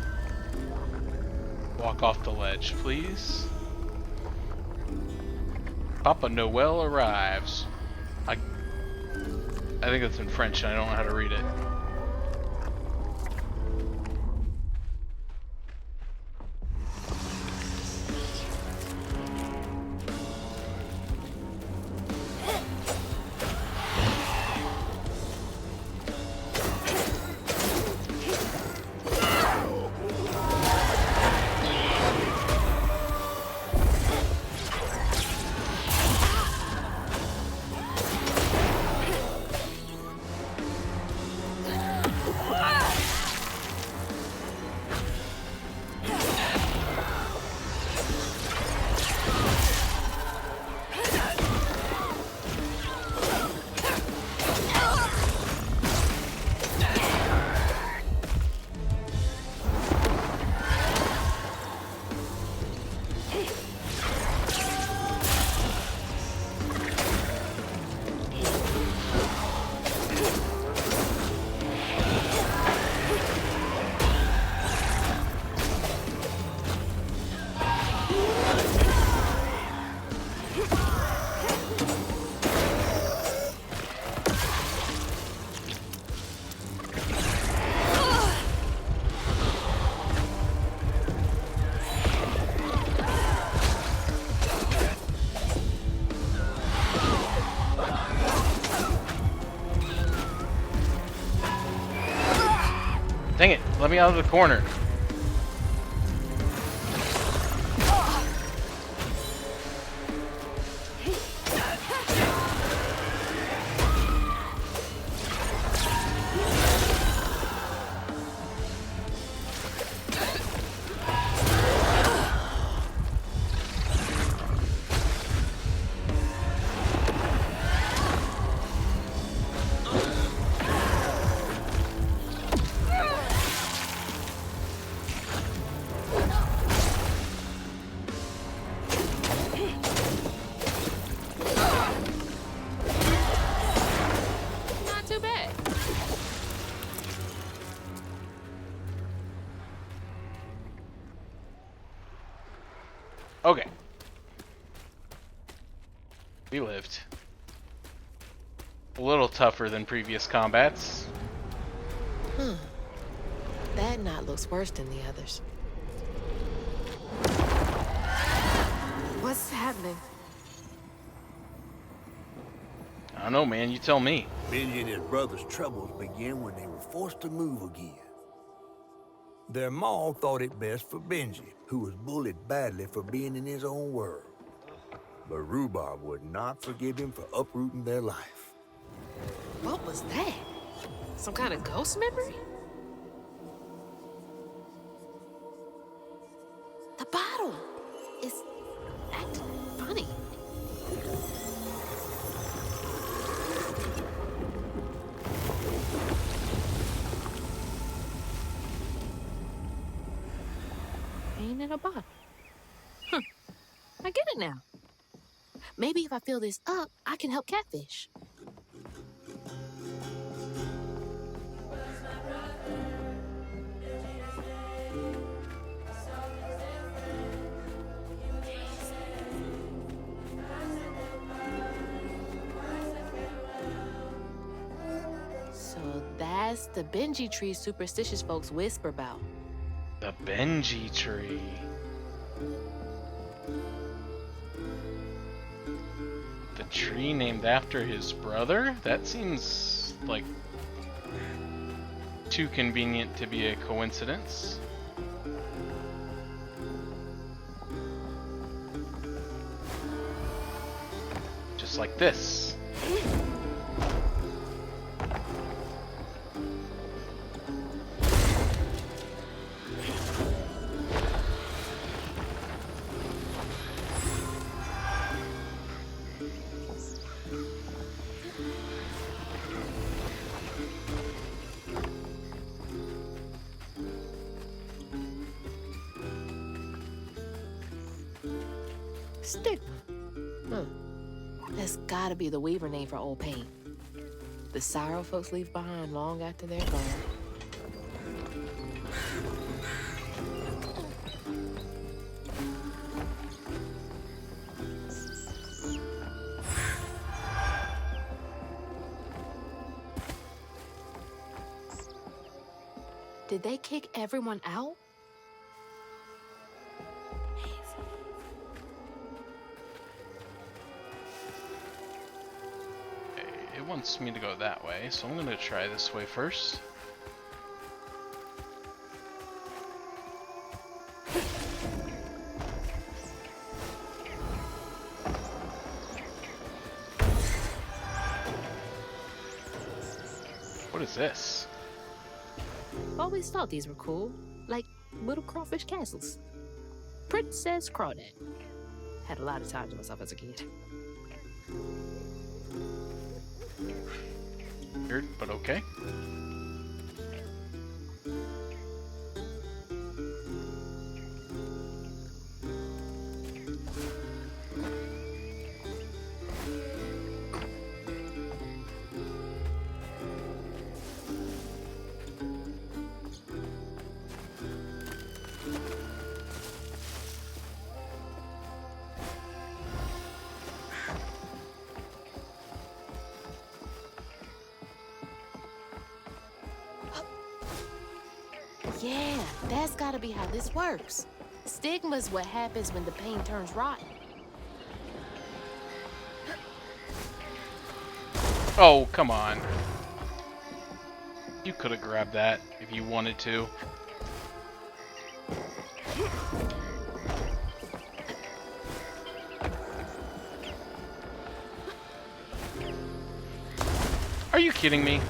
walk off the ledge, please. Papa Noel arrives. I think that's in French and I don't know how to read it. Dang it! Let me out of the corner. Not too bad. Okay. We lived. A little tougher than previous combats. That knot looks worse than the others. What's happening? I don't know, man. You tell me. Benji and his brother's troubles began when they were forced to move again. Their maw thought it best for Benji, who was bullied badly for being in his own world. But Rhubarb would not forgive him for uprooting their life. What was that? Some kind of ghost memory? The bottle is acting funny. Ain't in a bottle. Huh. I get it now. Maybe if I fill this up, I can help Catfish. So that's the Benji tree superstitious folks whisper about. The Benji tree. The tree named after his brother? That seems like too convenient to be a coincidence. Just like this. Stigma. Huh. That's gotta be the Weaver name for old pain. The sorrow folks leave behind long after they're gone. Did they kick everyone out? It wants me to go that way, so I'm gonna try this way first. What is this? Always thought these were cool. Like little crawfish castles. Princess Crawdad. Had a lot of time to myself as a kid. Weird, but okay. Yeah, that's gotta be how this works. Stigma's what happens when the pain turns rotten. Oh, come on. You could have grabbed that if you wanted to. Are you kidding me?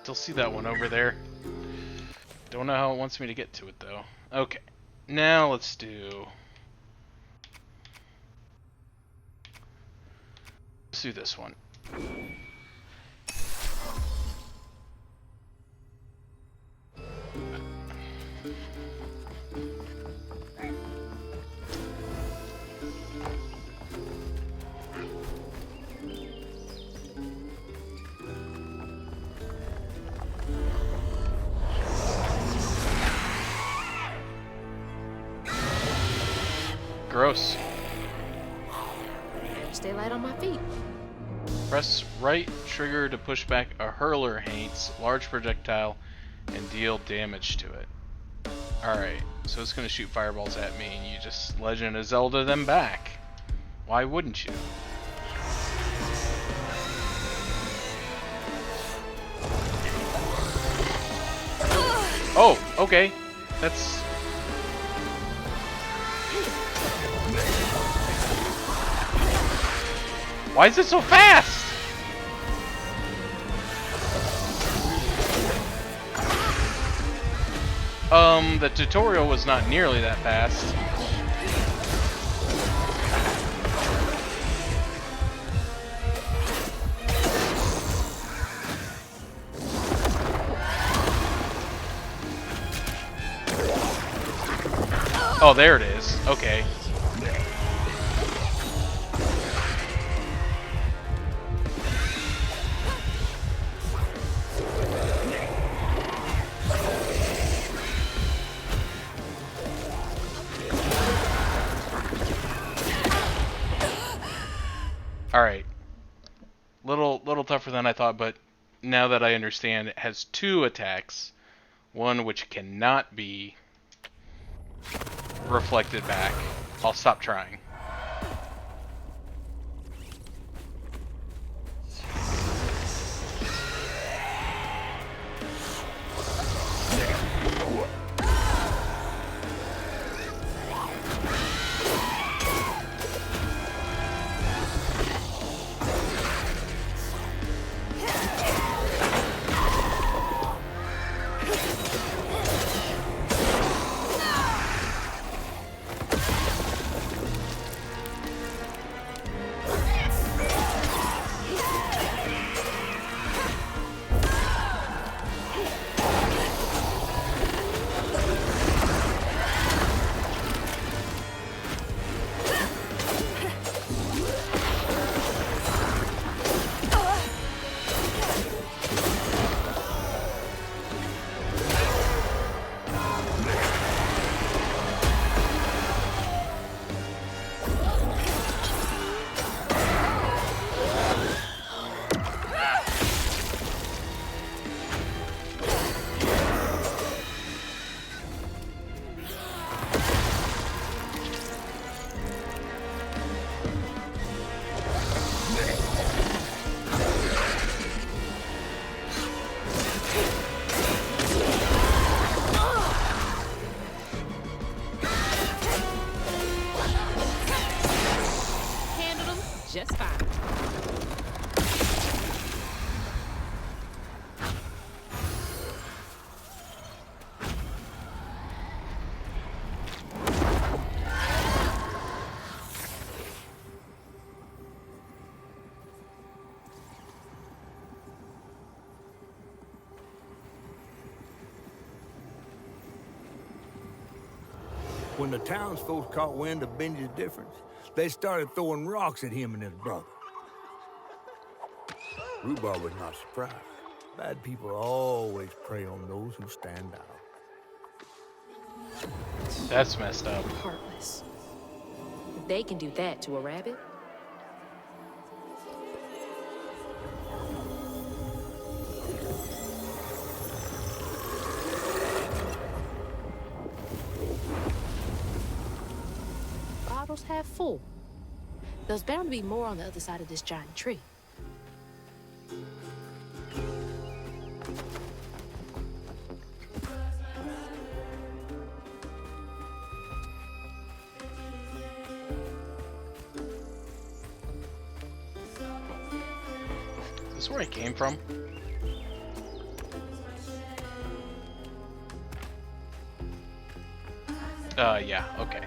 Still see that one over there. Don't know how it wants me to get to it though. Okay, now let's do this one. Gross. Stay light on my feet. Press right trigger to push back a hurler hates large projectile and deal damage to it. Alright, so it's gonna shoot fireballs at me and you just Legend of Zelda them back. Why wouldn't you? Oh, okay. That's... Why is it so fast? The tutorial was not nearly that fast. Oh, there it is. Okay. Alright. Little tougher than I thought, but now that I understand, it has two attacks. One which cannot be reflected back. I'll stop trying. just fine. When the townsfolk caught wind of Benji's difference, they started throwing rocks at him and his brother. Rhubarb was not surprised. Bad people always prey on those who stand out. That's messed up. Heartless. If they can do that to a rabbit, bottles half full. There's bound to be more on the other side of this giant tree. Is this where I came from? Yeah, okay.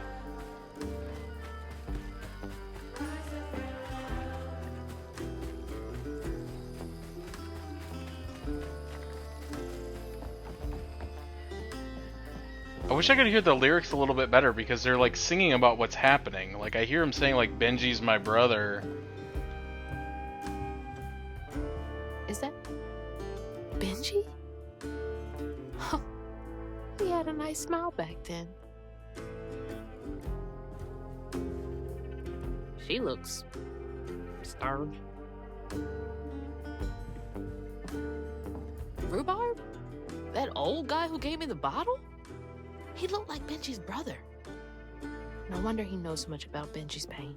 I wish I could hear the lyrics a little bit better because they're like singing about what's happening. Like I hear him saying like Benji's my brother. Is that Benji? Huh. He had a nice smile back then. She looks starved. Rhubarb? That old guy who gave me the bottle? He looked like Benji's brother. No wonder he knows so much about Benji's pain.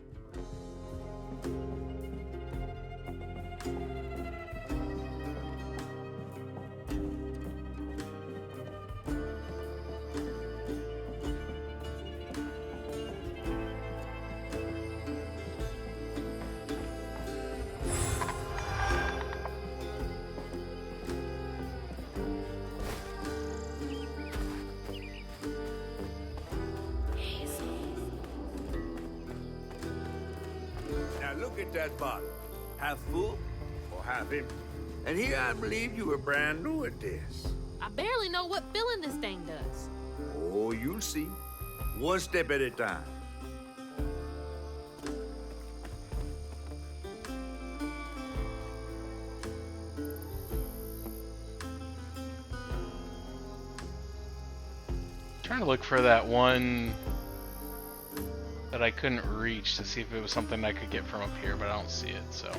Now look at that bottle. Half full or half empty. And here I believe you were brand new at this. I barely know what filling this thing does. Oh, you'll see. One step at a time. Trying to look for that one that I couldn't reach to see if it was something I could get from up here, but I don't see it, so.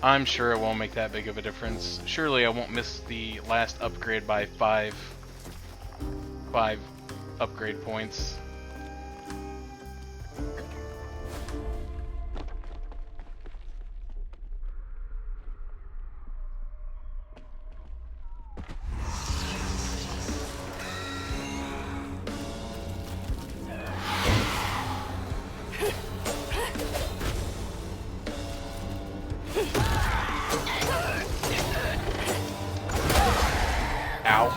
I'm sure it won't make that big of a difference. Surely I won't miss the last upgrade by five upgrade points. Ow.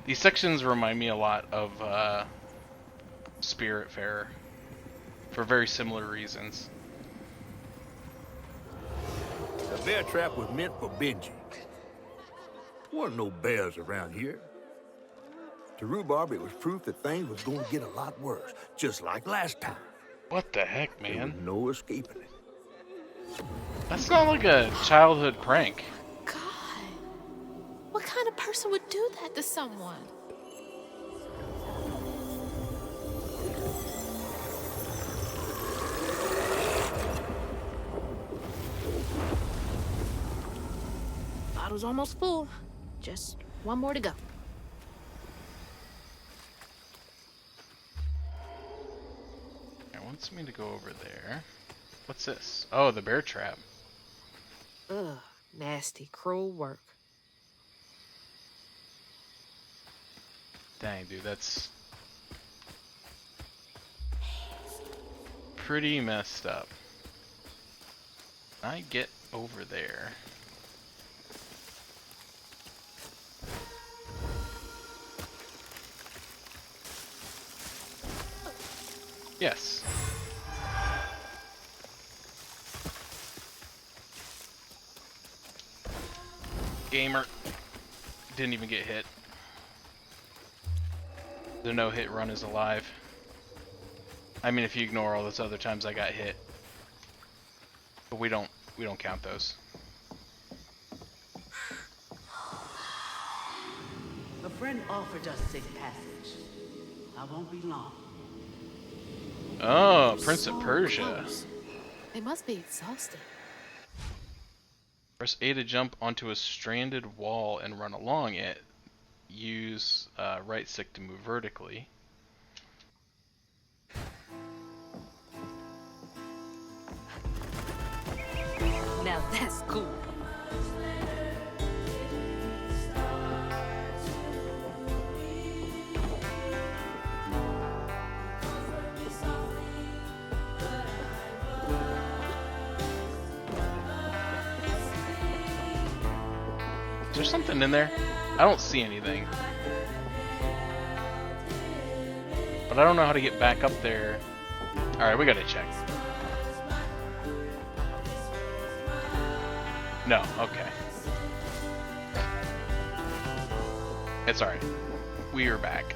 These sections remind me a lot of Spiritfarer for very similar reasons. The bear trap was meant for Benji. There weren't no bears around here. To Rhubarb, it was proof that things was going to get a lot worse, just like last time. What the heck, There was man? no escaping it. That's not like a childhood prank. God. What kind of person would do that to someone? Bottle's almost full. Just one more to go. It wants me to go over there. What's this? Oh, the bear trap. Ugh, nasty, cruel work. Dang, dude, that's pretty messed up. I get over there. Yes. Gamer. Didn't even get hit. The no-hit run is alive. I mean, if you ignore all those other times I got hit. But we don't count those. A friend offered us safe passage. I won't be long. Oh, Prince of So Persia. close. They must be exhausted. Press A to jump onto a stranded wall and run along it. Use right stick to move vertically. Now that's cool. Is there something in there? I don't see anything. But I don't know how to get back up there. Alright, we gotta check. No, okay. It's alright. We are back.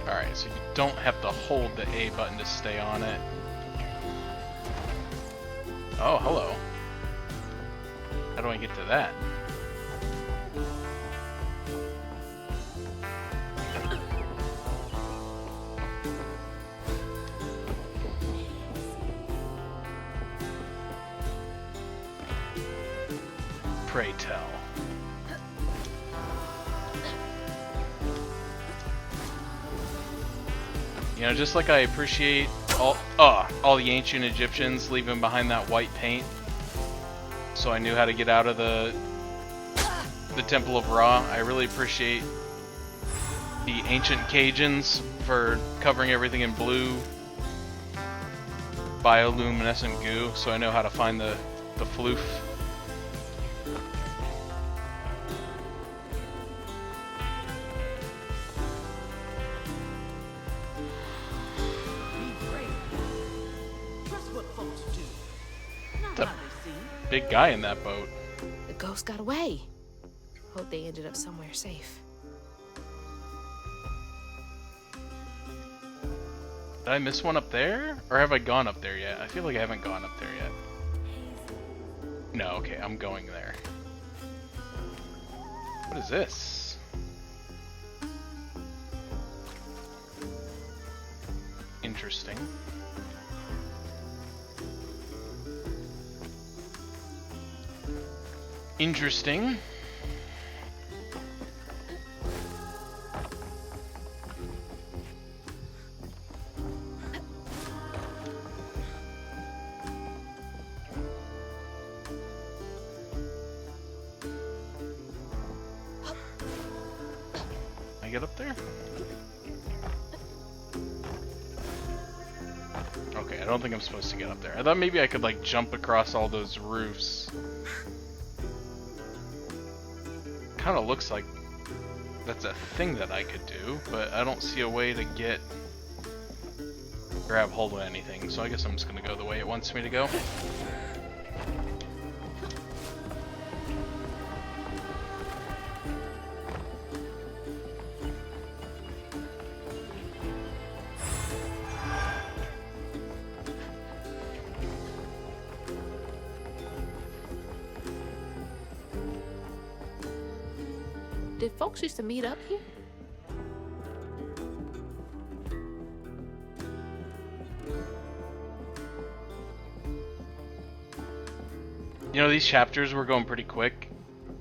Alright, so you don't have to hold the A button to stay on it. Oh, hello. How do I get to that? Pray tell. You know, just like I appreciate all the ancient Egyptians leaving behind that white paint, so I knew how to get out of the Temple of Ra. I really appreciate the ancient Cajuns for covering everything in blue bioluminescent goo, so I know how to find the floof. Big guy in that boat. The ghost got away. Hope they ended up somewhere safe. Did I miss one up there? Or have I gone up there yet? I feel like I haven't gone up there yet. No, okay, I'm going there. What is this? Interesting. Interesting. I get up there? Okay, I don't think I'm supposed to get up there. I thought maybe I could like jump across all those roofs. Kind of looks like that's a thing that I could do, but I don't see a way to grab hold of anything, so I guess I'm just gonna go the way it wants me to go. Did folks used to meet up here? You know, these chapters were going pretty quick,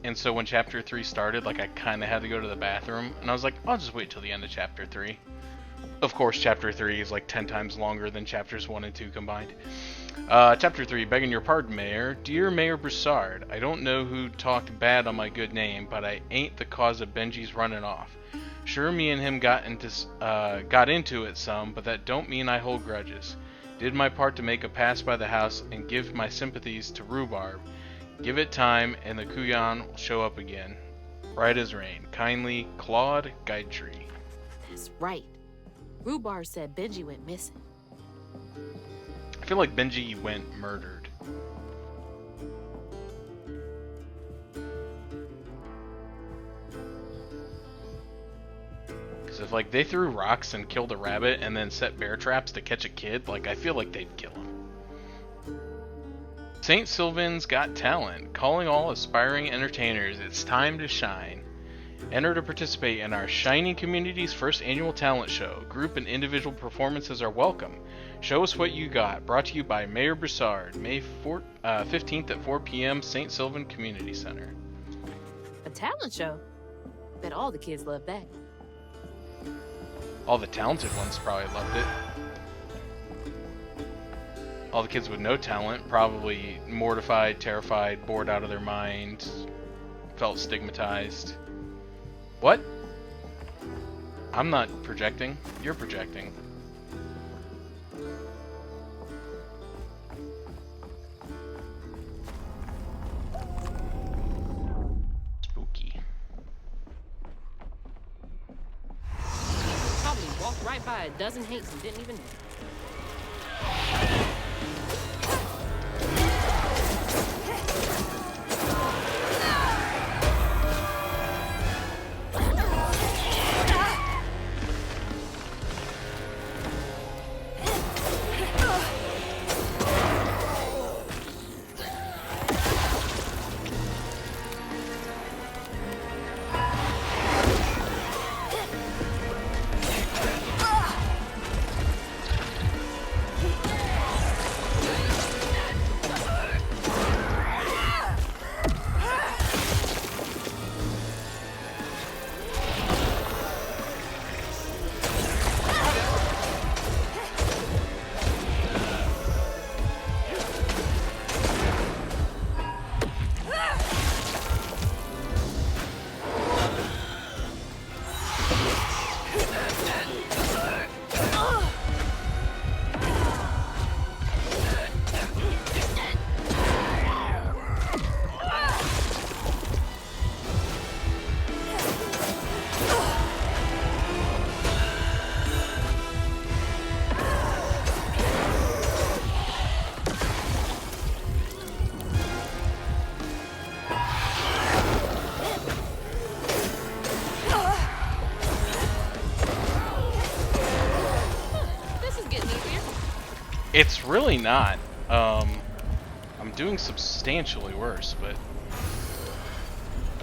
and so when chapter 3 started, like, I kind of had to go to the bathroom, and I was like, I'll just wait till the end of chapter 3. Of course, chapter 3 is like 10 times longer than chapters 1 and 2 combined. Chapter 3, begging your pardon, Mayor. Dear Mayor Broussard, I don't know who talked bad on my good name, but I ain't the cause of Benji's running off. Sure, me and him got into it some, but that don't mean I hold grudges. Did my part to make a pass by the house and give my sympathies to Rhubarb. Give it time, and the Kuyan will show up again. Bright as rain. Kindly, Claude Guidetree. That's right. Rhubarb said Benji went missing. I feel like Benji went murdered. Because if like they threw rocks and killed a rabbit and then set bear traps to catch a kid, like I feel like they'd kill him. St. Sylvan's Got Talent, calling all aspiring entertainers, it's time to shine. Enter to participate in our Shining Community's first annual talent show. Group and individual performances are welcome. Show us what you got. Brought to you by Mayor Broussard, May 15th at 4 p.m., St. Sylvan Community Center. A talent show? Bet all the kids love that. All the talented ones probably loved it. All the kids with no talent probably mortified, terrified, bored out of their mind, felt stigmatized. What? I'm not projecting. You're projecting. Spooky. Probably walked right by a dozen hates and didn't even know. It's really not. I'm doing substantially worse, but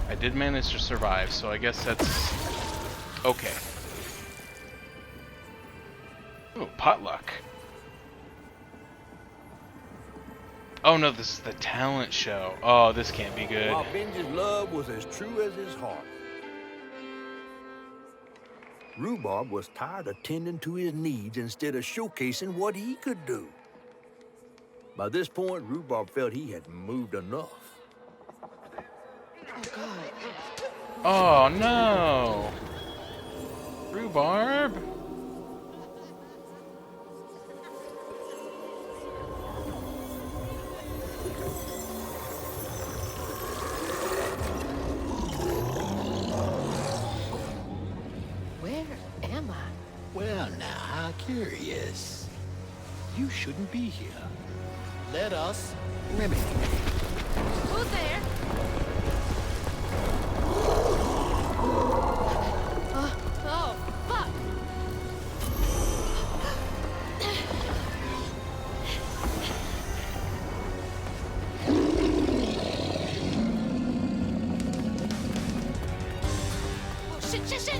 I did manage to survive, so I guess that's okay. Ooh, potluck. Oh no, this is the talent show. Oh, this can't be good. While Benji's love was as true as his heart, Rhubarb was tired of tending to his needs instead of showcasing what he could do. By this point, Rhubarb felt he had moved enough. Oh no! Rhubarb? Where am I? Well, now, how curious. You shouldn't be here. Let us remedy. Who's there? Oh, fuck! Oh, shit!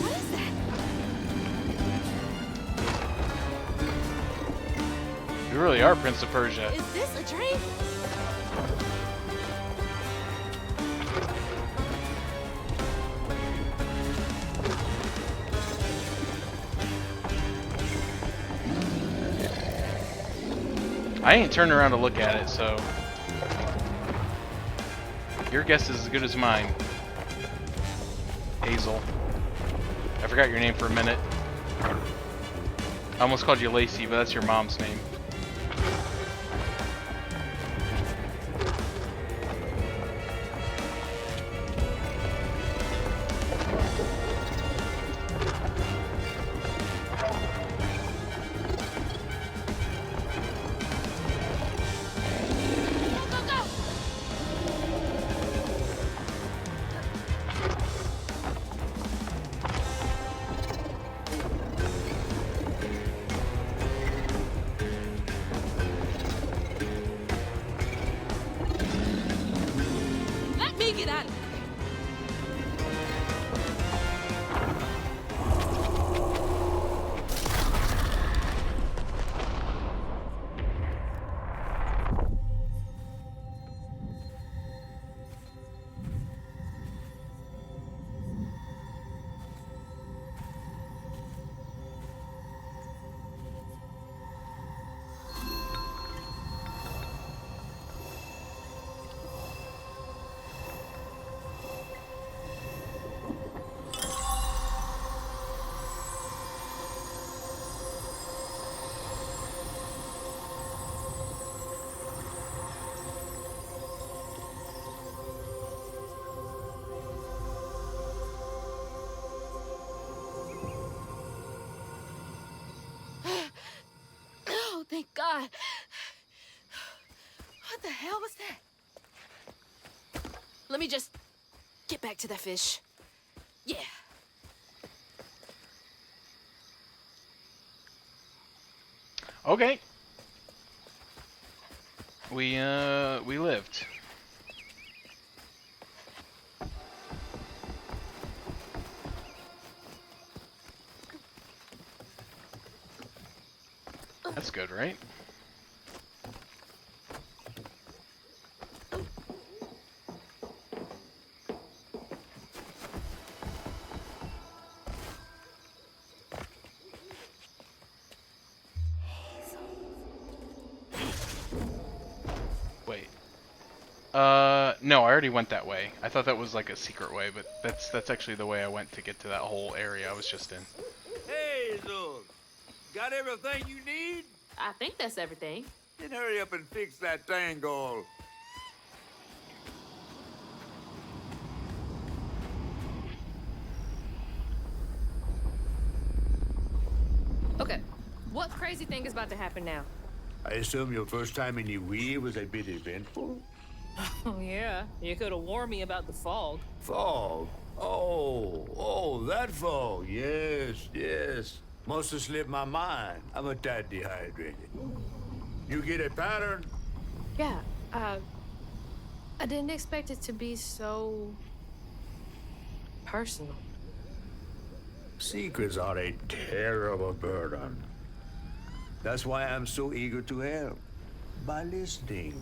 What is that? You really are Prince of Persia. Is this a dream? I ain't turning around to look at it, so your guess is as good as mine. Hazel. I forgot your name for a minute. I almost called you Lacey, but that's your mom's name. Go, go! Let me get out of here. Oh, thank God. What the hell was that? Let me just get back to that fish. Yeah. Okay. We lived. That's good, right? Wait. No, I already went that way. I thought that was like a secret way, but that's actually the way I went to get to that whole area I was just in. Hey, Zug. Got everything you need? I think that's everything. Then hurry up and fix that tangle. Okay, what crazy thing is about to happen now? I assume your first time in the Wii was a bit eventful? Oh, yeah. You could have warned me about the fog. Fog? Oh, that fog. Yes. Must have slipped my mind. I'm a tad dehydrated. You get a pattern? Yeah, I didn't expect it to be so personal. Secrets are a terrible burden. That's why I'm so eager to help. By listening.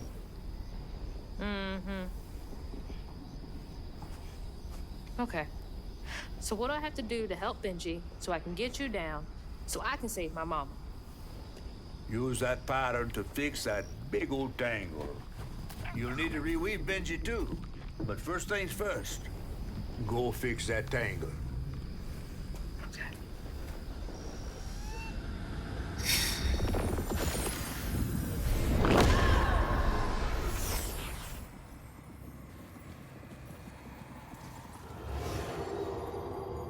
Okay. So what do I have to do to help Benji so I can get you down so I can save my mama? Use that pattern to fix that big old tangle. You'll need to reweave Benji too. But first things first, go fix that tangle. Okay.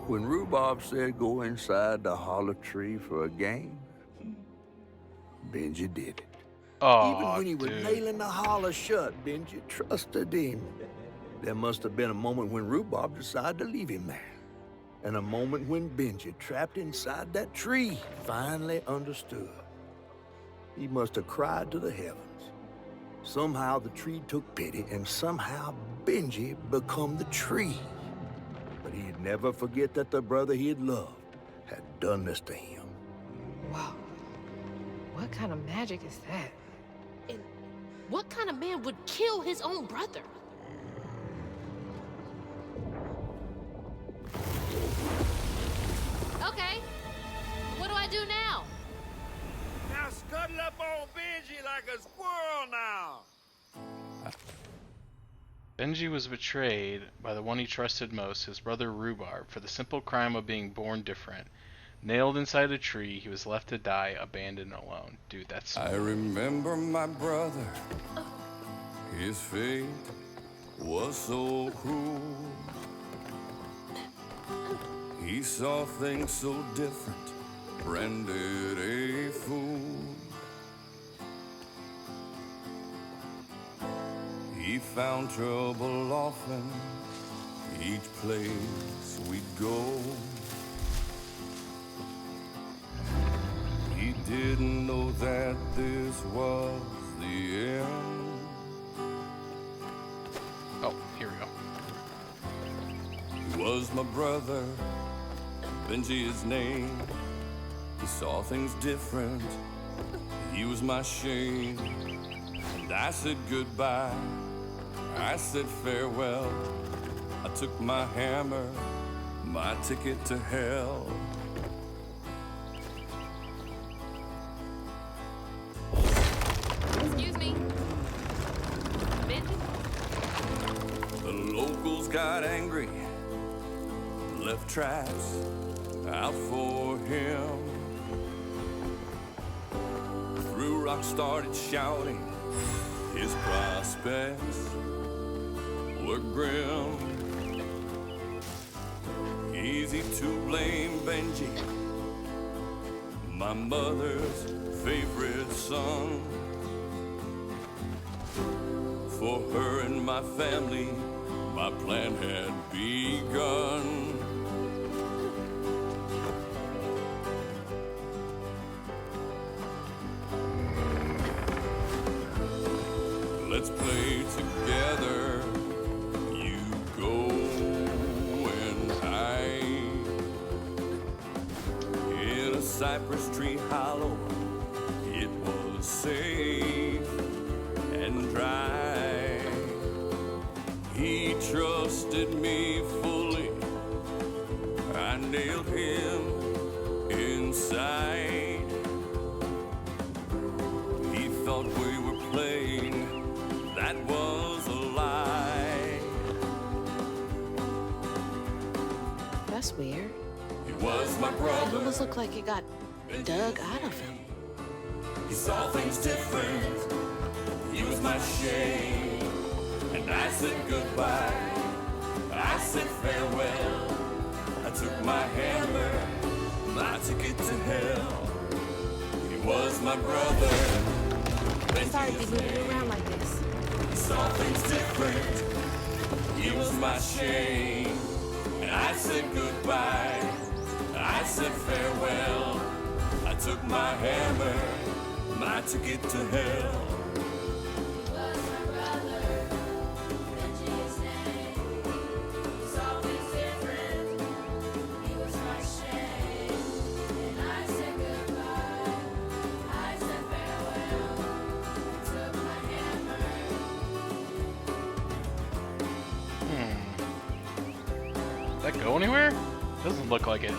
When Rhubarb said go inside the hollow tree for a game, Benji did it. Even Oh, when he was dude. nailing the hollow shut, Benji trusted him. There must have been a moment when Rhubarb decided to leave him there. And a moment when Benji, trapped inside that tree, finally understood. He must have cried to the heavens. Somehow the tree took pity, and somehow Benji become the tree. But he'd never forget that the brother he had loved had done this to him. Wow. What kind of magic is that? And what kind of man would kill his own brother? Okay. What do I do now? Now scuttle up on Benji like a squirrel now. Benji was betrayed by the one he trusted most, his brother Rhubarb, for the simple crime of being born different. Nailed inside a tree, he was left to die, abandoned and alone. Dude, that's... I remember my brother. His fate was so cruel. He saw things so different, branded a fool. He found trouble often, each place we'd go. He didn't know that this was the end. Oh, here we go. He was my brother, Benji his name. He saw things different, he was my shame. And I said goodbye, I said farewell. I took my hammer, my ticket to hell. Excuse me. Benji? The locals got angry, left traps out for him. Threw rocks, started shouting, his prospects were grim. Easy to blame Benji, my mother's favorite son. For her and my family, my plan had begun. Let's play together. You go and hide in a cypress tree hollow. It was safe and dry. He trusted me fully. I nailed him inside. He thought we were playing. That was a lie. That's weird. He was my It brother. almost looked like it got dug out of him. He saw things different. He was my shame. And I said goodbye. I said farewell. I took my hammer, my ticket to hell. He was my brother. I'm sorry to be moving you around like this. He saw things different. He was my shame. And I said goodbye. I said farewell. I took my hammer, my ticket to hell. that go anywhere? Doesn't look like it.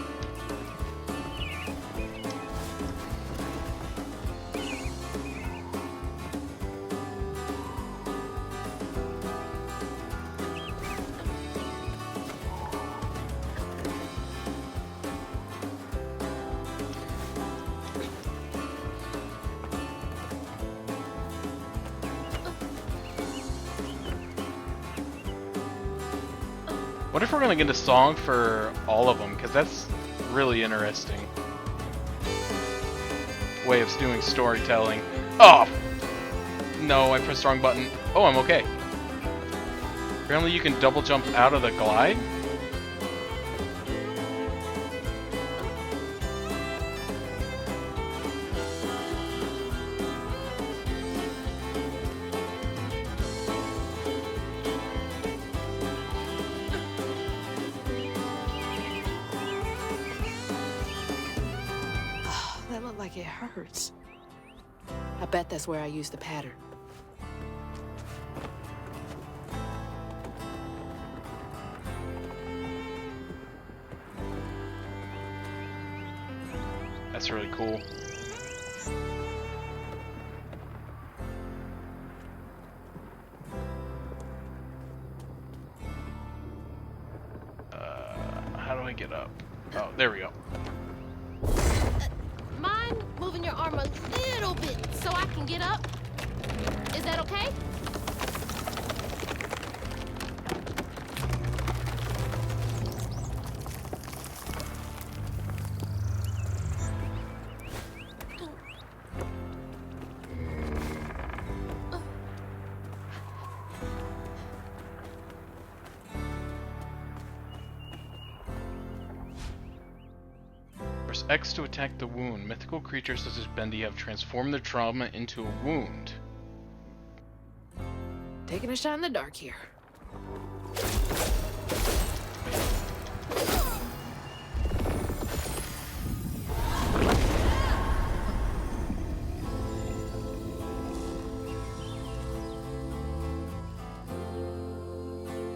What if we're gonna get a song for all of them? Because that's really interesting way of doing storytelling. Oh! No, I pressed the wrong button. Oh, I'm okay. Apparently you can double jump out of the glide? That looked like it hurts. I bet that's where I used the pattern. That's really cool. How do I get up? Oh, there we go. Mind moving your arm a little bit so I can get up? Is that okay? Press X to attack the wound. Mythical creatures such as Bendy have transformed their trauma into a wound. Taking a shot in the dark here.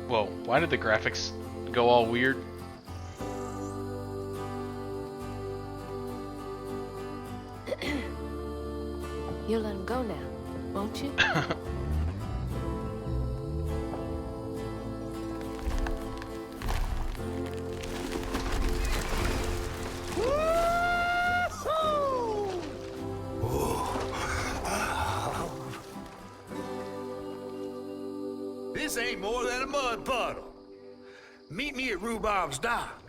Whoa, why did the graphics go all weird? You'll let him go now, won't you? This ain't more than a mud puddle. Meet me at Rhubarb's dock.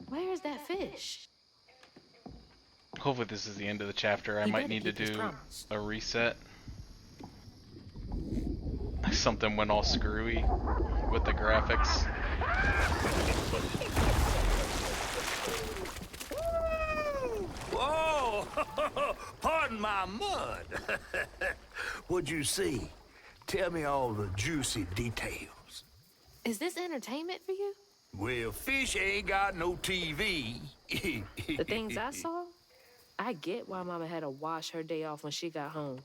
Where is that fish? Hopefully this is the end of the chapter. I He might better need to keep his do promise. a reset. Something went all screwy with the graphics. Whoa! Pardon my mud. What'd you see? Tell me all the juicy details. Is this entertainment for you? Well, fish ain't got no TV. The things I saw? I get why Mama had to wash her day off when she got home.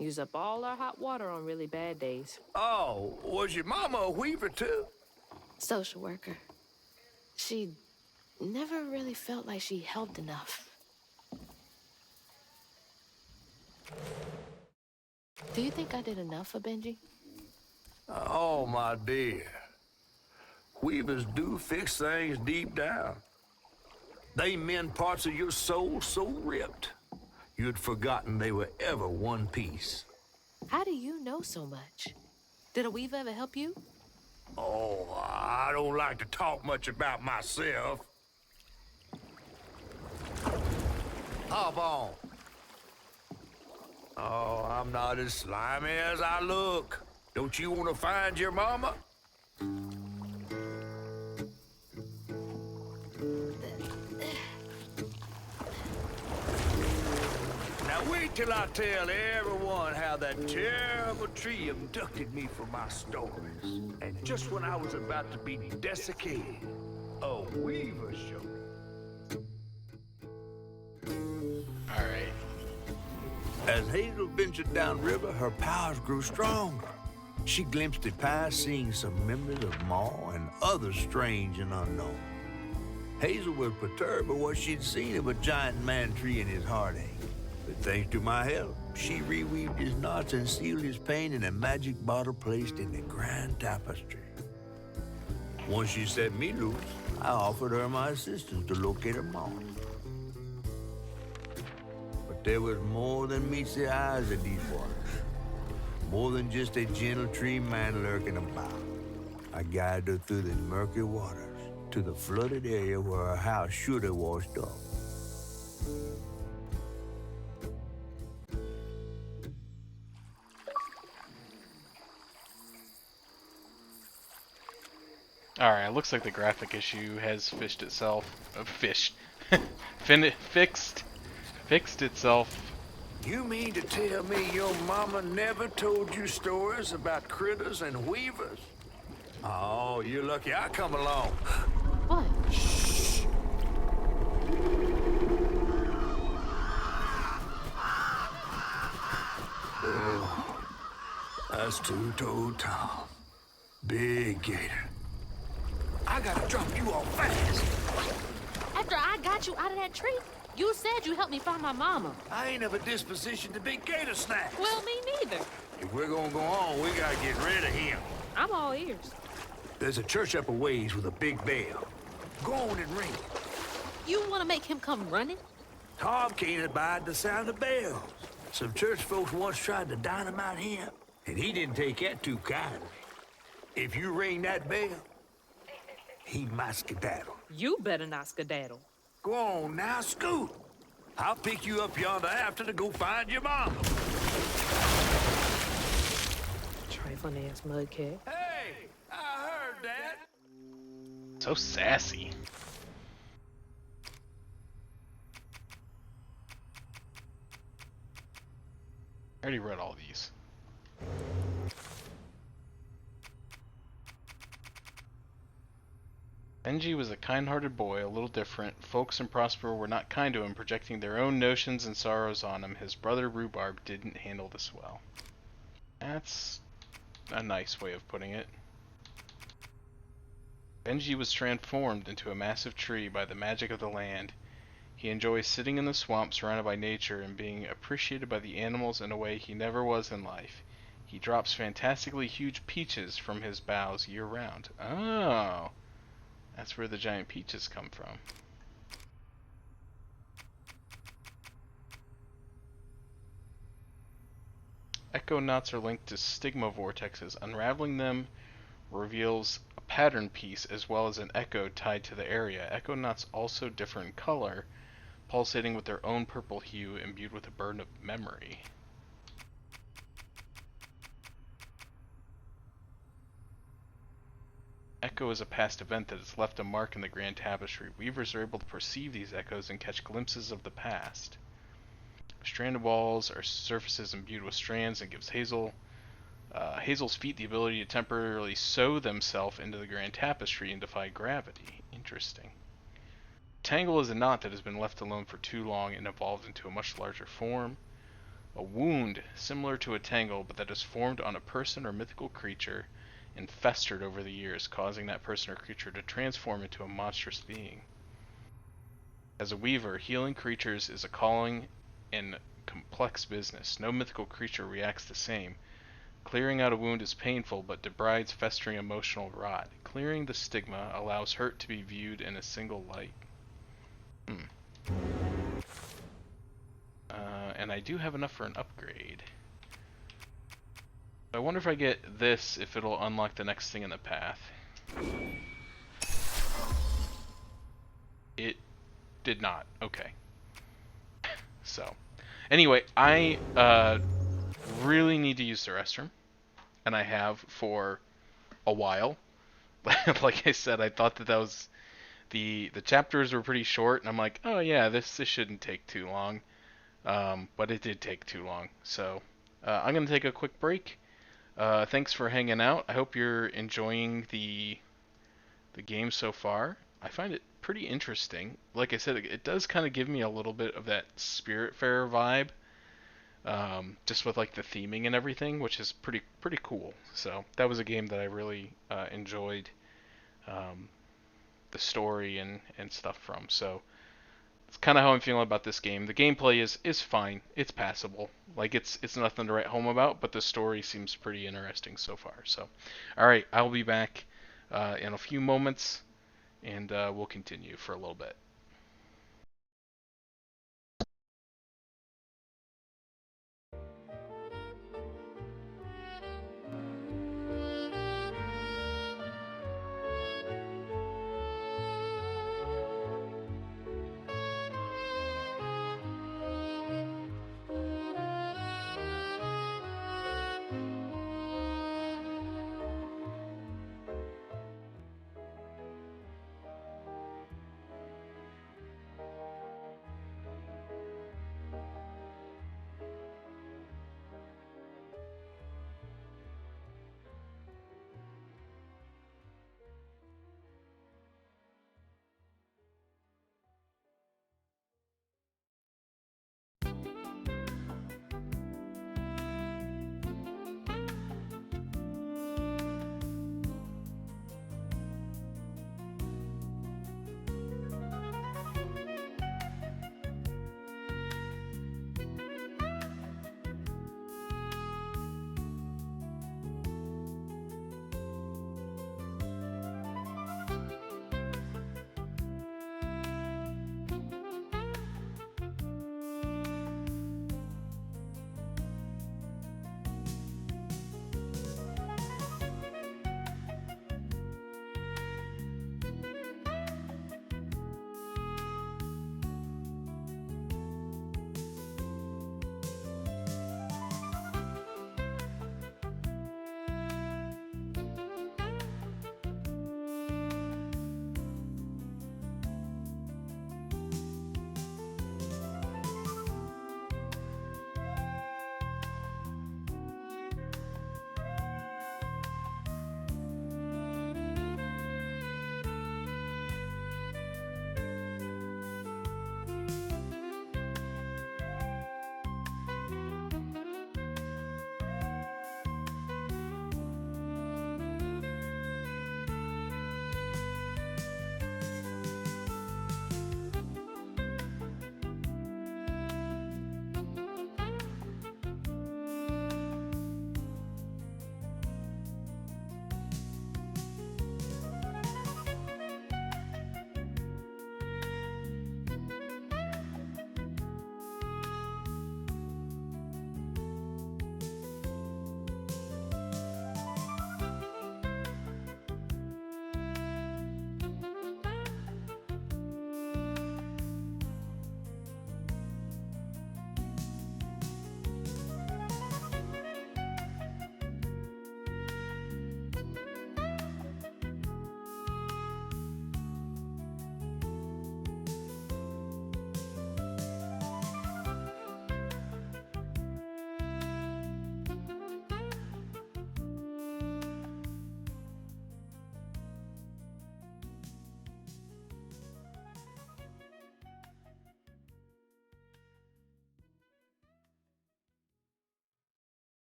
Use up all our hot water on really bad days. Oh, was your mama a weaver too? Social worker. She never really felt like she helped enough. Do you think I did enough for Benji? Oh, my dear. Weavers do fix things deep down. They mend parts of your soul so ripped, you'd forgotten they were ever one piece. How do you know so much? Did a weaver ever help you? Oh, I don't like to talk much about myself. Hop on. Oh, I'm not as slimy as I look. Don't you want to find your mama? Now wait till I tell everyone how that terrible tree abducted me for my stories. And just when I was about to be desiccated, a weaver showed. Alright. As Hazel ventured downriver, her powers grew stronger. She glimpsed it past, seeing some members of Ma and others strange and unknown. Hazel was perturbed by what she'd seen of a giant man tree in his heartache. But thanks to my help, she reweaved his knots and sealed his pain in a magic bottle placed in the grand tapestry. Once she set me loose, I offered her my assistance to locate her mom. But there was more than meets the eyes of these waters. More than just a gentle tree man lurking about. I guided her through the murky waters to the flooded area where her house should have washed up. Alright, looks like the graphic issue has fished itself. Fixed itself. You mean to tell me your mama never told you stories about critters and weavers? Oh, you're lucky I come along. What? Shh. Oh, that's two-toed Tom. Big gator. I gotta drop you off fast. After I got you out of that tree, you said you helped me find my mama. I ain't of a disposition to be gator snacks. Well, me neither. If we're gonna go on, we gotta get rid of him. I'm all ears. There's a church up a ways with a big bell. Go on and ring it. You want to make him come running? Tom can't abide the sound of bells. Some church folks once tried to dynamite him, and he didn't take that too kindly. If you ring that bell, he might skedaddle. You better not skedaddle. Go on now, scoot. I'll pick you up yonder after to go find your mom. Trifling ass mudcat. Hey, I heard that. So sassy. I already read all these. Benji was a kind-hearted boy, a little different. Folks in Prospero were not kind to him, projecting their own notions and sorrows on him. His brother Rhubarb didn't handle this well. That's a nice way of putting it. Benji was transformed into a massive tree by the magic of the land. He enjoys sitting in the swamp surrounded by nature and being appreciated by the animals in a way he never was in life. He drops fantastically huge peaches from his boughs year-round. Oh, that's where the giant peaches come from. Echo knots are linked to stigma vortexes. Unraveling them reveals a pattern piece as well as an echo tied to the area. Echo knots also differ in color, pulsating with their own purple hue imbued with a burden of memory. Echo is a past event that has left a mark in the grand tapestry. Weavers are able to perceive these echoes and catch glimpses of the past. Stranded walls are surfaces imbued with strands and gives Hazel's feet the ability to temporarily sew themselves into the grand tapestry and defy gravity. Interesting. Tangle is a knot that has been left alone for too long and evolved into a much larger form. A wound, similar to a tangle, but that is formed on a person or mythical creature and festered over the years, causing that person or creature to transform into a monstrous being. As a weaver, healing creatures is a calling and complex business. No mythical creature reacts the same. Clearing out a wound is painful, but debrides festering emotional rot. Clearing the stigma allows hurt to be viewed in a single light. And I do have enough for an upgrade. I wonder if I get this, if it'll unlock the next thing in the path. It did not. Okay. So, anyway, I really need to use the restroom, and I have for a while. Like I said, I thought that was the chapters were pretty short, and I'm like, oh yeah, this shouldn't take too long. But it did take too long. So I'm gonna take a quick break. Thanks for hanging out. I hope you're enjoying the game so far. I find it pretty interesting. Like I said, it does kind of give me a little bit of that Spiritfarer vibe. just with like the theming and everything, which is pretty cool. So that was a game that I really enjoyed um, the story and stuff from. So it's kind of how I'm feeling about this game. The gameplay is fine. It's passable. Like it's nothing to write home about, but the story seems pretty interesting so far. So, all right, I'll be back in a few moments, and we'll continue for a little bit.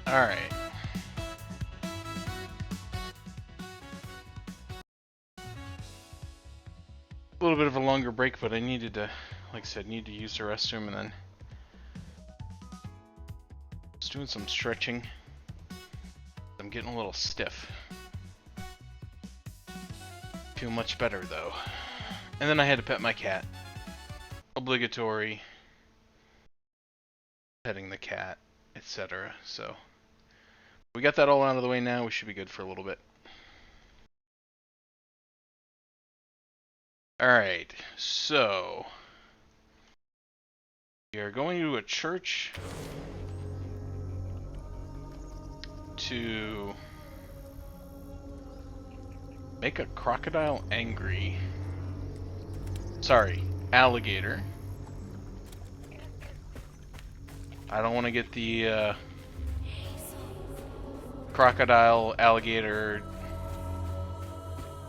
Alright. A little bit of a longer break, but I needed to, like I said, need to use the restroom, and then just doing some stretching. I'm getting a little stiff. Feel much better though. And then I had to pet my cat. Obligatory. Petting the cat, etc. So we got that all out of the way now. We should be good for a little bit. Alright, so we are going to a church to make a crocodile angry. Sorry, alligator. I don't want to get the crocodile, alligator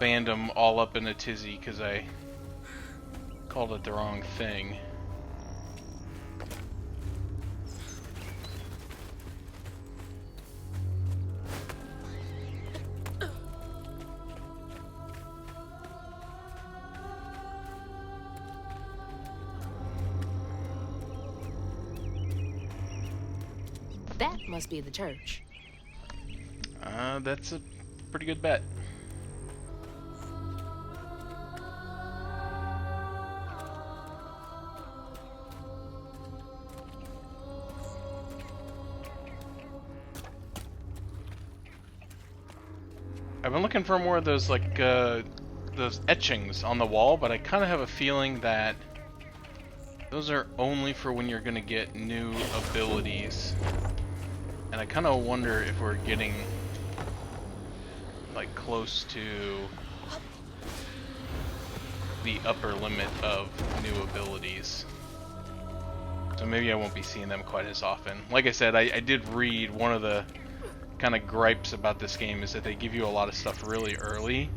fandom all up in a tizzy because I called it the wrong thing. That must be the church. That's a pretty good bet. I've been looking for more of those, like, those etchings on the wall, but I kind of have a feeling that those are only for when you're gonna get new abilities. And I kind of wonder if we're getting, like, close to the upper limit of new abilities. So maybe I won't be seeing them quite as often. Like I said, I did read one of the kind of gripes about this game is that they give you a lot of stuff really early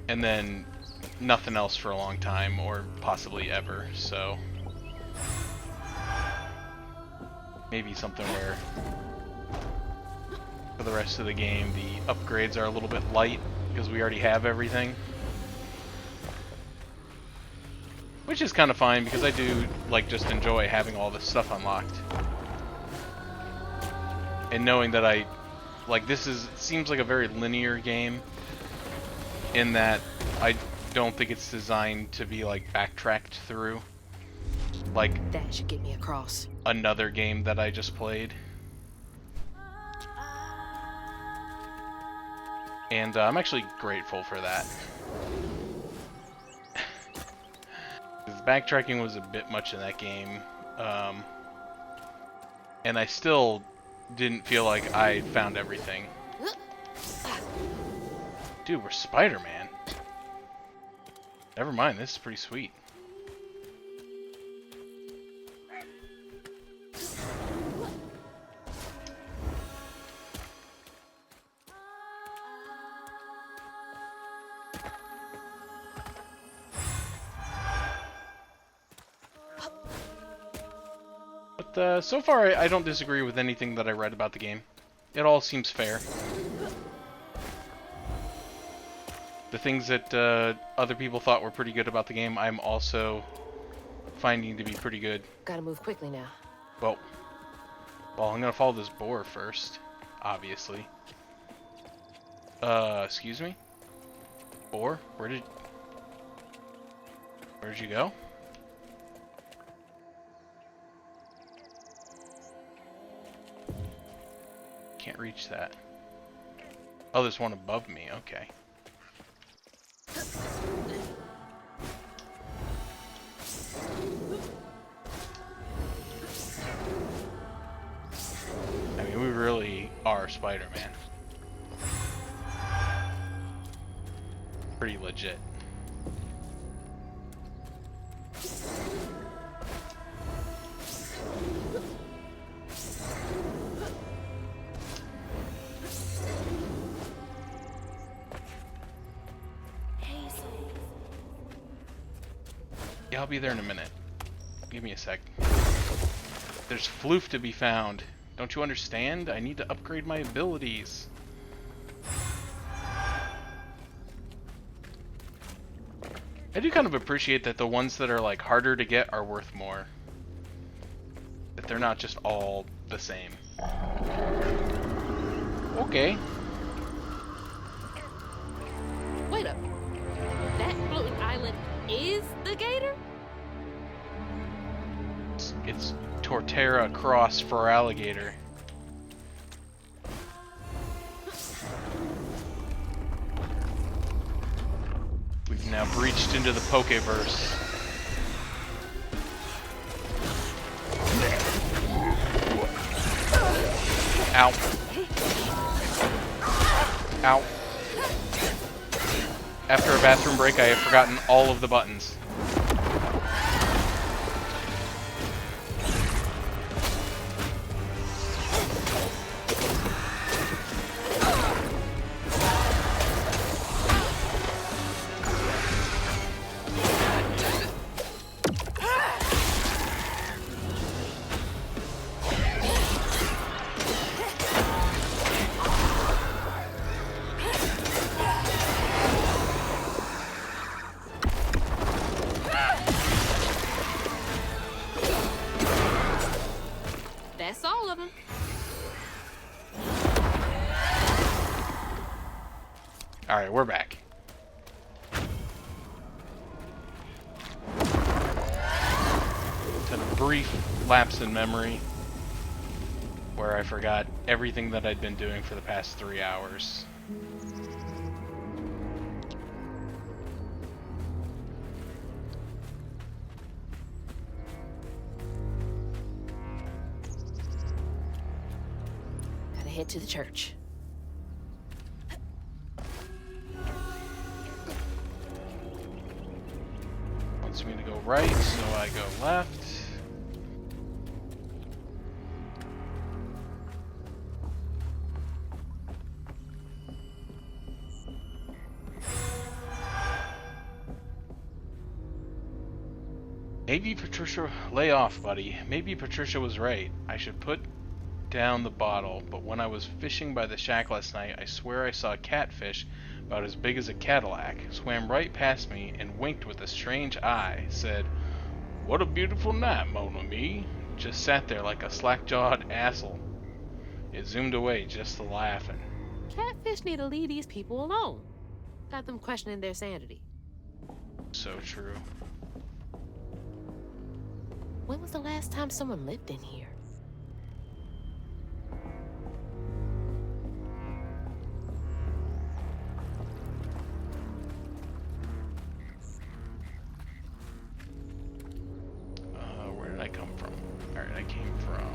and then nothing else for a long time, or possibly ever. So maybe something where for the rest of the game the upgrades are a little bit light because we already have everything, which is kind of fine because I do, like, just enjoy having all this stuff unlocked. And knowing that this seems like a very linear game in that I don't think it's designed to be, like, backtracked through. Like, That should get me across. another game that I just played. And I'm actually grateful for that. Because backtracking was a bit much in that game. And I still didn't feel like I found everything. Dude, we're Spider-Man. Never mind, this is pretty sweet. But so far, I don't disagree with anything that I read about the game. It all seems fair. The things that other people thought were pretty good about the game, I'm also finding to be pretty good. Gotta move quickly now. Well, I'm gonna follow this boar first, obviously. Excuse me? Boar? Where'd you go? Can't reach that. Oh, there's one above me, okay. I mean, we really are Spider-Man. Pretty legit. Yeah, I'll be there in a minute. Give me a sec. There's floof to be found Don't you understand? I need to upgrade my abilities. I do kind of appreciate that the ones that are like harder to get are worth more. That they're not just all the same. Okay. Wait up. That floating island is the gator? It's Torterra cross for alligator. We've now breached into the Pokeverse. Ow. Ow. After a bathroom break, I have forgotten all of the buttons. That's all of them. Alright, we're back. Had a brief lapse in memory where I forgot everything that I'd been doing for the past 3 hours. Gotta head to the church. Wants me to go right, so I go left. Maybe Patricia... Lay off, buddy. Maybe Patricia was right. I should put down the bottle, but when I was fishing by the shack last night, I swear I saw a catfish about as big as a Cadillac, swam right past me and winked with a strange eye, said, "What a beautiful night, mon ami." Just sat there like a slack-jawed asshole. It zoomed away just to laughing. Catfish need to leave these people alone. Got them questioning their sanity. So true. When was the last time someone lived in here? Where did I come from? Alright, I came from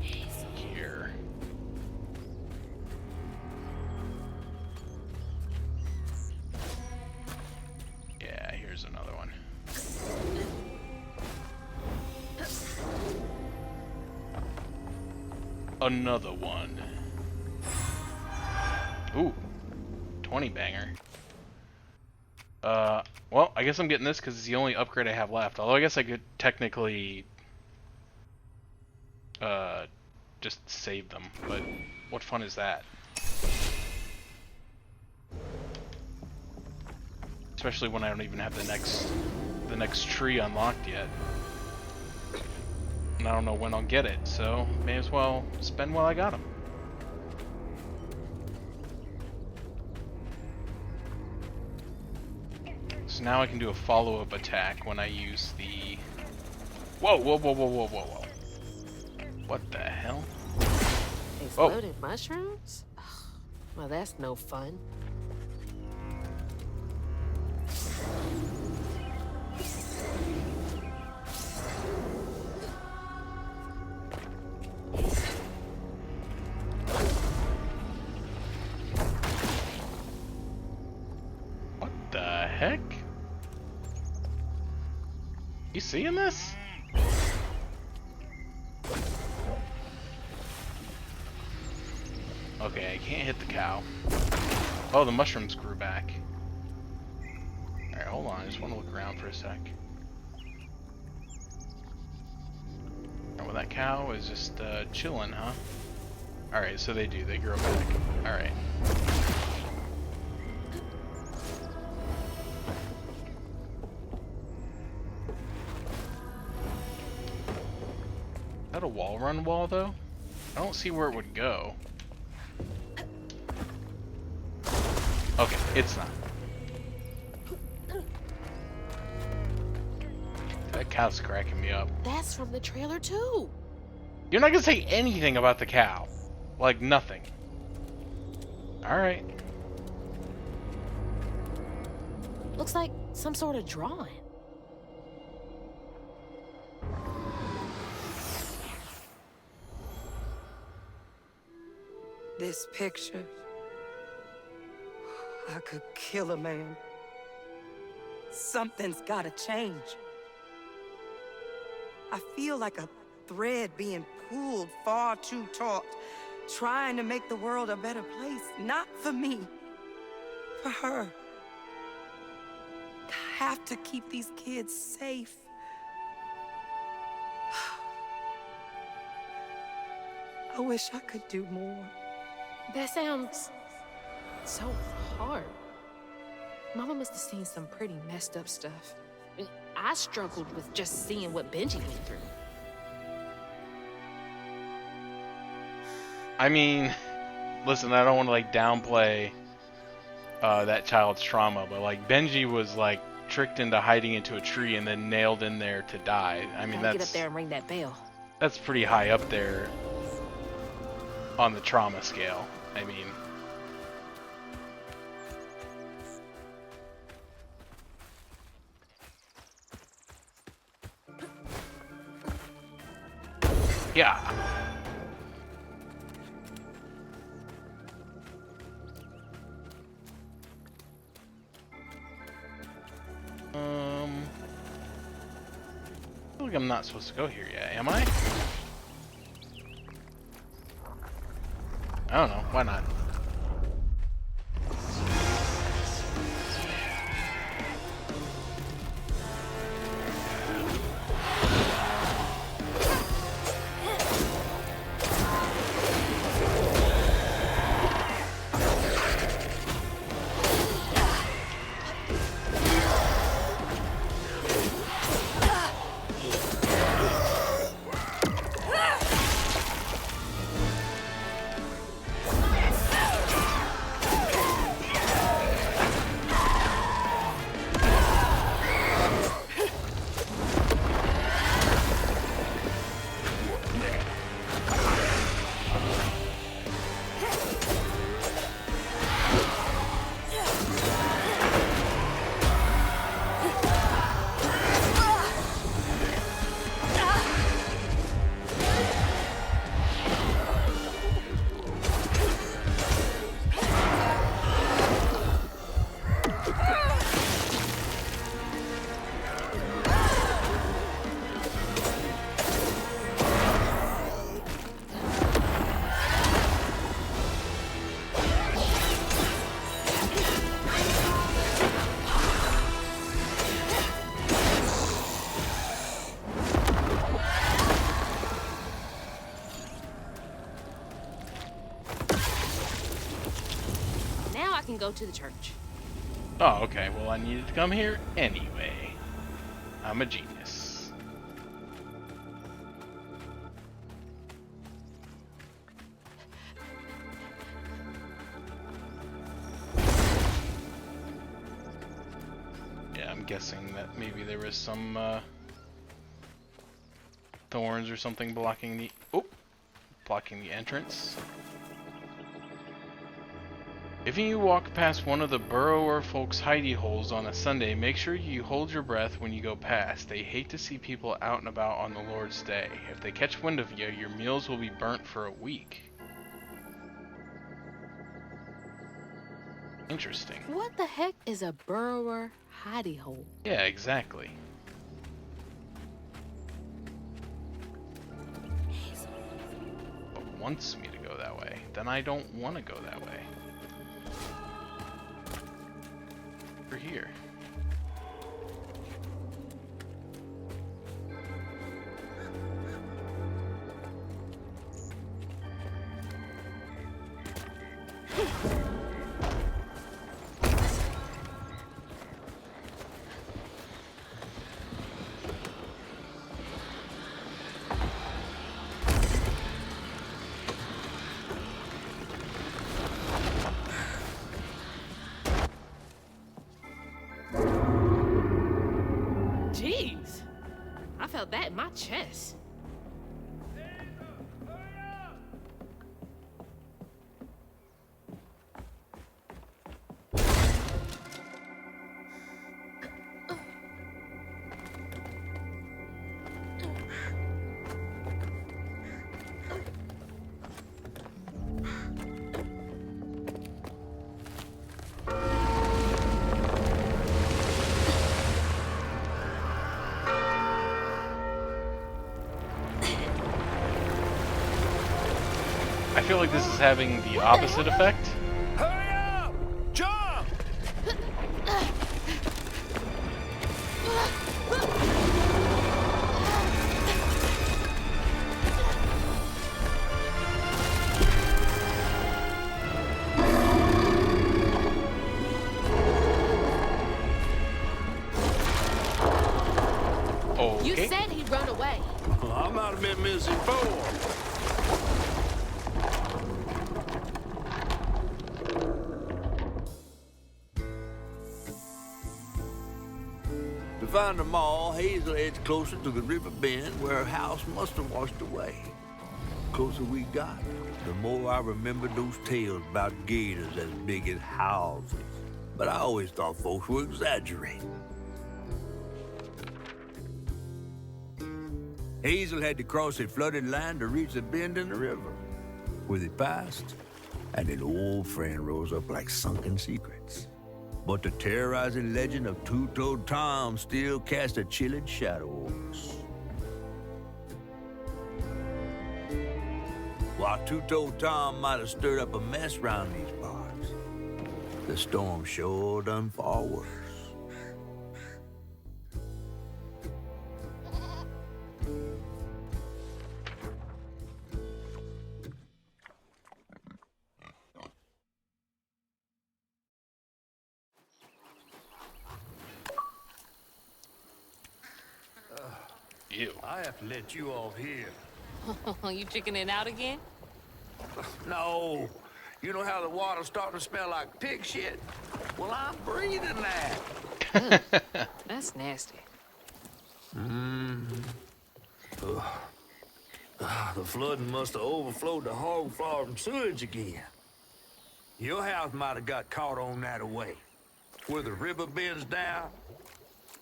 here. Yeah, here's another one. Another one. Ooh, 20 banger. Well, I guess I'm getting this because it's the only upgrade I have left. Although I guess I could technically just save them, but what fun is that? Especially when I don't even have the next tree unlocked yet. And I don't know when I'll get it, so may as well spend while I got them. So now I can do a follow-up attack when I use the... Whoa, whoa, whoa, whoa, whoa, whoa, whoa. What the hell? Exploded mushrooms? Ugh, well, that's no fun. What the heck? You seeing this? Okay, I can't hit the cow. Oh, the mushrooms grew back. Alright, hold on. I just want to look around for a sec. trauma. That cow is just chilling, huh? Alright, so they do. They grow back. Alright. Is that a wall run wall, though? I don't see where it would go. Okay, it's not. That cow's cracking me up. That's from the trailer too. You're not gonna say anything about the cow. Like nothing. Alright. Looks like some sort of drawing. This picture, I could kill a man. Something's gotta change. I feel like a thread being pulled far too taut, trying to make the world a better place. Not for me, for her. I have to keep these kids safe. I wish I could do more. That sounds so hard. Mama must have seen some pretty messed up stuff. I struggled with just seeing what Benji went through. I mean, listen, I don't want to like downplay that child's trauma, but like Benji was like tricked into hiding into a tree and then nailed in there to die. I mean, Gotta get up there and ring that bell. that's pretty high up there on the trauma scale. I mean, yeah. I feel like I'm not supposed to go here yet, am I? I don't know, why not? Can go to the church. Oh, okay. Well, I needed to come here anyway. I'm a genius. Yeah, I'm guessing that maybe there was some thorns or something blocking the entrance. If you walk past one of the burrower folks' hidey holes on a Sunday, make sure you hold your breath when you go past. They hate to see people out and about on the Lord's Day. If they catch wind of you, your meals will be burnt for a week. Interesting. What the heck is a burrower hidey hole? Yeah, exactly. But wants me to go that way. Then I don't want to go that way. Over here. I felt that in my chest. I feel like this is having the opposite effect. Hurry up! Jump! You Okay. said he'd run away. I might have been misinformed. To find them all, Hazel heads closer to the river bend where her house must have washed away. The closer we got, the more I remembered those tales about gators as big as houses. But I always thought folks were exaggerating. Hazel had to cross a flooded line to reach a bend in the river. Where they passed, and an old friend rose up like sunken secrets. But the terrorizing legend of Two-Toed Tom still cast a chilling shadow over us. While Two-Toed Tom might have stirred up a mess round these parts, the storm sure done far worse. Ew. I have to let you off here. You chickening out again? No. You know how the water's starting to smell like pig shit? Well, I'm breathing that. That's nasty. The flooding must have overflowed the hog farm sewage again. Your house might have got caught on that away, where the river bends down.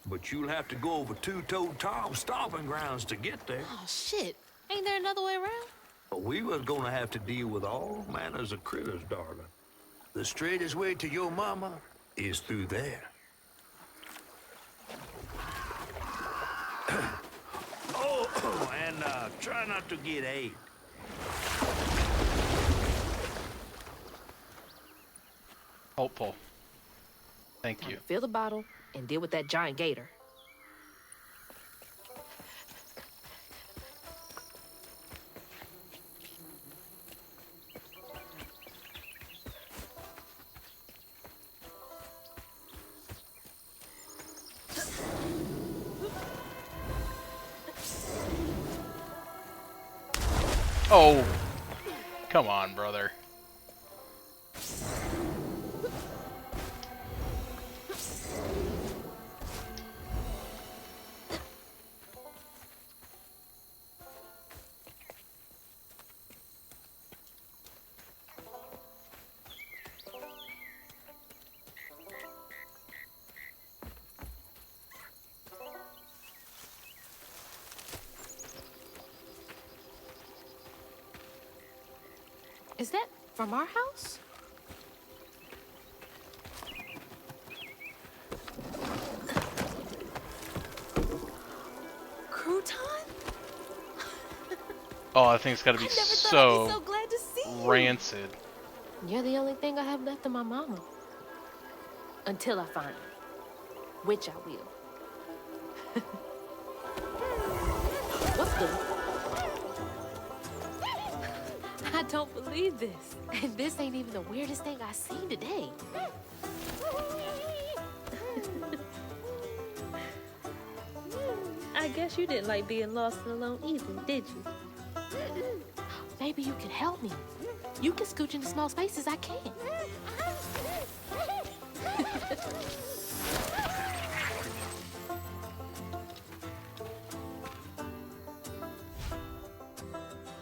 But you'll have to go over Two-Toed Tom's stomping grounds to get there. Oh, shit. Ain't there another way around? But we was gonna have to deal with all manners of critters, darling. The straightest way to your mama is through there. And try not to get AIDS. Helpful. Thank you. Fill the bottle and deal with that giant gator. Oh, come on, brother. Is that from our house? Crouton? Oh, that thing's gotta be I never thought I'd be so so glad to see you. rancid. You're the only thing I have left of my mama. Until I find her. Which I will. What's the... I don't believe this. And this ain't even the weirdest thing I've seen today. I guess you didn't like being lost and alone either, did you? Maybe you can help me. You can scooch into small spaces I can't.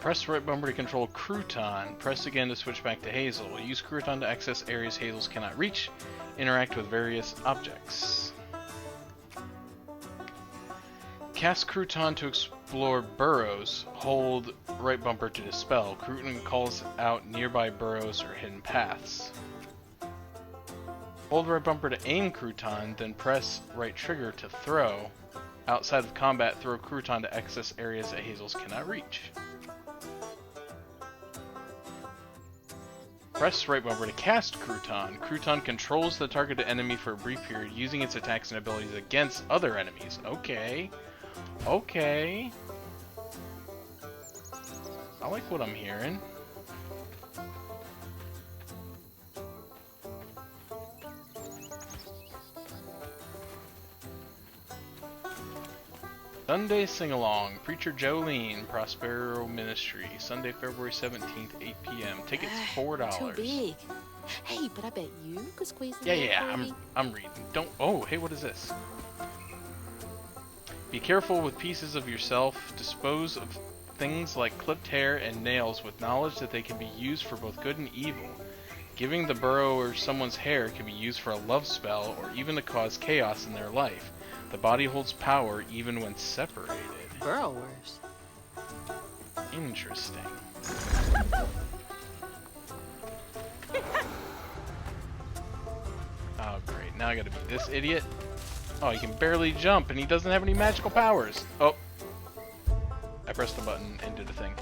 Press right bumper to control Crouton. Press again to switch back to Hazel. Use Crouton to access areas Hazels cannot reach. Interact with various objects. Cast Crouton to explore burrows. Hold right bumper to dispel. Crouton calls out nearby burrows or hidden paths. Hold right bumper to aim Crouton, then press right trigger to throw. Outside of combat, throw Crouton to access areas that Hazels cannot reach. Press right bumper to cast Crouton. Crouton controls the targeted enemy for a brief period, using its attacks and abilities against other enemies. Okay. Okay. I like what I'm hearing. Sunday Sing-Along, Preacher Jolene, Prospero Ministry, Sunday, February 17th, 8 p.m. Tickets $4. Too big. Hey, but I bet you could squeeze in Yeah, there for me. I'm reading. Don't. Oh, hey, what is this? Be careful with pieces of yourself. Dispose of things like clipped hair and nails with knowledge that they can be used for both good and evil. Giving the burrower someone's hair can be used for a love spell or even to cause chaos in their life. The body holds power even when separated. Burrowers. Interesting. Oh great, now I gotta be this idiot. Oh, he can barely jump and he doesn't have any magical powers. Oh. I pressed the button and did a thing.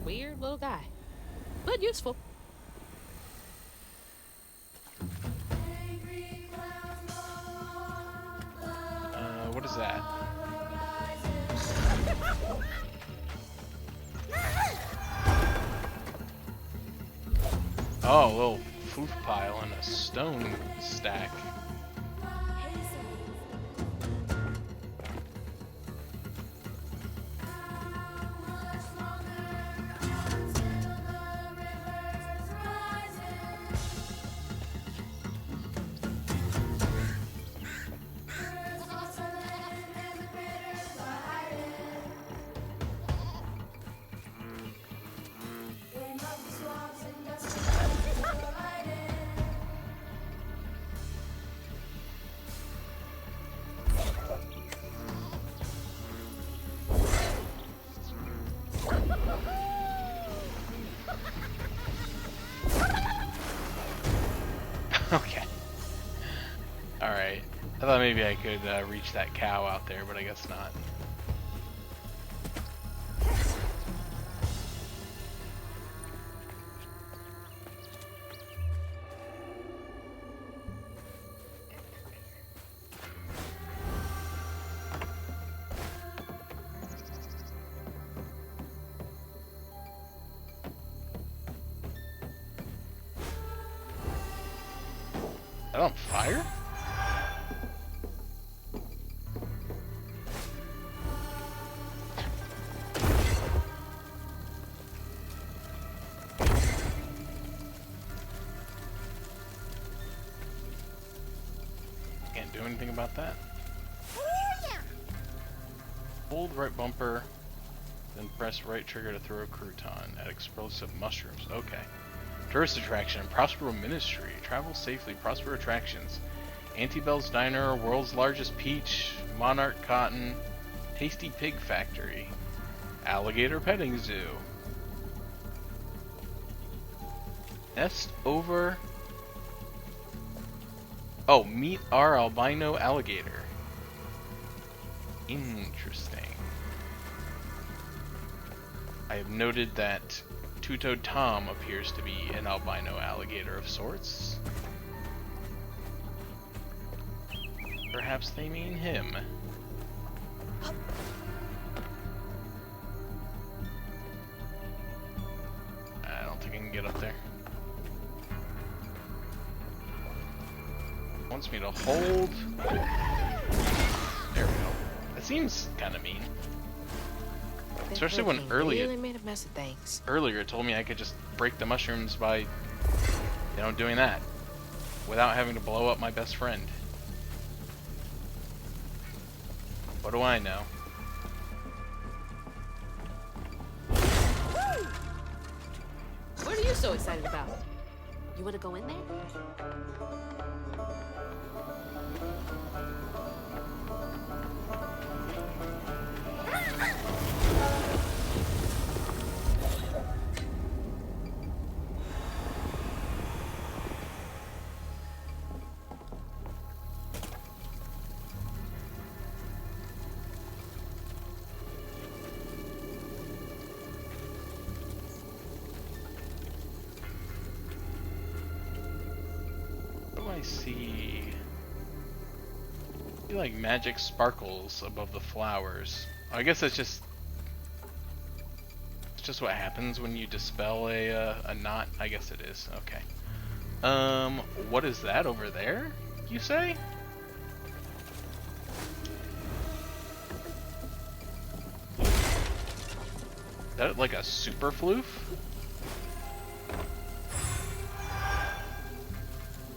Weird little guy, but useful. What is that? Oh, a little foof pile and a stone stack. Okay. Alright. I thought maybe I could reach that cow out there, but I guess not. Is that on fire? Can't do anything about that. Hold right bumper, then press right trigger to throw a crouton at explosive mushrooms. Okay. Tourist attraction, Prospero Ministry. Travel safely, Prospero Attractions. Auntie Belle's Diner, World's Largest Peach, Monarch Cotton, Tasty Pig Factory, Alligator Petting Zoo. Nest over... Oh, meet our albino alligator. Interesting. I have noted that Two-Toed Tom appears to be an albino alligator of sorts. Perhaps they mean him. I don't think I can get up there. wants me to hold. There we go. That seems kind of mean. Especially when really made a mess of things. earlier it told me I could just break the mushrooms by, you know, doing that without having to blow up my best friend. What do I know? What are you so excited about? You want to go in there? I see like magic sparkles above the flowers. I guess it's just what happens when you dispel a knot. I guess it is. Okay. What is that over there, you say? Is that like a super floof?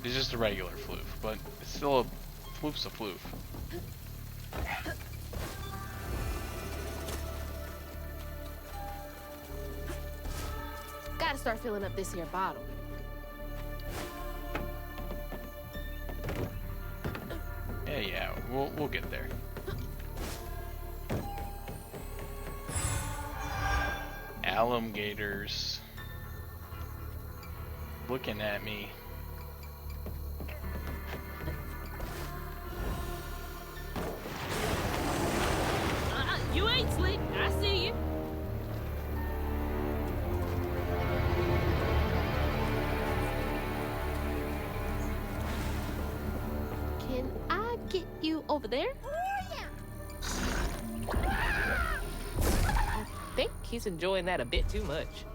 It's just a regular floof, but it's still a floof's a floof. Gotta start filling up this here bottle. Yeah, we'll get there. Alligators looking at me. You ain't slick. I see you. Can I get you over there? I think he's enjoying that a bit too much.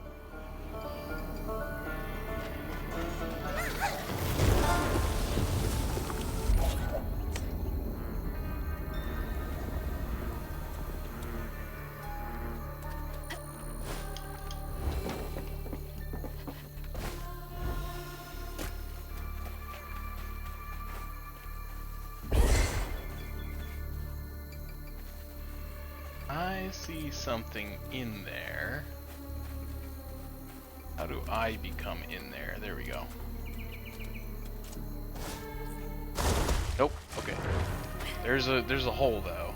I see something in there. How do I become in there? There we go. Nope. Okay. There's a hole though.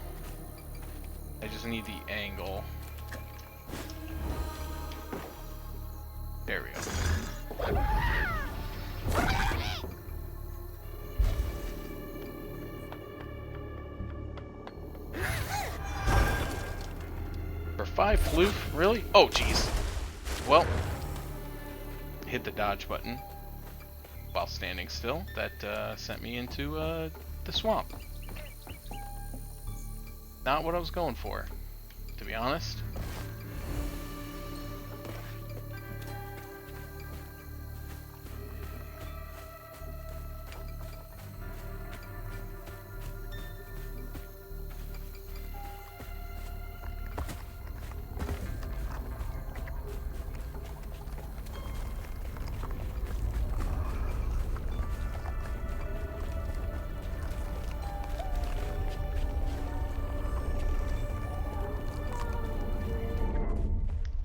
I just need the angle. There we go. For 5 floof? Really? Oh, jeez. Well, hit the dodge button while standing still. That sent me into the swamp. Not what I was going for, to be honest.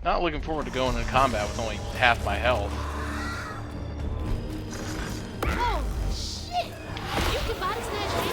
Not looking forward to going into combat with only half my health. Oh, shit! You can body snatch me.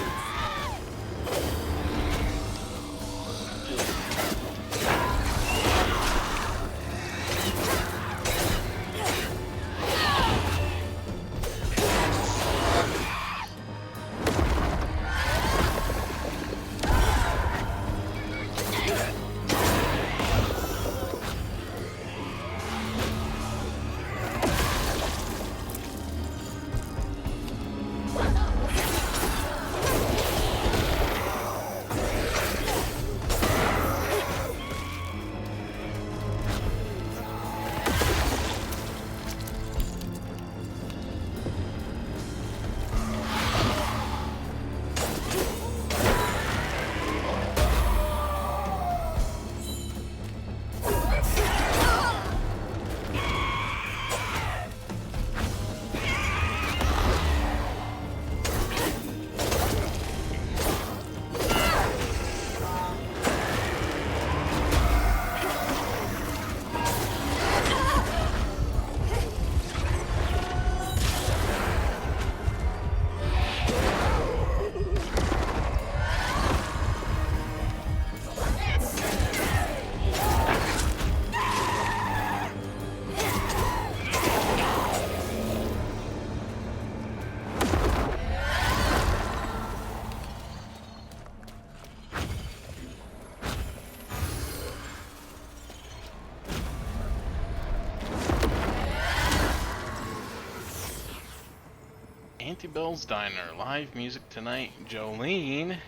Dorothy Bell's Diner. Live music tonight. Jolene.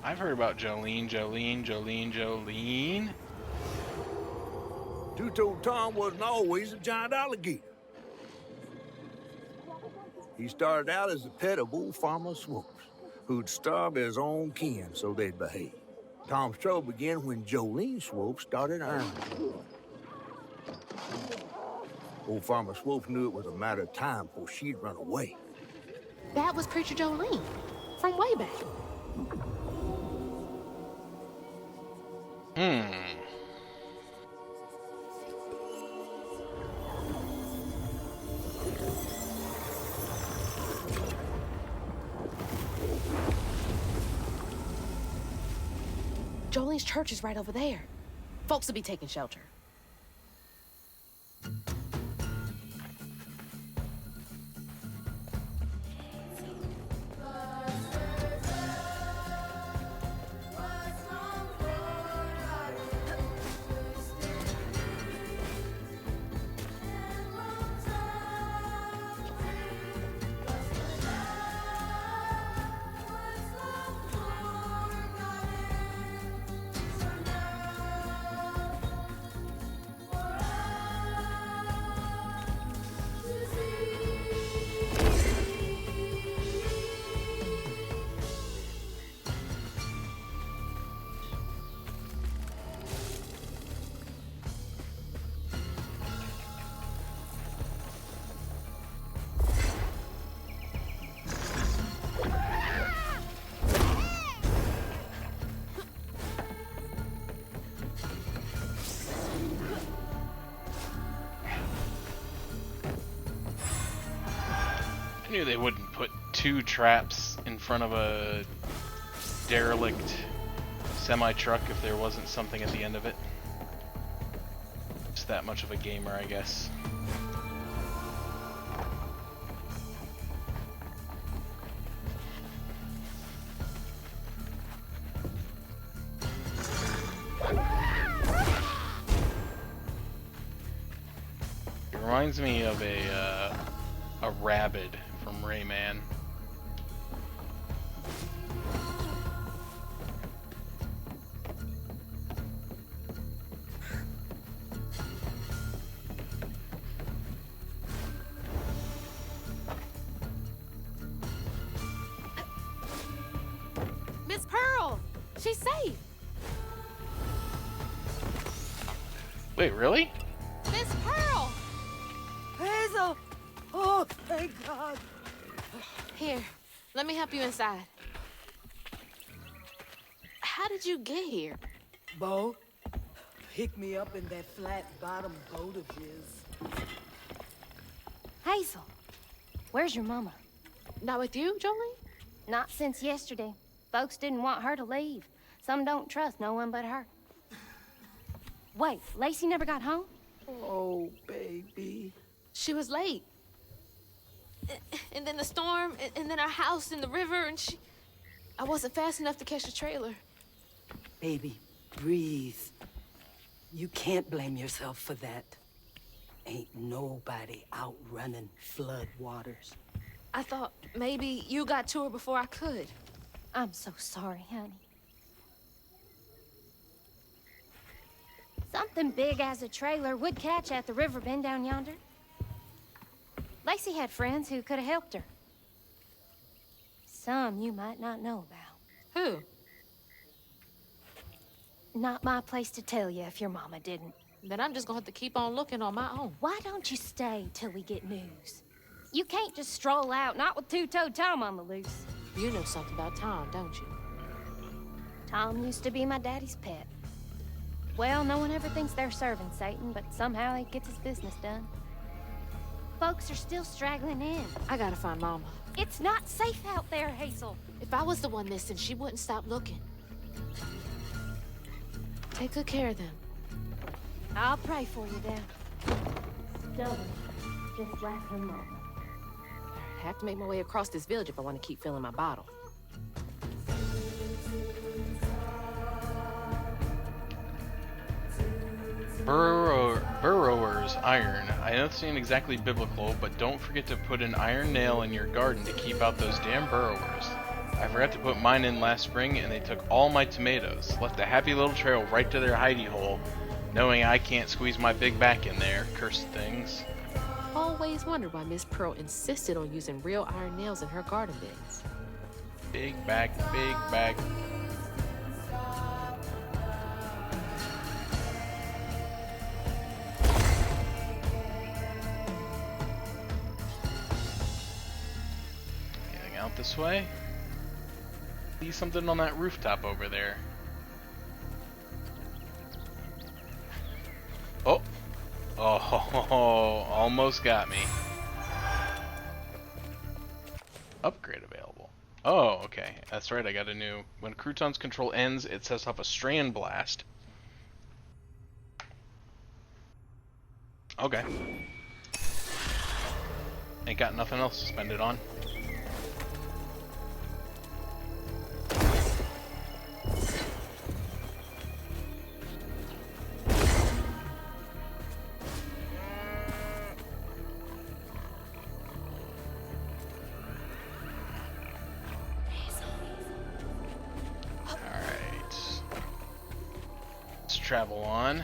I've heard about Jolene. Two-Toed Tom wasn't always a giant alligator. He started out as a pet of old Pharma Swoops, who'd starve his own kin so they'd behave. Tom's trouble began when Jolene Swope started ironing. Old Pharma Swope knew it was a matter of time before she'd run away. That was Preacher Jolene from way back. Jolene's church is right over there. Folks will be taking shelter. I knew they wouldn't put 2 traps in front of a derelict semi-truck if there wasn't something at the end of it. Just that much of a gamer, I guess. It reminds me of a Rabid from Rayman. Miss Pearl! She's safe! Wait, really? Miss Pearl! Hazel! Oh, thank God. Here, let me help you inside. How did you get here? Bo, pick me up in that flat-bottom boat of his. Hazel, where's your mama? Not with you, Jolene? Not since yesterday. Folks didn't want her to leave. Some don't trust no one but her. Wait, Lacey never got home? Oh, baby. She was late. And then the storm, and then our house in the river, and I wasn't fast enough to catch the trailer. Baby, breathe. You can't blame yourself for that. Ain't nobody outrunning flood waters. I thought maybe you got to her before I could. I'm so sorry, honey. Something big as a trailer would catch at the river bend down yonder. Lacey had friends who could have helped her. Some you might not know about. Who? Not my place to tell you if your mama didn't. Then I'm just gonna have to keep on looking on my own. Why don't you stay till we get news? You can't just stroll out, not with Two-Toed Tom on the loose. You know something about Tom, don't you? Tom used to be my daddy's pet. Well, no one ever thinks they're serving Satan, but somehow he gets his business done. Folks are still straggling in. I gotta find Mama. It's not safe out there, Hazel. If I was the one missing, she wouldn't stop looking. Take good care of them. I'll pray for you then. Stubborn, just like her mama. I have to make my way across this village if I want to keep filling my bottle. Burrowers iron. I know this ain't exactly biblical, but don't forget to put an iron nail in your garden to keep out those damn burrowers. I forgot to put mine in last spring, and they took all my tomatoes. Left a happy little trail right to their hidey hole, knowing I can't squeeze my big back in there. Cursed things. Always wondered why Miss Pearl insisted on using real iron nails in her garden beds. Big back, big back. Getting out this way. See something on that rooftop over there. Oh! Oh, almost got me. Upgrade available. Oh, okay. That's right, I got a new... When Crouton's control ends, it sets off a strand blast. Okay. Ain't got nothing else to spend it on. Travel on.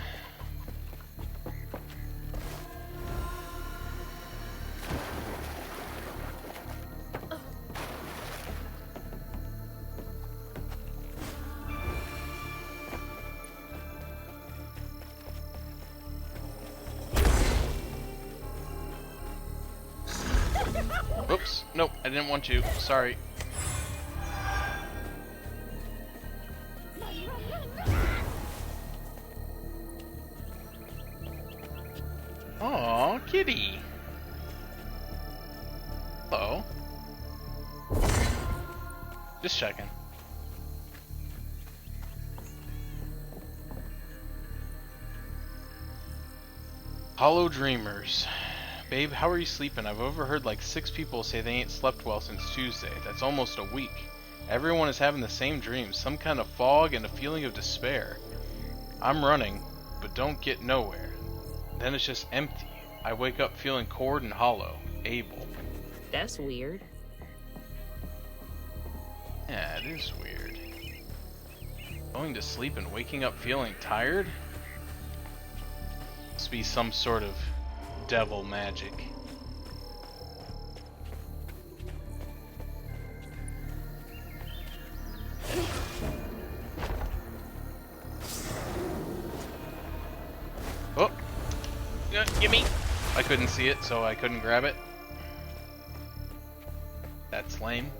Oops, nope, I didn't want to. Sorry. Aw, kitty. Hello. Just checking. Hollow Dreamers. Babe, how are you sleeping? I've overheard like 6 people say they ain't slept well since Tuesday. That's almost a week. Everyone is having the same dreams. Some kind of fog and a feeling of despair. I'm running, but don't get nowhere. Then it's just empty. I wake up feeling cored and hollow. Abel. That's weird. Yeah, it is weird. Going to sleep and waking up feeling tired? Must be some sort of devil magic. Oh! Gimme! I couldn't see it, so I couldn't grab it. That's lame.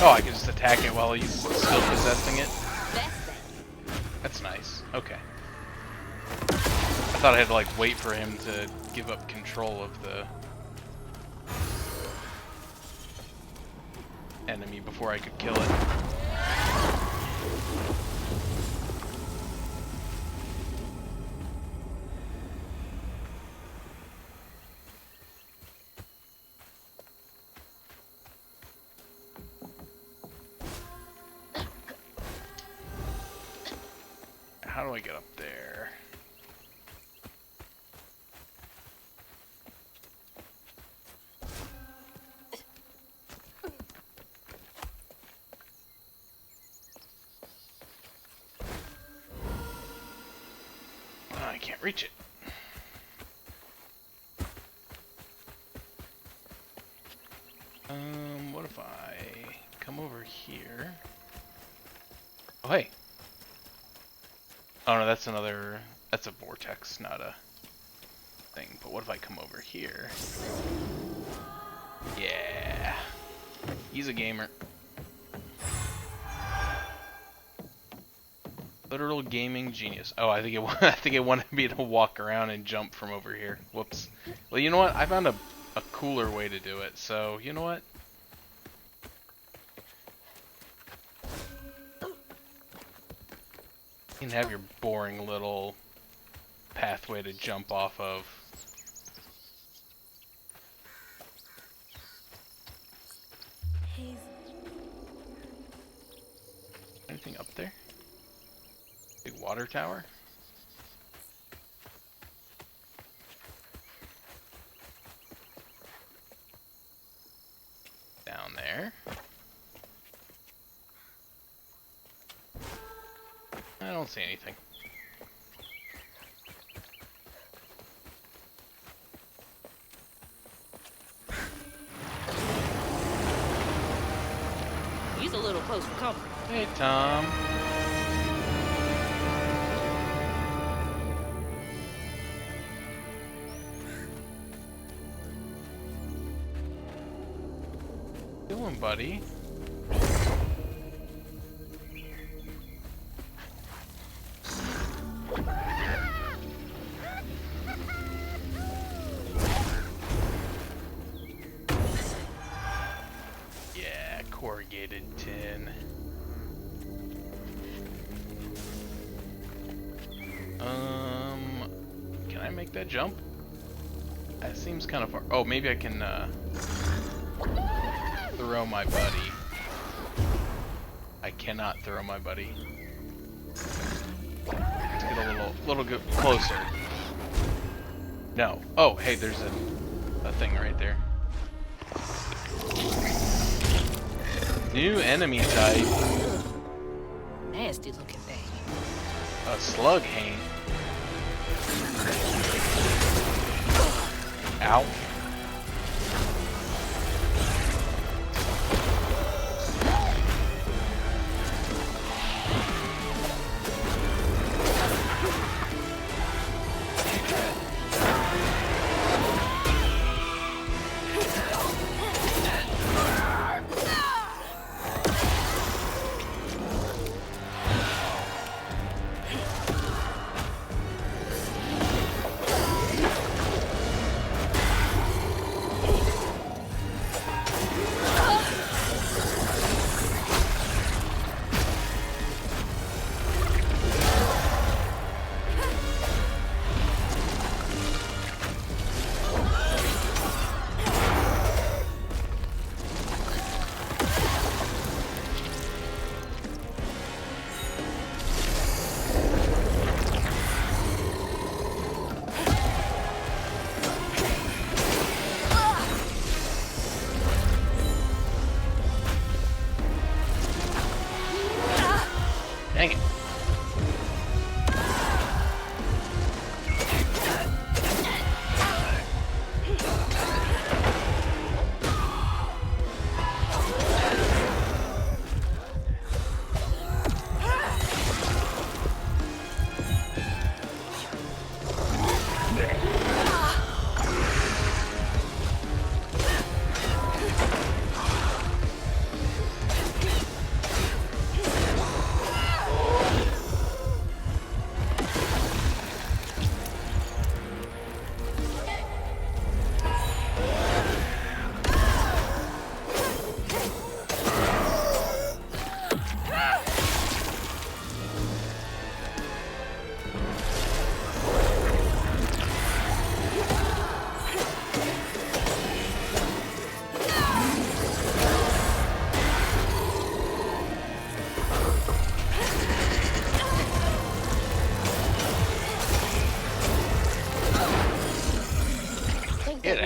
Oh, I can just attack it while he's still possessing it? That's nice. Okay. I thought I had to, like, wait for him to give up control of the enemy before I could kill it. How do I get up there? Oh, I can't reach it. What if I come over here? Oh, hey. Oh no, that's another, that's a vortex, not a thing. But what if I come over here? Yeah. He's a gamer. Literal gaming genius. Oh, I think I think it wanted me to walk around and jump from over here. Whoops. Well, you know what? I found a cooler way to do it. So, you know what? You can have your boring little pathway to jump off of. Anything up there? Big water tower? Down there. I don't see anything. He's a little close for comfort. Hey, Tom. Doing, buddy? Yeah, corrugated tin. Can I make that jump? That seems kind of far. Oh, maybe I can, throw my buddy. I cannot throw my buddy. Let's get a little bit closer. No. Oh, hey, there's a thing right there. New enemy type. Nasty looking thing. A slug haint. Ow.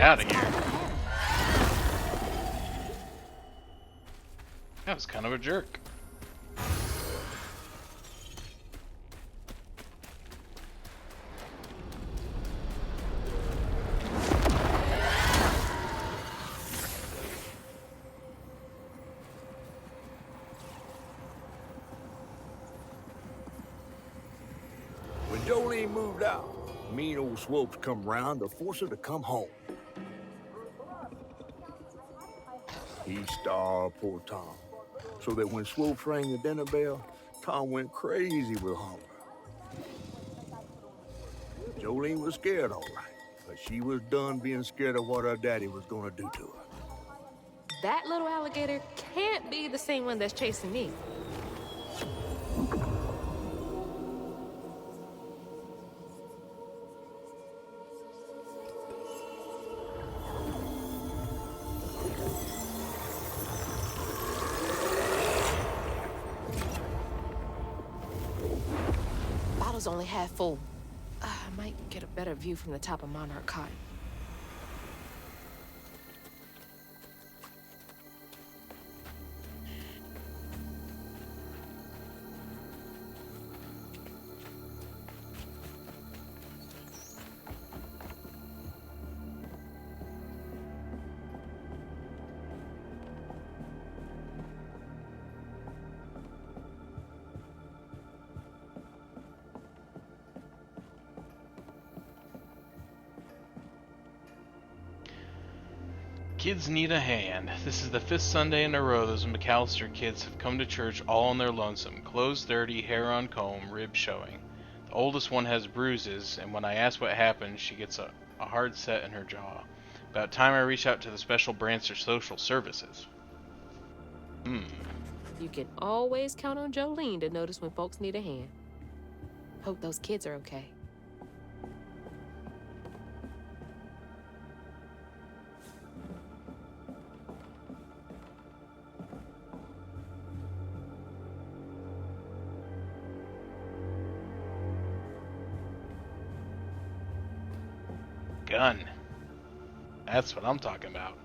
out of here. That was kind of a jerk. When Jolene moved out, mean old Swopes come round to force her to come home. He starved poor Tom, so that when Swopes rang the dinner bell, Tom went crazy with hunger. Jolene was scared, all right, but she was done being scared of what her daddy was gonna do to her. That little alligator can't be the same one that's chasing me. Bottle's only half full. I might get a better view from the top of Monarch Cotton. Kids need a hand. This is the 5th Sunday in a row those McAllister kids have come to church all on their lonesome. Clothes dirty, hair on comb, ribs showing. The oldest one has bruises, and when I ask what happened, she gets a hard set in her jaw. About time I reach out to the special branch of social services. You can always count on Jolene to notice when folks need a hand. Hope those kids are okay. Gun. That's what I'm talking about.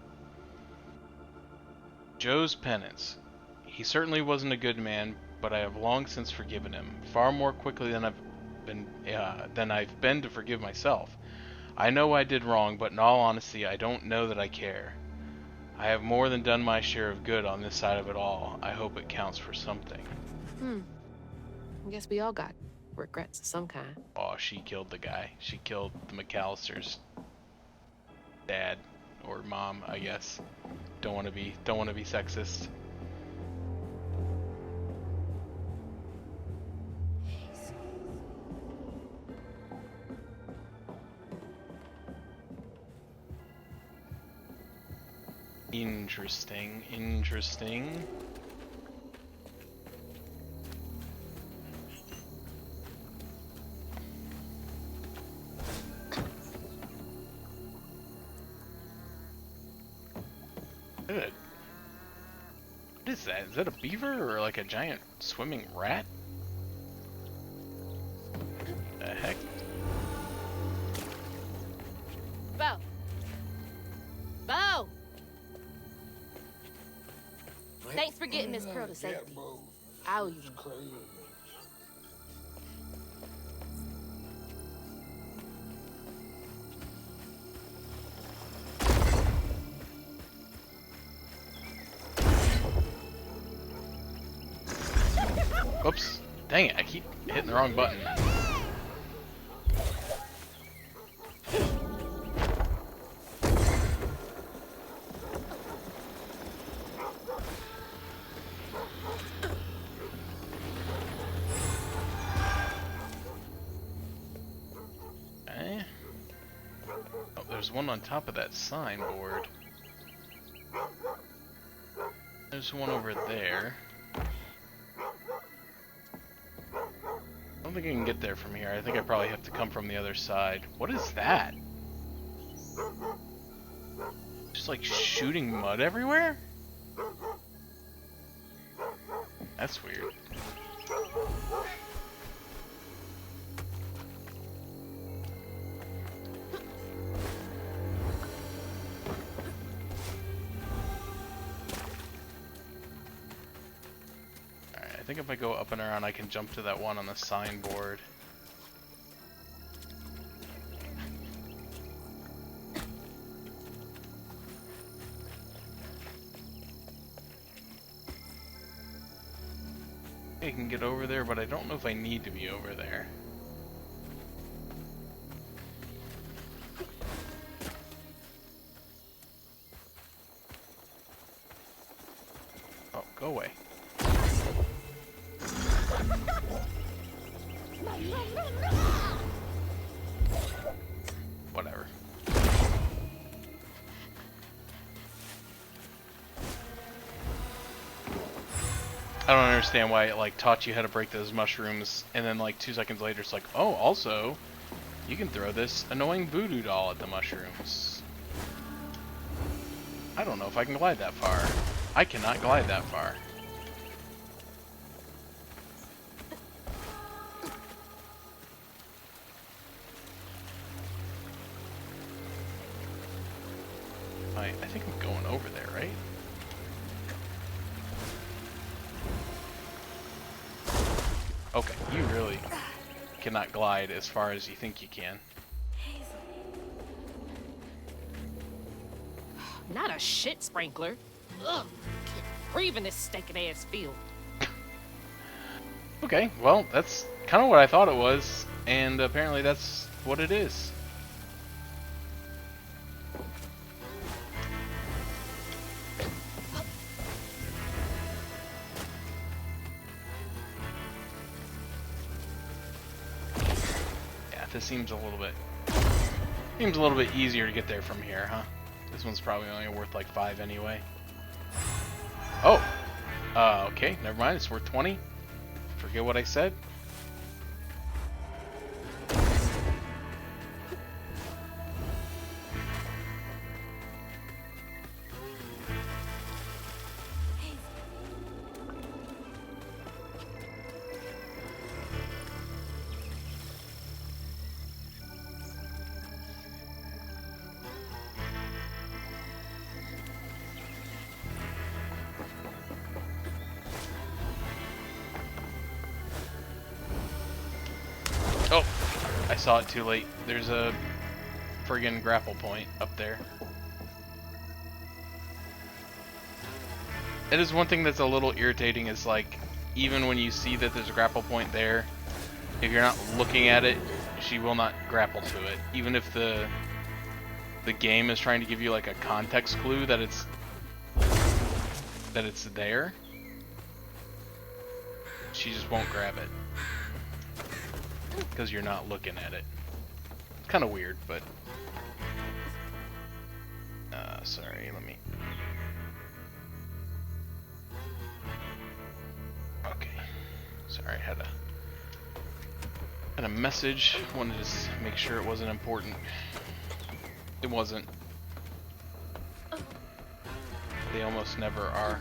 Joe's penance. He certainly wasn't a good man, but I have long since forgiven him, far more quickly than I've been to forgive myself. I know I did wrong, but in all honesty, I don't know that I care. I have more than done my share of good on this side of it all. I hope it counts for something. I guess we all got regrets of some kind. Oh, she killed the guy. She killed the McAllisters' dad or mom, I guess. Don't want to be sexist. Interesting. Good. What is that? Is that a beaver or like a giant swimming rat? The heck? Bo! Bo! Thanks for getting this girl to safety. I owe you one. Whoops. Dang it, I keep hitting the wrong button. Okay. Oh, there's one on top of that signboard. There's one over there. I don't think I can get there from here. I think I probably have to come from the other side. What is that? Just like shooting mud everywhere? That's weird. I think if I go up and around, I can jump to that one on the signboard. I can get over there, but I don't know if I need to be over there. Oh, go away. Whatever. I don't understand why it like taught you how to break those mushrooms, and then like 2 seconds later it's like, oh, also, you can throw this annoying voodoo doll at the mushrooms. I don't know if I can glide that far. I cannot glide that far. I think I'm going over there, right? Okay, you really cannot glide as far as you think you can. Not a shit sprinkler. Ugh, can't breathe in this stinking ass field. Okay, well, that's kind of what I thought it was, and apparently that's what it is. Yeah, this seems a little bit easier to get there from here, huh? This one's probably only worth like 5 anyway. Oh! Okay, never mind, it's worth 20. Forget what I said. Oh, I saw it too late. There's a friggin' grapple point up there. It is one thing that's a little irritating is like, even when you see that there's a grapple point there, if you're not looking at it, she will not grapple to it. Even if the game is trying to give you like a context clue that it's there, she just won't grab it. Because you're not looking at it. It's kind of weird, but... sorry, let me... Okay. Sorry, I had a message. Wanted to make sure it wasn't important. It wasn't. They almost never are.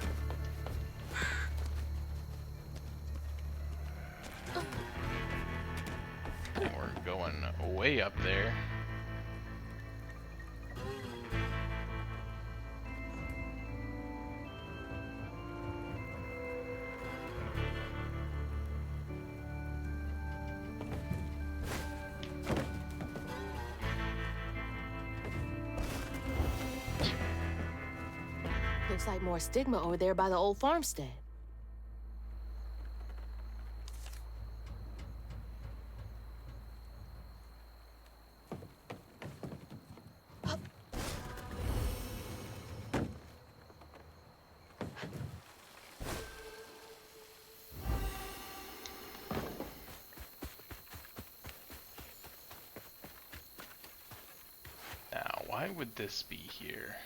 And we're going way up there. Looks like more stigma over there by the old farmstead. Now, why would this be here?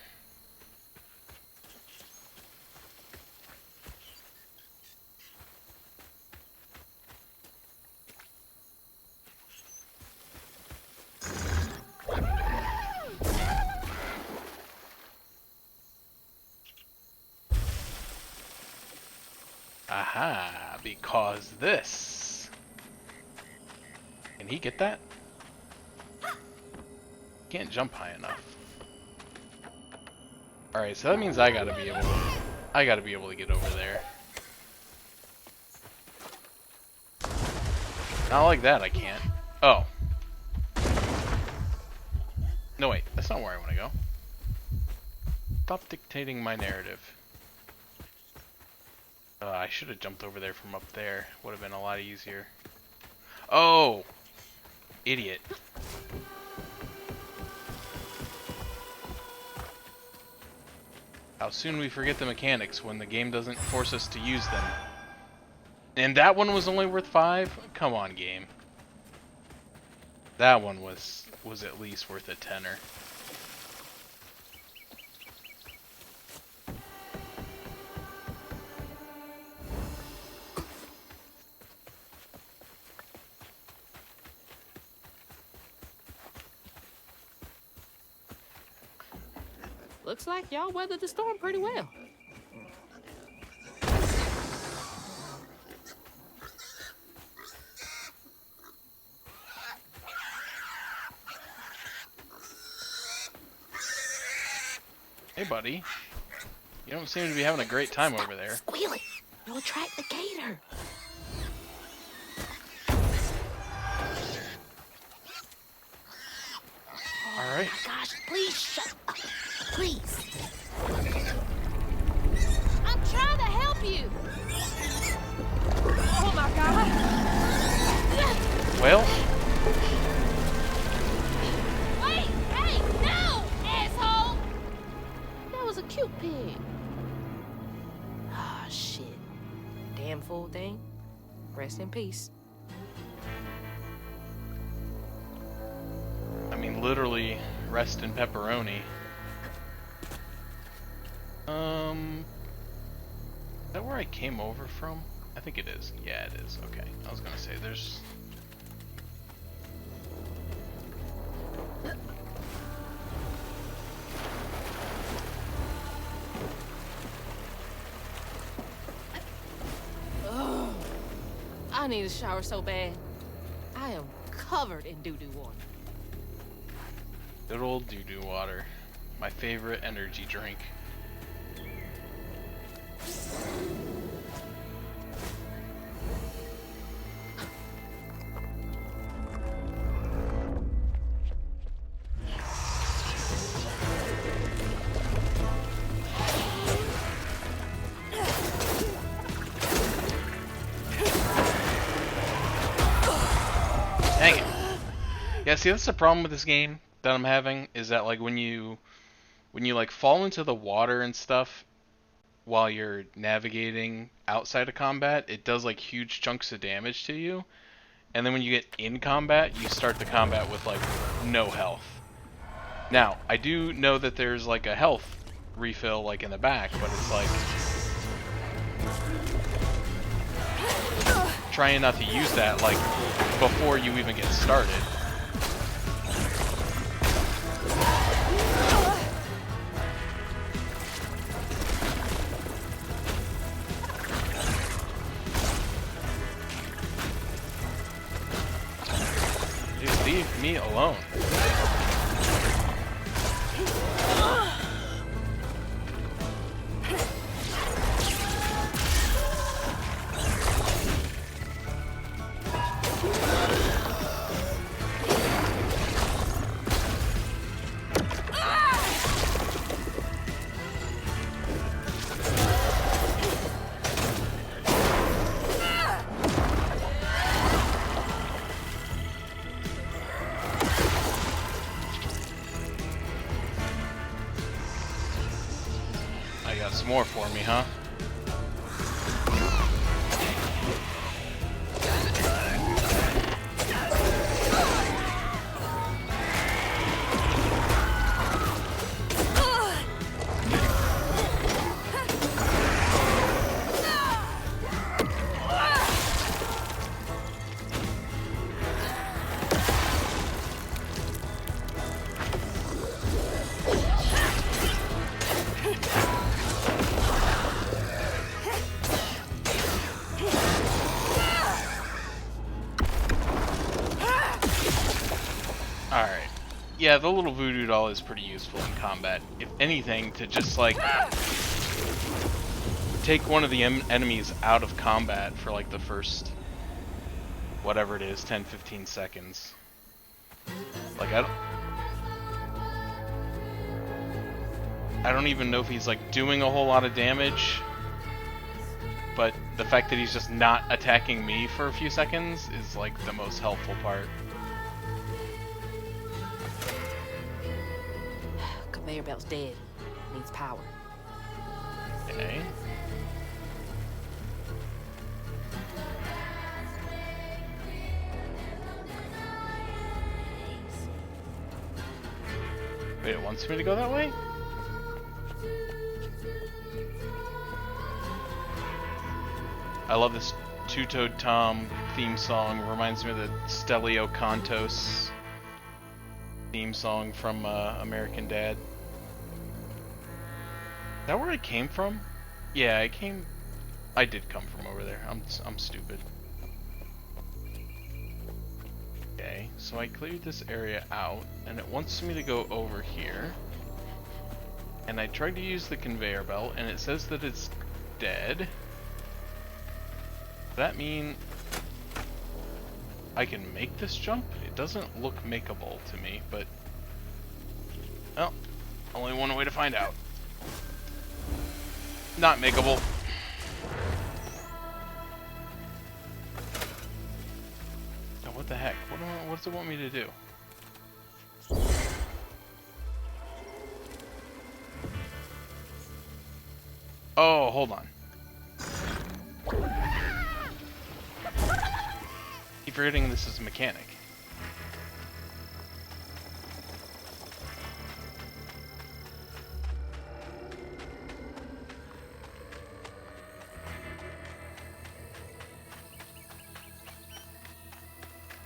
Aha, because this. Can he get that? Can't jump high enough. Alright, so that means I gotta be able to get over there. Not like that, I can't. Oh. No, wait. That's not where I want to go. Stop dictating my narrative. I should have jumped over there from up there. Would have been a lot easier. Oh! Idiot. How soon we forget the mechanics when the game doesn't force us to use them. And that one was only worth 5? Come on, game. That one was at least worth a tenner. Looks like y'all weathered the storm pretty well. Hey, buddy. You don't seem to be having a great time over there. Squealing. You'll attract the gator. Alright. Oh my gosh, please shut up. Please. I'm trying to help you. Oh my god. Well, Wait! Hey! No! Asshole! That was a cute pig. Ah, shit. Damn fool thing. Rest in peace. I mean, literally, rest in pepperoni. Is that where I came over from? I think it is. Yeah, it is. Okay. I was gonna say, there's... Ugh. I need a shower so bad. I am covered in doo-doo water. Good old doo-doo water. My favorite energy drink. Dang it. Yeah, see, that's the problem with this game that I'm having, is that like when you like fall into the water and stuff while you're navigating outside of combat, it does like huge chunks of damage to you. And then when you get in combat, you start the combat with like no health. Now, I do know that there's like a health refill like in the back, but it's like trying not to use that like before you even get started. Just leave me alone. I got some more for me, huh? Alright. Yeah, the little voodoo doll is pretty useful in combat. If anything, to just like take one of the enemies out of combat for like the first whatever it is, 10, 15 seconds. Like, I don't even know if he's, like, doing a whole lot of damage. But the fact that he's just not attacking me for a few seconds is, like, the most helpful part. Conveyor belt's dead. Needs power. Okay. Wait, it wants me to go that way? I love this Two-Toed Tom theme song. Reminds me of the Stelio Cantos theme song from American Dad. Is that where I came from? Yeah, I did come from over there. I'm stupid. Okay, so I cleared this area out, and it wants me to go over here. And I tried to use the conveyor belt, and it says that it's dead. Does that mean I can make this jump? It doesn't look makeable to me, but... well, only one way to find out. Not makeable. Oh, what the heck? What does it want me to do? Oh, hold on. Keep forgetting this is a mechanic.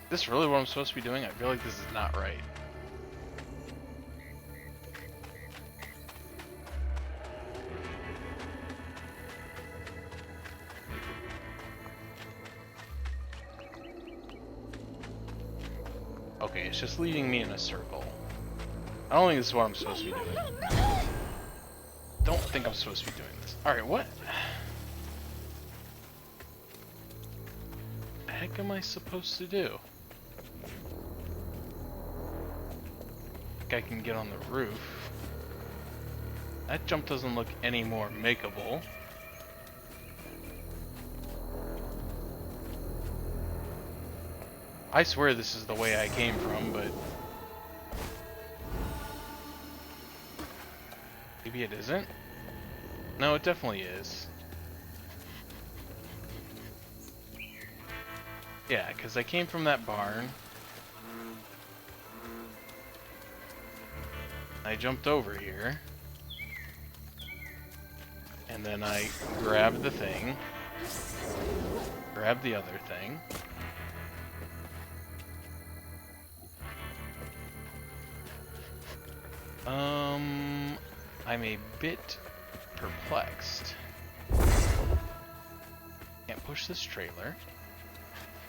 Is this really what I'm supposed to be doing? I feel like this is not right. Okay, it's just leading me in a circle. I don't think this is what I'm supposed to be doing. Don't think I'm supposed to be doing this. Alright, what? The heck am I supposed to do? I can get on the roof. That jump doesn't look any more makeable. I swear this is the way I came from, but maybe it isn't? No, it definitely is. Yeah, because I came from that barn. I jumped over here, and then I grabbed the thing, grabbed the other thing. I'm a bit perplexed. Can't push this trailer.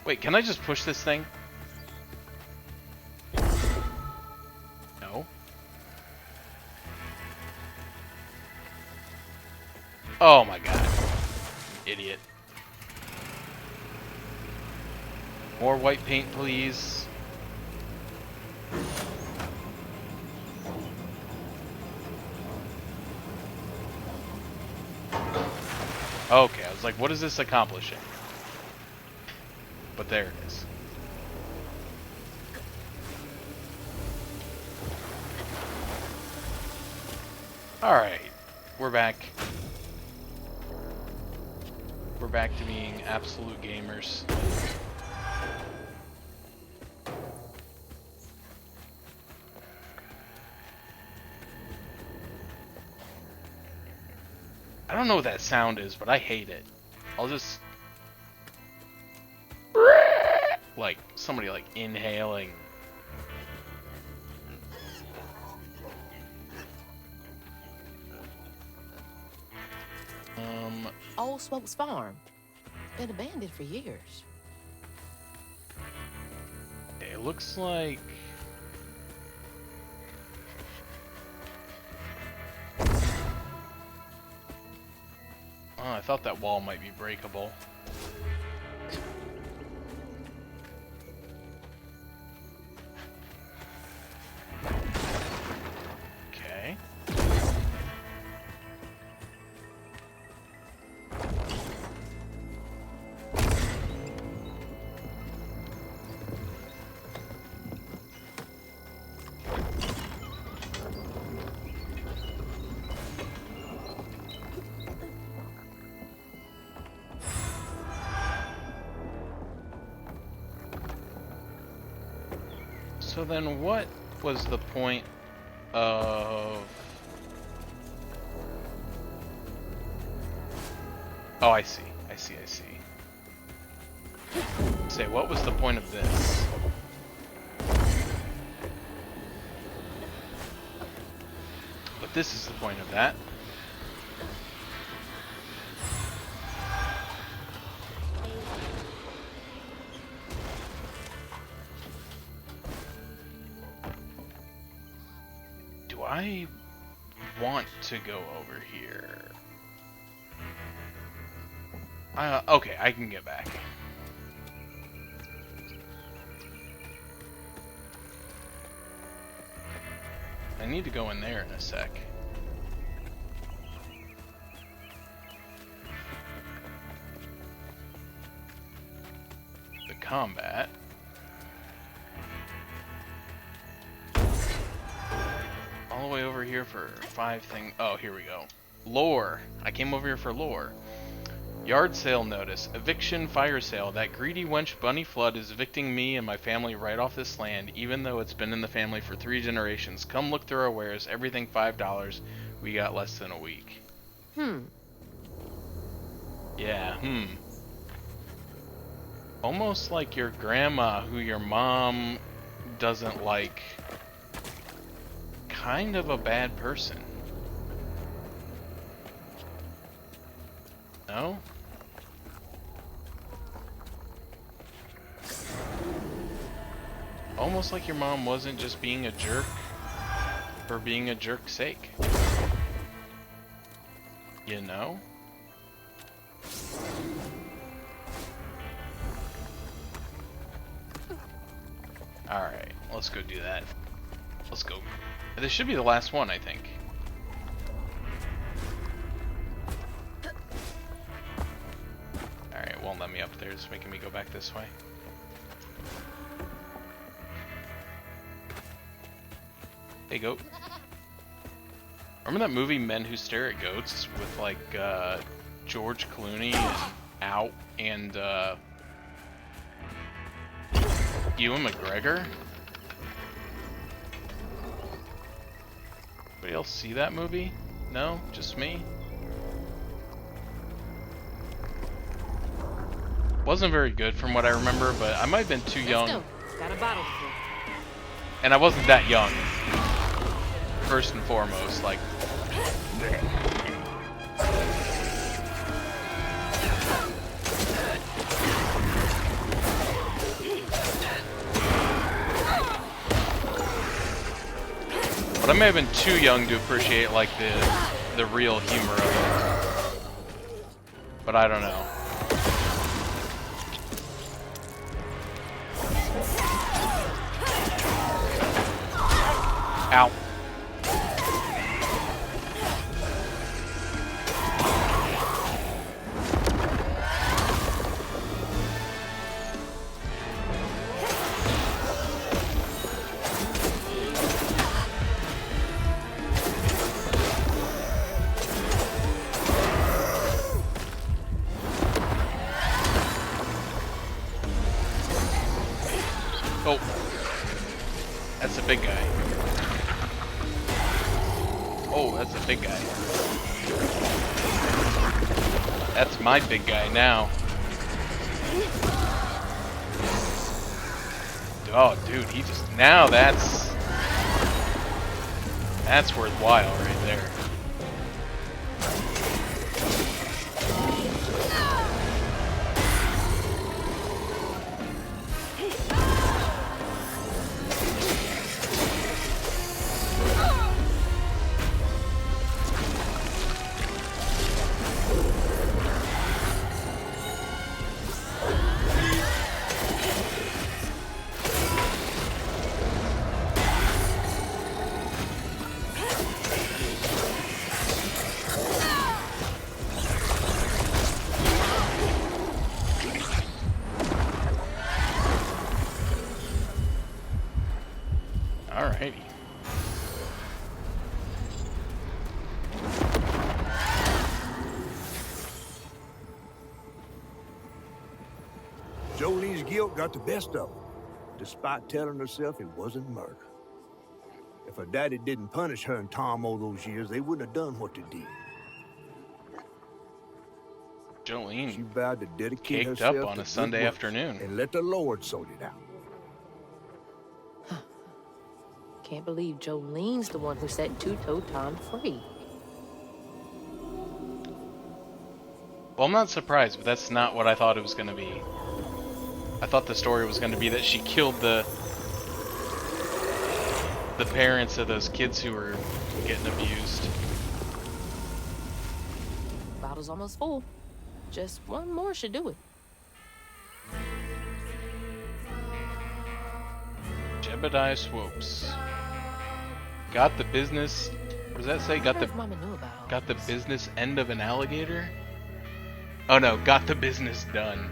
Wait, can I just push this thing? No. Oh my god. Idiot. More white paint, please. Okay, I was like, what is this accomplishing? But there it is. Alright, we're back. We're back to being absolute gamers. I don't know what that sound is, but I hate it. I'll just... like, somebody like inhaling. Old Smokes Farm. Been abandoned for years. It looks like... oh, I thought that wall might be breakable. So then what was the point of... Oh, I see. I see. Say, what was the point of this? But this is the point of that. Do I want to go over here? Okay, I can get back. I need to go in there in a sec. The combat. All the way over here for 5 things. Oh, here we go. Lore. I came over here for lore. Yard sale notice. Eviction fire sale. That greedy wench Bunny Flood is evicting me and my family right off this land, even though it's been in the family for 3 generations. Come look through our wares. Everything $5. We got less than a week. Yeah, Almost like your grandma, who your mom doesn't like. Kind of a bad person. No? Almost like your mom wasn't just being a jerk for being a jerk's sake. You know? Alright, let's go do that. Let's go. This should be the last one, I think. Alright, won't let me up there. It's making me go back this way. Hey, goat. Remember that movie Men Who Stare at Goats with like George Clooney and Out and Ewan McGregor? Anybody else see that movie? No? Just me? Wasn't very good from what I remember, but I might have been too young. Let's go. Got a bottle full. And I wasn't that young. First and foremost, like... But I may have been too young to appreciate, like, the real humor of it. But I don't know. Ow. Oh. That's a big guy. Oh, that's a big guy. That's my big guy now. Oh, dude, he just... Now that's worthwhile right there. Alrighty. Jolene's guilt got the best of him. despite telling herself it wasn't murder. If her daddy didn't punish her and Tom all those years, they wouldn't have done what they did. Jolene She vowed to dedicate caked herself up on to a good Sunday works afternoon. and let the Lord sort it out. Can't believe Jolene's the one who set two-toed Tom free. Well, I'm not surprised, but that's not what I thought it was going to be. I thought the story was going to be that she killed the parents of those kids who were getting abused. Bottle's almost full. Just one more should do it. Jebediah Swopes. Got the business. What does that say? Got the business end of an alligator? Oh no, got the business done.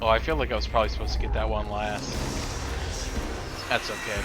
Oh, I feel like I was probably supposed to get that one last. That's okay.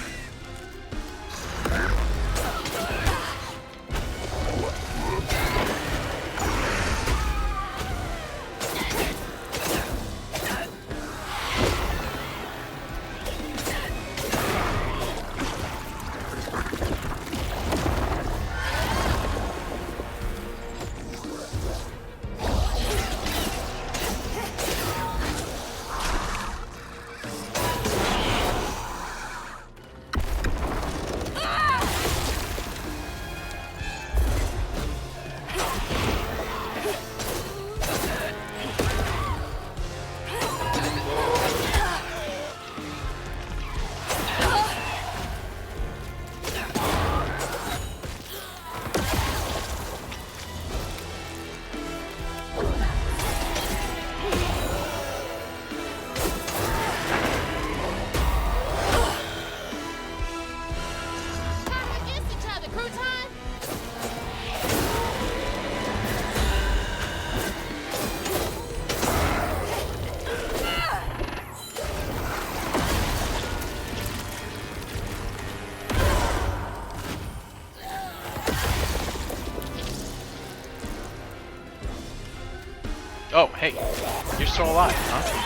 Oh, hey, you're still alive, huh?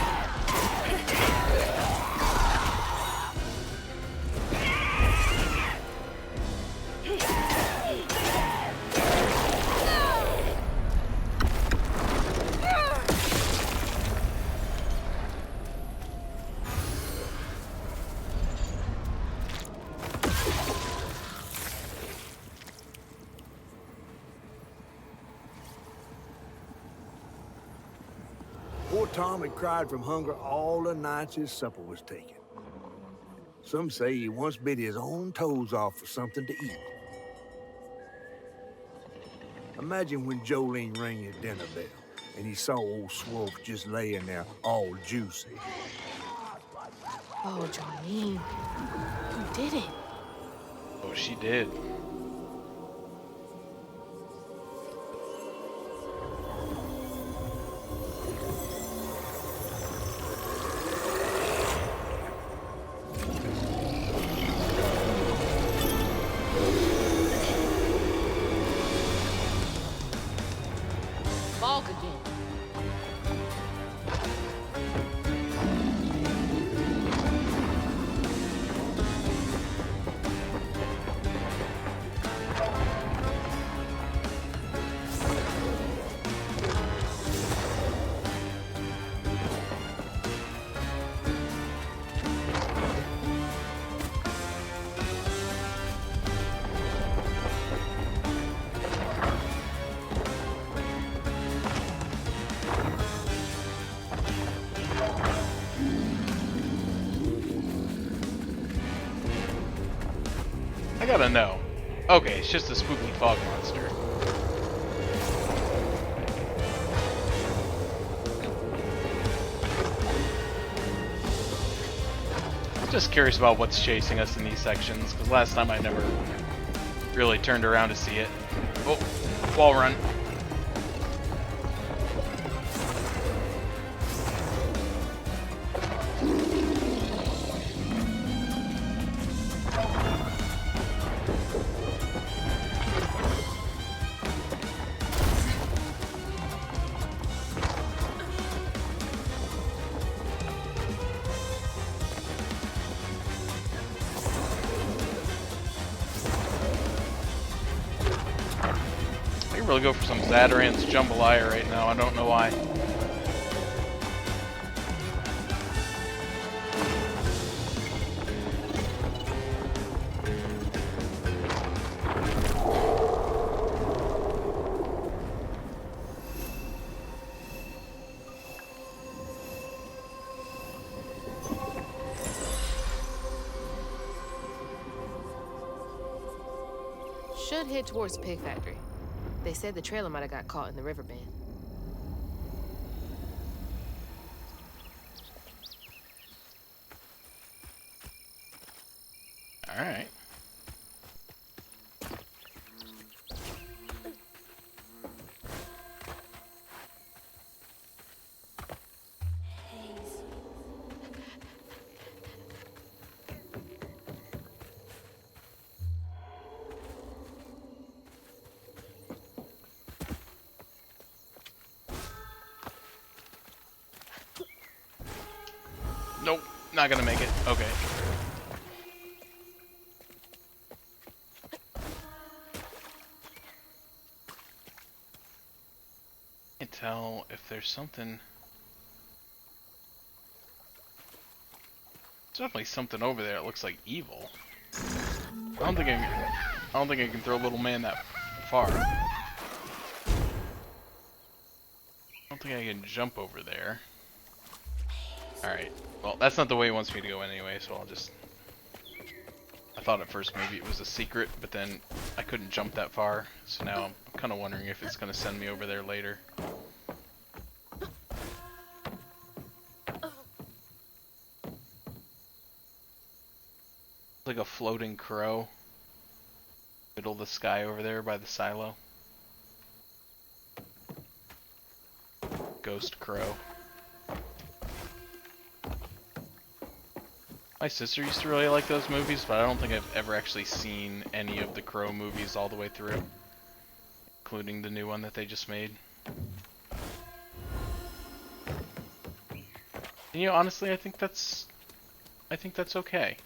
Poor Tom had cried from hunger all the nights his supper was taken. Some say he once bit his own toes off for something to eat. Imagine when Jolene rang his dinner bell and he saw old Swope just laying there all juicy. Oh, Jolene, you did it. Oh, she did. Balk again. I gotta know. Okay, it's just a spooky fog monster. I'm just curious about what's chasing us in these sections, because last time I never really turned around to see it. Oh, wall run. can really go for some Zatarans Jambalaya right now. I don't know why. Should head towards the pig factory. They said the trailer might have got caught in the river bend. All right. Nope, not gonna make it. Okay. Can't tell if there's something. There's definitely something over there. It looks like evil. I don't think I can throw little man that far. I don't think I can jump over there. Alright. Well, that's not the way he wants me to go anyway, so I'll just... I thought at first maybe it was a secret, but then I couldn't jump that far, so now I'm kind of wondering if it's going to send me over there later. Like a floating crow. Middle of the sky over there by the silo. Ghost crow. My sister used to really like those movies, but I don't think I've ever actually seen any of the Crow movies all the way through. Including the new one that they just made. And, you know, honestly, I think that's okay.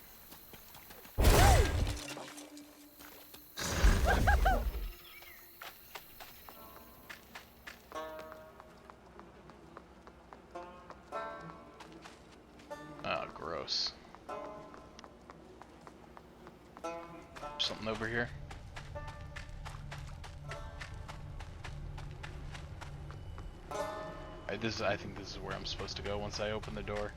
Oh, gross. Something over here. I think this is where I'm supposed to go once I open the door.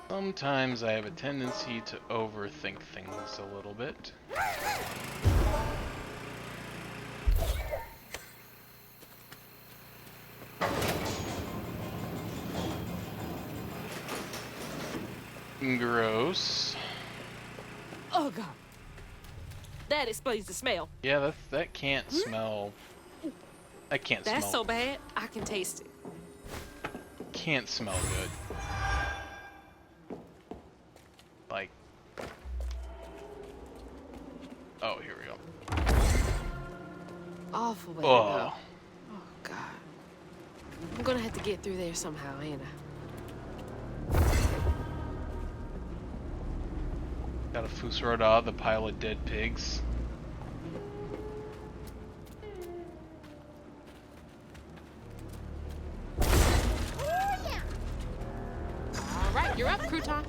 Sometimes I have a tendency to overthink things a little bit. Gross. Oh god. That explains the smell. Yeah, that can't smell. That can't smell. That's so bad, I can taste it. Can't smell good. Like. Oh, here we go. Awful way to Oh. go. Oh god. I'm gonna have to get through there somehow, ain't I? Got a Fusroda, the pile of dead pigs. Alright, you're up, Crouton.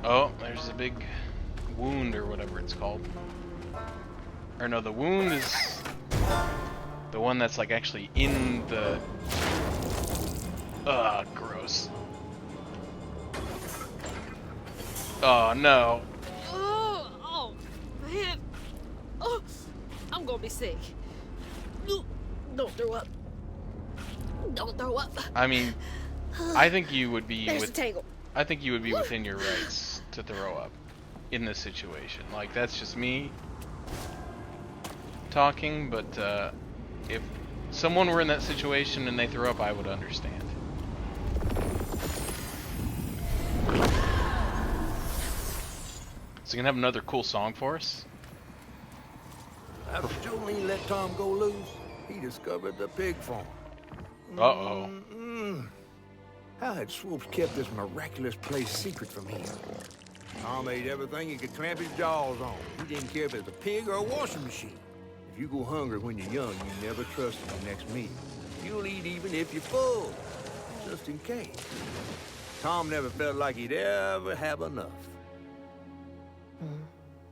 Oh, there's a big wound or whatever it's called. Or no, the wound is the one that's like actually in the... Ugh, gross. Oh no. Oh, man. Oh, I'm gonna be sick. Don't throw up. Don't throw up. I mean, I think you would be There's a tangle. I think you would be within your rights to throw up in this situation. Like, that's just me talking, but if someone were in that situation and they threw up, I would understand. So you can have another cool song for us? After Jolene let Tom go loose, he discovered the pig farm. Uh-oh. How had Swoops kept this miraculous place secret from him? Tom ate everything he could clamp his jaws on. He didn't care if it was a pig or a washing machine. If you go hungry when you're young, you never trust your next meal. You'll eat even if you're full, just in case. Tom never felt like he'd ever have enough.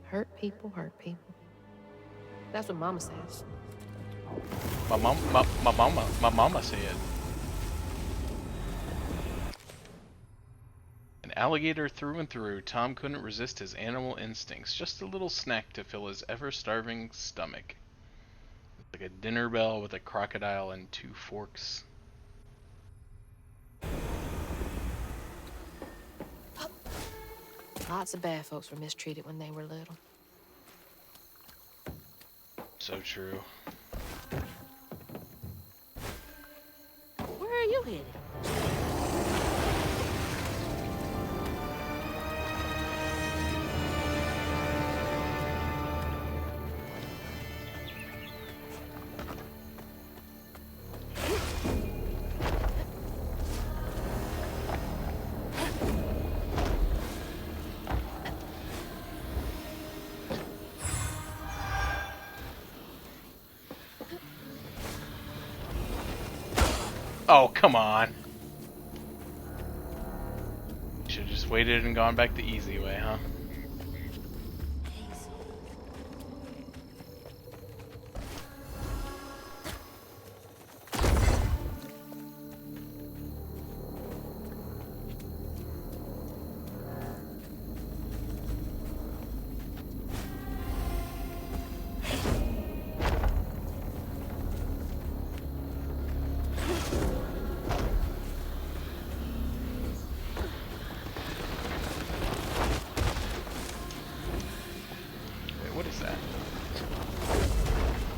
Hurt people hurt people. That's what Mama says. My mama said. An alligator through and through, Tom couldn't resist his animal instincts. Just a little snack to fill his ever-starving stomach. Like a dinner bell with a crocodile and 2 forks. Lots of bad folks were mistreated when they were little. So true. Where are you headed? Oh, come on. Should've just waited and gone back the easy way, huh?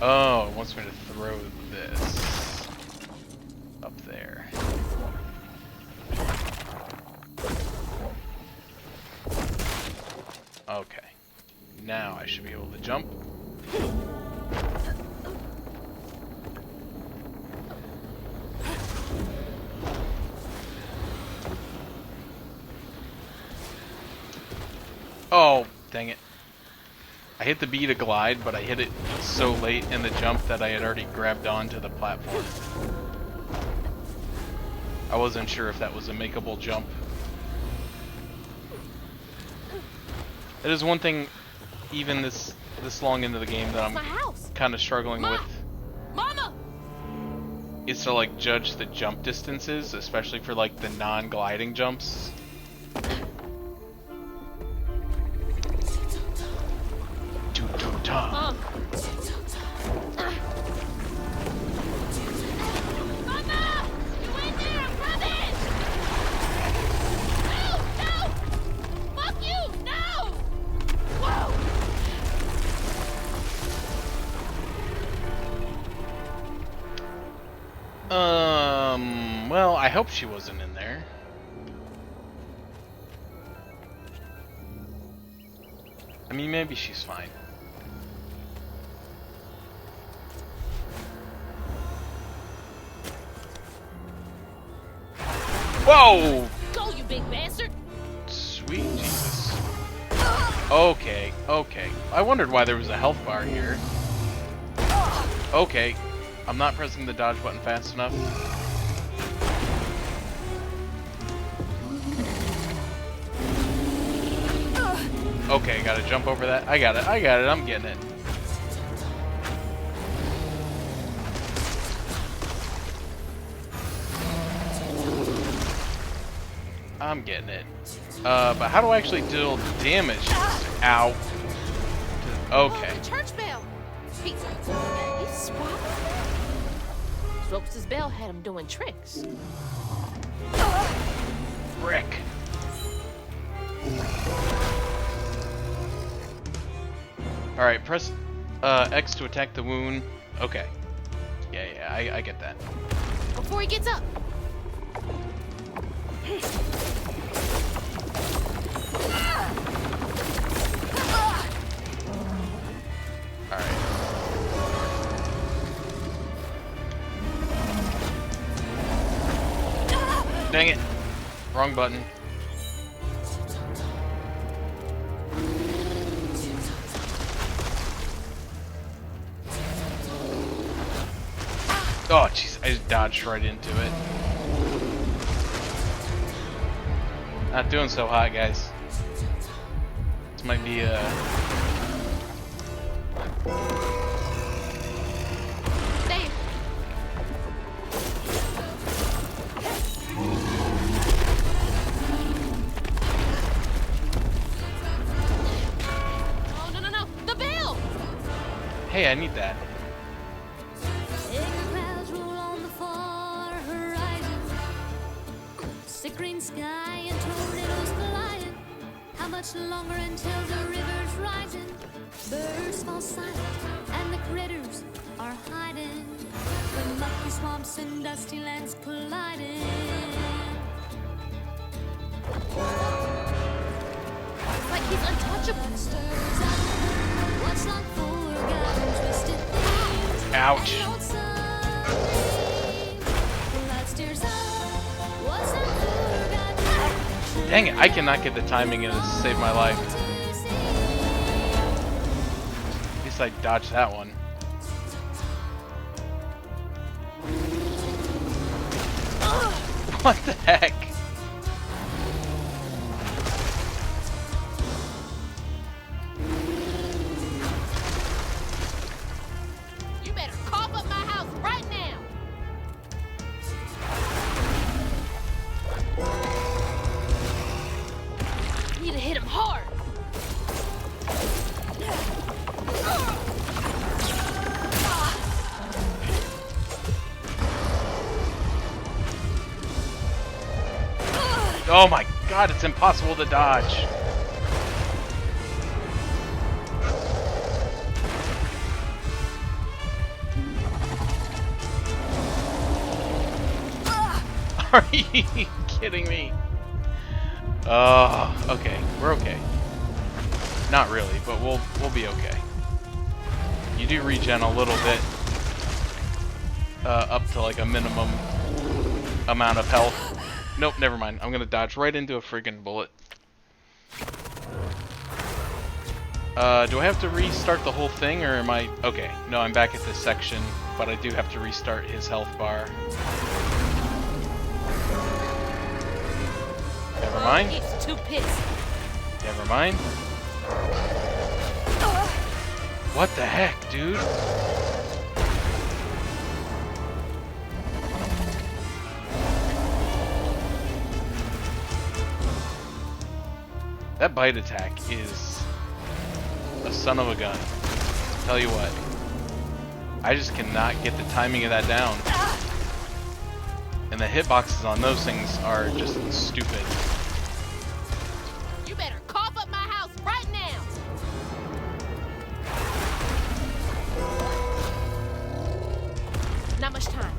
Oh, it wants me to throw this up there. Okay. Now I should be able to jump. Oh, dang it. I hit the B to glide, but I hit it so late in the jump that I had already grabbed onto the platform. I wasn't sure if that was a makeable jump. It is one thing, even this long into the game, that I'm kind of struggling with. Mama! Is to like judge the jump distances, especially for like the non-gliding jumps. Mom! Mama! You in there? I'm coming! No! No! Fuck you! No! Whoa! Well, I hope she wasn't in there. I mean, maybe she's fine. Whoa! Go, you big bastard! Sweet Jesus. Okay, okay. I wondered why there was a health bar here. Okay. I'm not pressing the dodge button fast enough. Okay, gotta jump over that. I got it, I'm getting it. I'm getting it. But how do I actually deal damage? Ow. Okay. Oh, the church bell! He's swapped? Ropes' bell had him doing tricks. Frick. Alright, press X to attack the wound. Okay. Yeah, I get that. Before he gets up! Alright. Dang it. Wrong button. Oh, jeez. I just dodged right into it. Not doing so hot, guys. This might be Dave. Oh, no, no, no. The bill! Hey, I need that. Clouds roll on the far horizon. Sick green sky and tornadoes colliding. How much longer until the river's rising? Birds fall silent and the critters are hiding. The mucky swamps and dusty lands colliding. Like he's untouchable. What's long forgotten, twisted things. Ouch. And old sunbeam. Light steers up. What's long forgotten. Dang it, I cannot get the timing in this to save my life. At least I dodged that one. What the heck? You better cough up my house right now. Need to hit him hard. Oh my god, it's impossible to dodge. Are you kidding me? Okay, we're okay. Not really, but we'll be okay. You do regen a little bit, up to like a minimum amount of health. Nope, never mind. I'm gonna dodge right into a friggin' bullet. Do I have to restart the whole thing, or am I... Okay, no, I'm back at this section, but I do have to restart his health bar. Never mind. He's too pissed. Never mind. What the heck, dude? That bite attack is a son of a gun. Tell you what. I just cannot get the timing of that down. And the hitboxes on those things are just stupid. You better cough up my house right now. Not much time.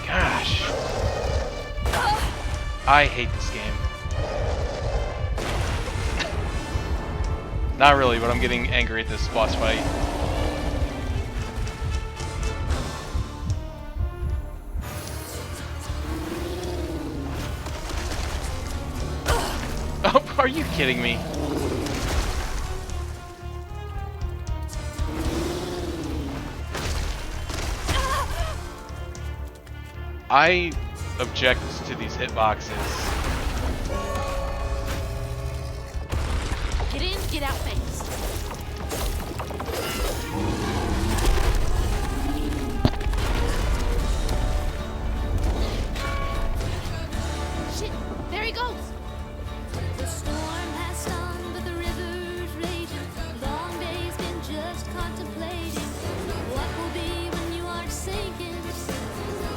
Gosh. I hate this game. Not really, but I'm getting angry at this boss fight. Oh, are you kidding me? I object to these hitboxes. Get in, get out fast. Shit, there he goes. The storm passed on, but the river's raging. Long days been just contemplating. What will be when you are sinking?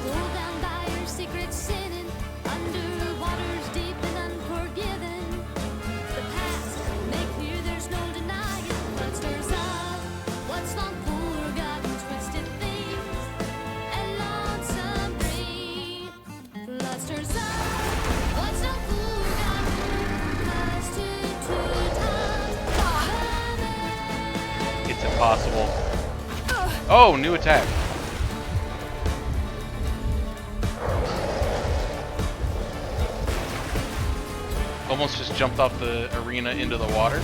Pulled down by your secret sinning. Under waters deep and unforgiven. The past, make clear there's no denying. impossible. Oh, new attack. Almost just jumped off the arena into the water.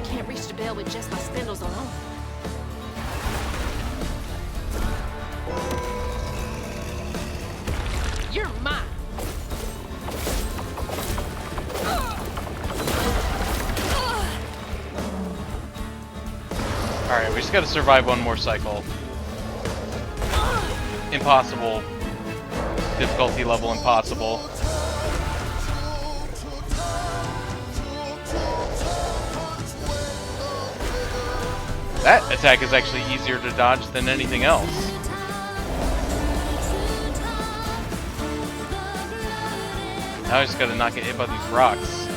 Can't reach the bell with just my spindles alone. You're mine. Alright, we just gotta survive one more cycle. Impossible. Difficulty level impossible. That attack is actually easier to dodge than anything else. Now I just gotta not get hit by these rocks.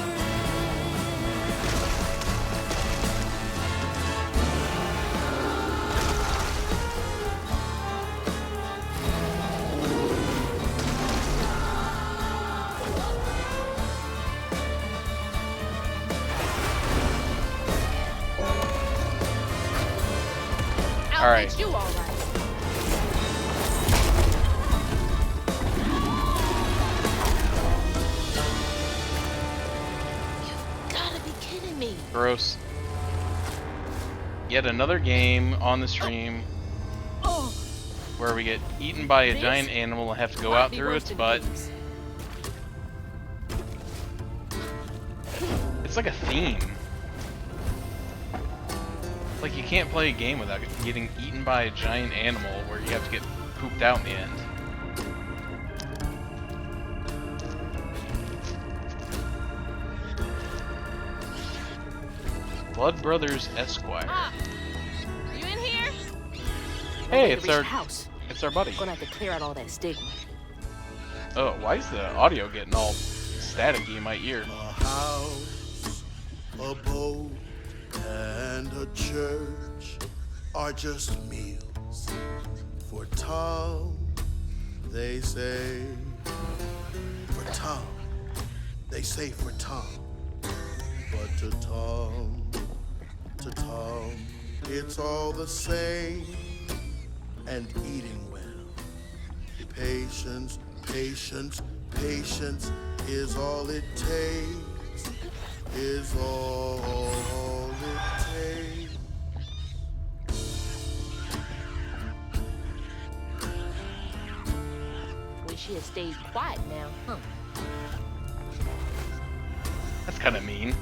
I'll Alright. make you all right. Gotta be kidding me. Gross. Yet another game on the stream where we get eaten by a This giant animal and have to go might out be through worth its the butt. games. It's like a theme. Like you can't play a game without getting eaten by a giant animal where you have to get pooped out in the end. Blood Brothers Esquire. Ah, you in here? Hey, To it's reach our the house. buddy. Gonna have to clear out all that stigma. Oh, why is the audio getting all staticky in my ear? A house, a boat, and a church are just meals for Tom, they say. For Tom, they say for Tom. But to Tom, it's all the same. And eating well. Patience, patience, patience is all it takes. Is all it takes. Wish he had stayed quiet now, huh? That's kind of mean.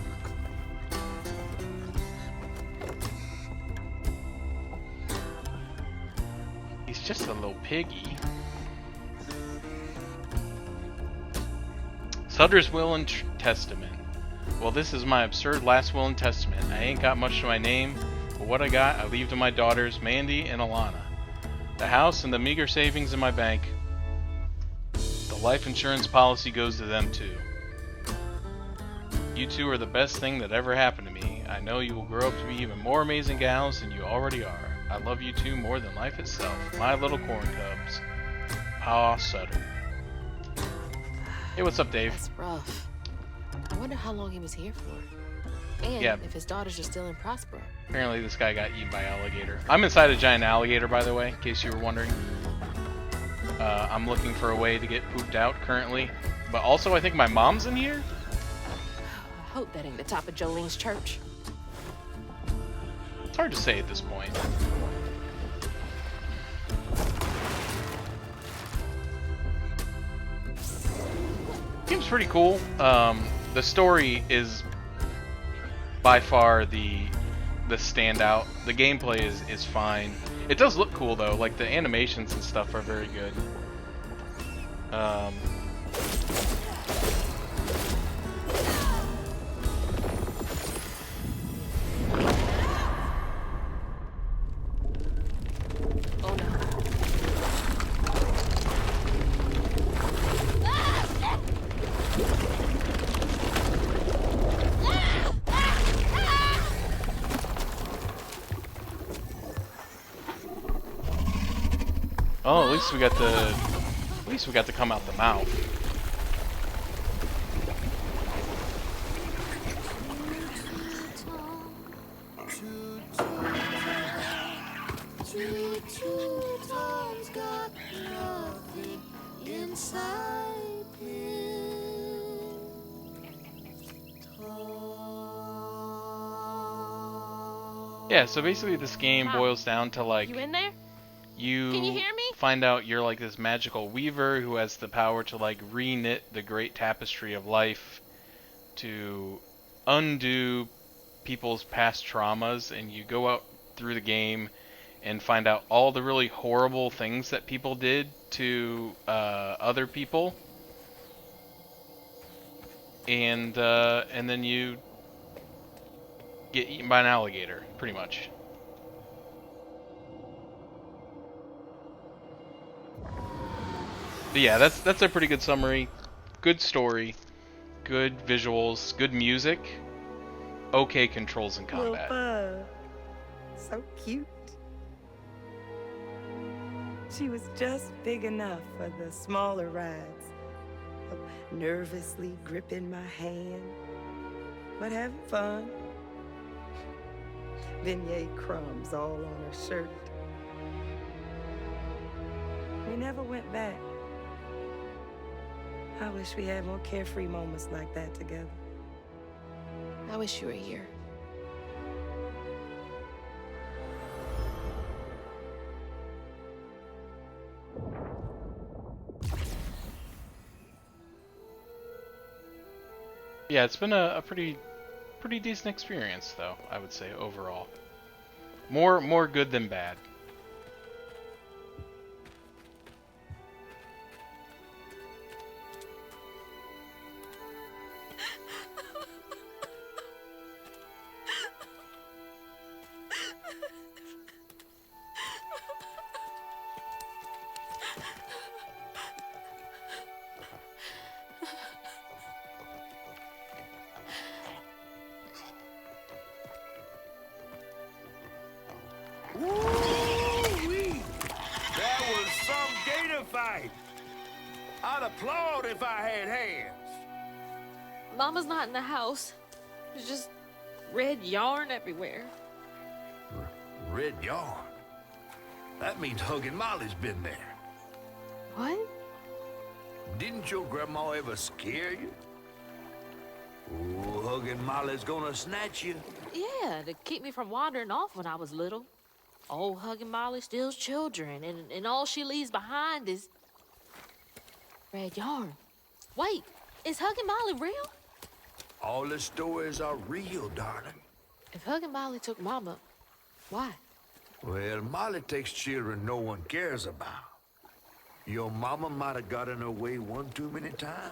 He's just a little piggy. Sutter's Will and Testament. Well, this is my absurd last will and testament. I ain't got much to my name, but what I got, I leave to my daughters, Mandy and Alana. The house and the meager savings in my bank. The life insurance policy goes to them too. You two are the best thing that ever happened to me. I know you will grow up to be even more amazing gals than you already are. I love you two more than life itself. My little corn cubs. Pa Sutter. Hey, what's up, Dave? That's rough. I wonder how long he was here for. And Yeah. if his daughters are still in Prospero. Apparently this guy got eaten by alligator. I'm inside a giant alligator, by the way, in case you were wondering. I'm looking for a way to get pooped out currently. But also, I think my mom's in here? I hope that ain't the top of Jolene's church. It's hard to say at this point. Game's pretty cool. The story is by far the standout. The gameplay is fine. It does look cool though. Like the animations and stuff are very good. Oh no. Oh, at least we got to come out the mouth. Tom's got nothing inside him. Yeah, so basically this game boils down to like You in there? you Can you hear me? find out you're like this magical weaver who has the power to like re-knit the great tapestry of life, to undo people's past traumas, and you go out through the game and find out all the really horrible things that people did to other people, and then you get eaten by an alligator, pretty much. But yeah, that's a pretty good summary. Good story, good visuals, good music, okay controls in combat. Little bug. So cute. She was just big enough for the smaller rides. Nervously gripping my hand, but having fun. Beignet crumbs all on her shirt. We never went back. I wish we had more carefree moments like that together. I wish you were here. Yeah, it's been a pretty decent experience, though, I would say, overall. More good than bad. Woo-wee! That was some gator fight. I'd applaud if I had hands. Mama's not in the house. There's just red yarn everywhere. Red yarn? That means Huggin' Molly's been there. What? Didn't your grandma ever scare you? Oh, Huggin' Molly's gonna snatch you. Yeah, to keep me from wandering off when I was little. Old Huggin' Molly steals children, and all she leaves behind is red yarn. Wait, is Huggin' Molly real? All the stories are real, darling. If Huggin' Molly took Mama, why? Well, Molly takes children no one cares about. Your mama might have gotten her way one too many times.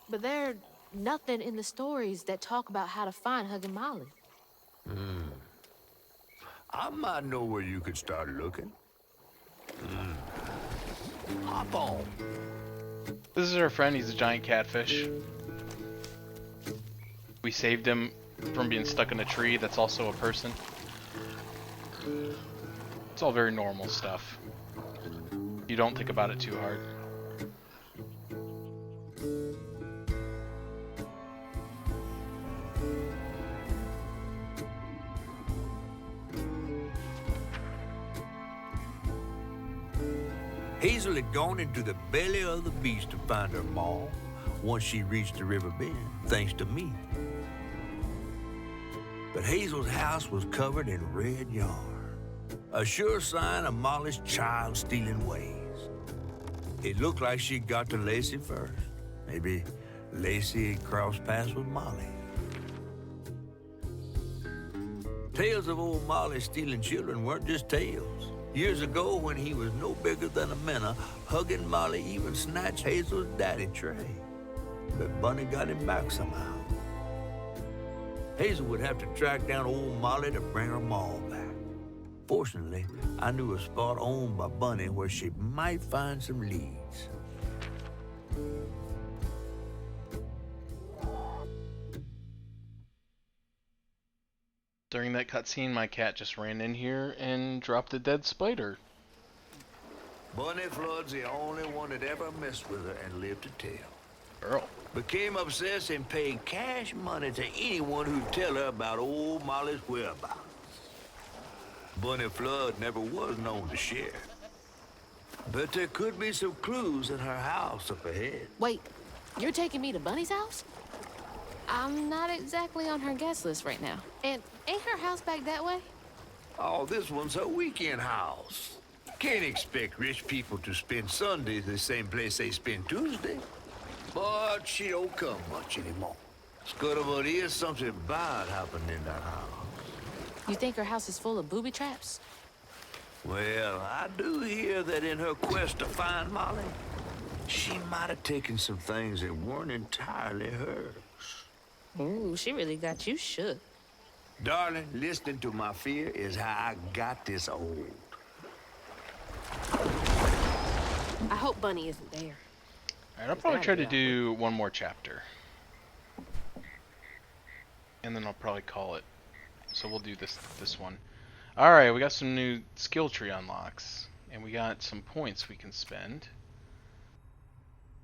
But there's nothing in the stories that talk about how to find Huggin' Molly. I might know where you could start looking. Hop on. This is our friend, he's a giant catfish. We saved him from being stuck in a tree that's also a person. It's all very normal stuff. You don't think about it too hard. Hazel had gone into the belly of the beast to find her ma once she reached the river bend, thanks to me. But Hazel's house was covered in red yarn, a sure sign of Molly's child-stealing ways. It looked like she got to Lacey first. Maybe Lacey had crossed paths with Molly. Tales of old Molly stealing children weren't just tales. Years ago, when he was no bigger than a minnow, Huggin' Molly even snatched Hazel's daddy, Trey. But Bunny got him back somehow. Hazel would have to track down old Molly to bring her ma back. Fortunately, I knew a spot owned by Bunny where she might find some leads. During that cutscene, my cat just ran in here and dropped a dead spider. Bunny Flood's the only one that ever messed with her and lived to tell. Girl. Became obsessed and paid cash money to anyone who'd tell her about old Molly's whereabouts. Bunny Flood never was known to share. But there could be some clues in her house up ahead. Wait, you're taking me to Bunny's house? I'm not exactly on her guest list right now. And ain't her house back that way? Oh, this one's her weekend house. Can't expect rich people to spend Sunday the same place they spend Tuesday. But she don't come much anymore. Scuttlebutt is something bad happening in that house. You think her house is full of booby traps? Well, I do hear that in her quest to find Molly, she might have taken some things that weren't entirely hers. Ooh, she really got you shook. Darling, listening to my fear is how I got this old. I hope Bunny isn't there. Alright, I'll probably try to do one more chapter. And then I'll probably call it. So we'll do this one. Alright, we got some new skill tree unlocks. And we got some points we can spend.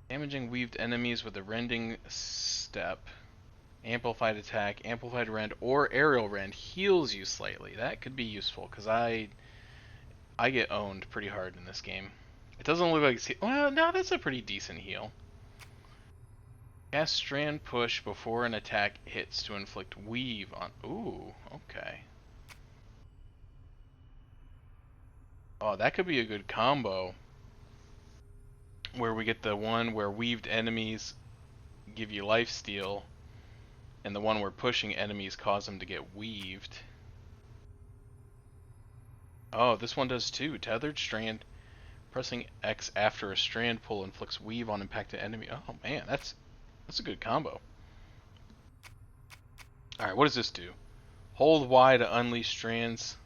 Damaging weaved enemies with a rending step. Amplified attack, amplified rend, or aerial rend heals you slightly. That could be useful, because I get owned pretty hard in this game. It doesn't look like it's... Well, no, that's a pretty decent heal. Cast strand push before an attack hits to inflict weave on... Ooh, okay. Oh, that could be a good combo. Where we get the one where weaved enemies give you lifesteal, and the one where pushing enemies cause them to get weaved. Oh, this one does too. Tethered strand. Pressing X after a strand pull inflicts weave on impacted enemy. Oh man, that's a good combo. Alright, what does this do? Hold Y to unleash strands,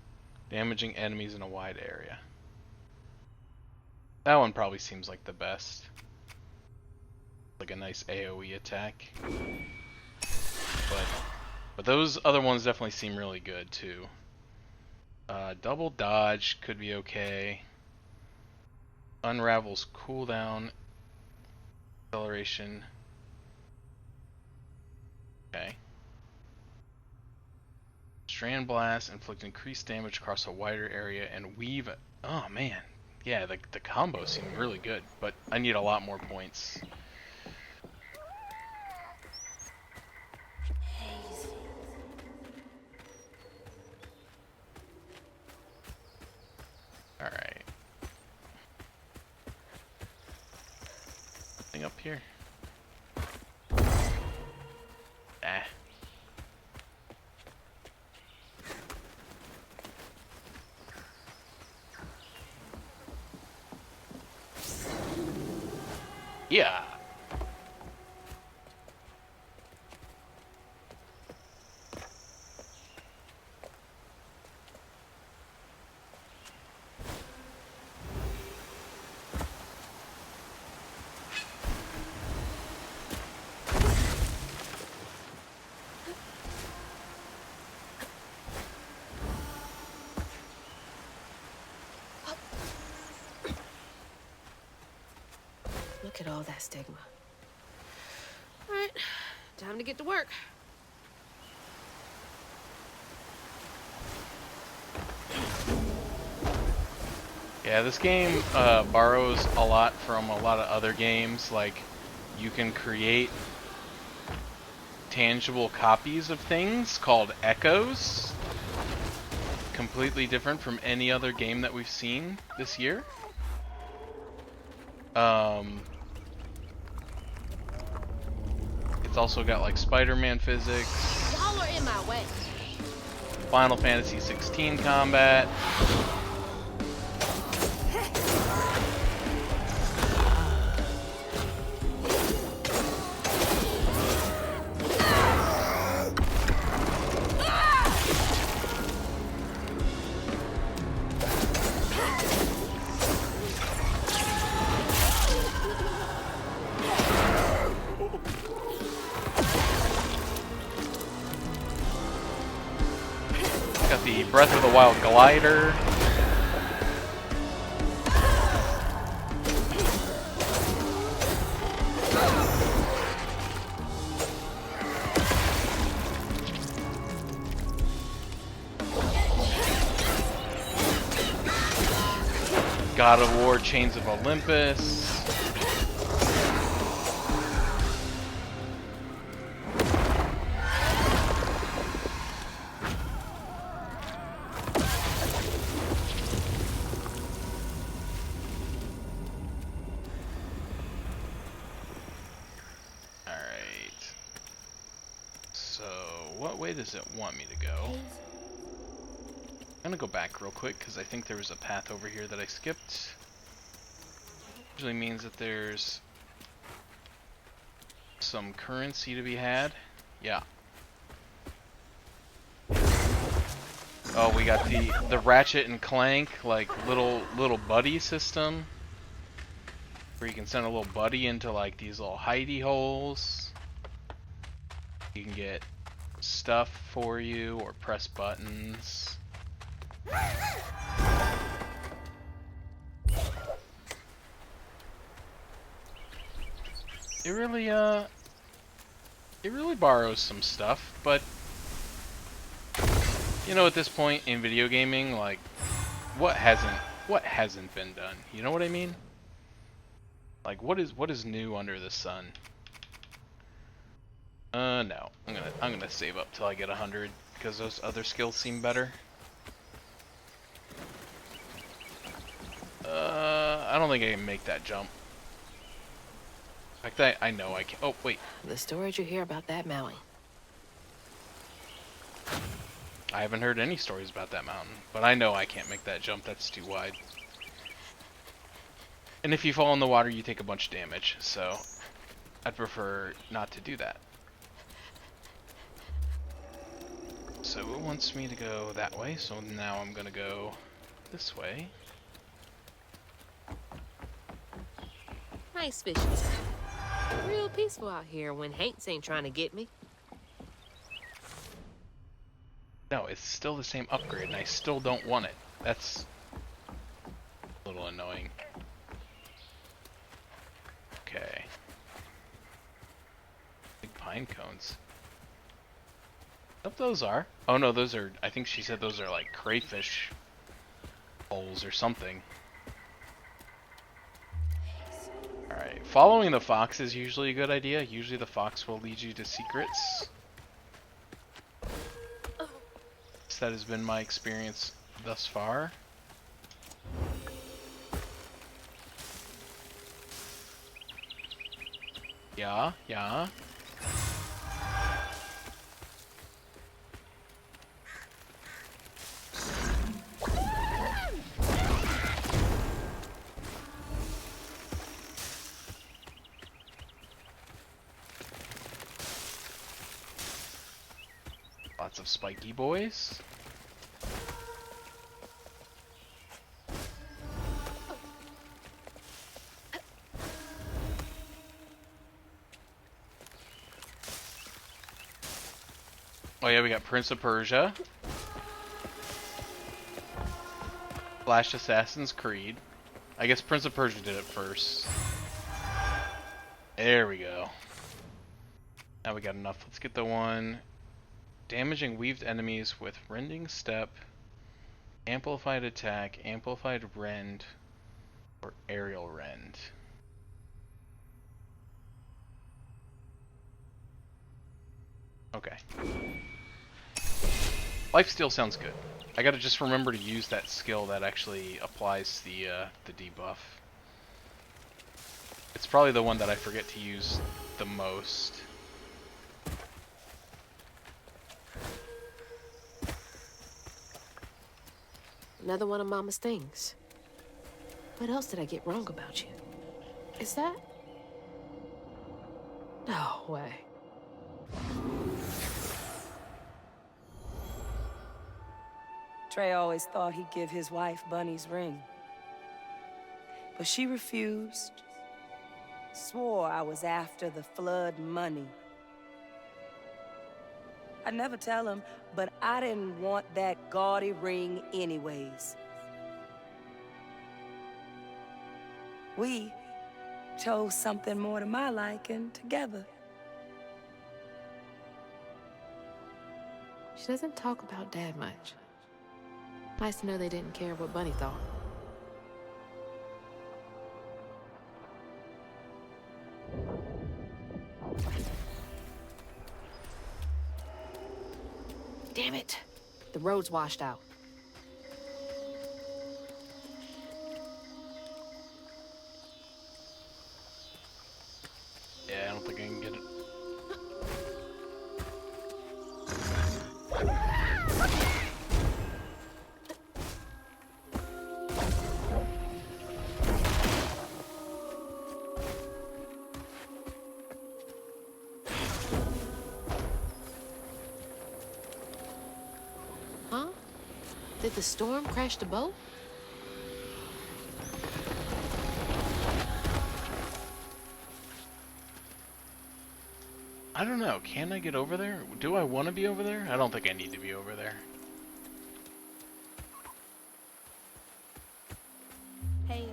damaging enemies in a wide area. That one probably seems like the best. Like a nice AoE attack. But those other ones definitely seem really good too. Double dodge could be okay. Unravels cooldown. Acceleration. Okay. Strand blast inflict increased damage across a wider area and weave. Oh man, yeah, the combos seem really good, but I need a lot more points. All right. Nothing up here. Ah. Yeah. Look at all that stigma. All right, time to get to work. Yeah, this game borrows a lot from a lot of other games. Like, you can create tangible copies of things called echoes. Completely different from any other game that we've seen this year. It's also got like Spider-Man physics. Y'all are in my way. Final Fantasy 16 combat. Got the Breath of the Wild glider. God of War Chains of Olympus. Alright. So, what way does it want me to go? I'm gonna go back real quick because I think there was a path over here that I skipped. Usually means that there's some currency to be had. Yeah. Oh, we got the Ratchet and Clank like little buddy system, where you can send a little buddy into like these little hidey holes. You can get stuff for you or press buttons. It really borrows some stuff, but you know, at this point in video gaming, like what hasn't been done? You know what I mean? Like what is new under the sun? No. I'm gonna save up till I get 100 because those other skills seem better. I don't think I can make that jump. In fact, I know I can. Oh, wait. The stories you hear about that mountain. I haven't heard any stories about that mountain, but I know I can't make that jump. That's too wide. And if you fall in the water, you take a bunch of damage, so I'd prefer not to do that. So it wants me to go that way, so now I'm gonna go this way. Nice fishing time. Real peaceful out here when Hanks ain't trying to get me. No, it's still the same upgrade, and I still don't want it. That's a little annoying. Okay. Big pine cones. What those are? Oh no, those are, I think she said those are like crayfish holes or something. Alright, following the fox is usually a good idea. Usually the fox will lead you to secrets. That has been my experience thus far. Yeah, yeah. Lots of spiky boys. Oh yeah, we got Prince of Persia. Flash Assassin's Creed. I guess Prince of Persia did it first. There we go. Now we got enough. Let's get the one. Damaging weaved enemies with rending step, amplified attack, amplified rend, or aerial rend. Okay. Lifesteal sounds good. I gotta just remember to use that skill that actually applies the debuff. It's probably the one that I forget to use the most. Another one of Mama's things. What else did I get wrong about you? Is that? No way. Trey always thought he'd give his wife Bunny's ring. But she refused. Swore I was after the flood money. I'd never tell him, but I didn't want that gaudy ring anyways. We chose something more to my liking together. She doesn't talk about Dad much. Nice to know they didn't care what Bunny thought. Damn it. The road's washed out. Yeah, I don't think I can get it. Huh? Did the storm crash the boat? I don't know. Can I get over there? Do I want to be over there? I don't think I need to be over there. Hey.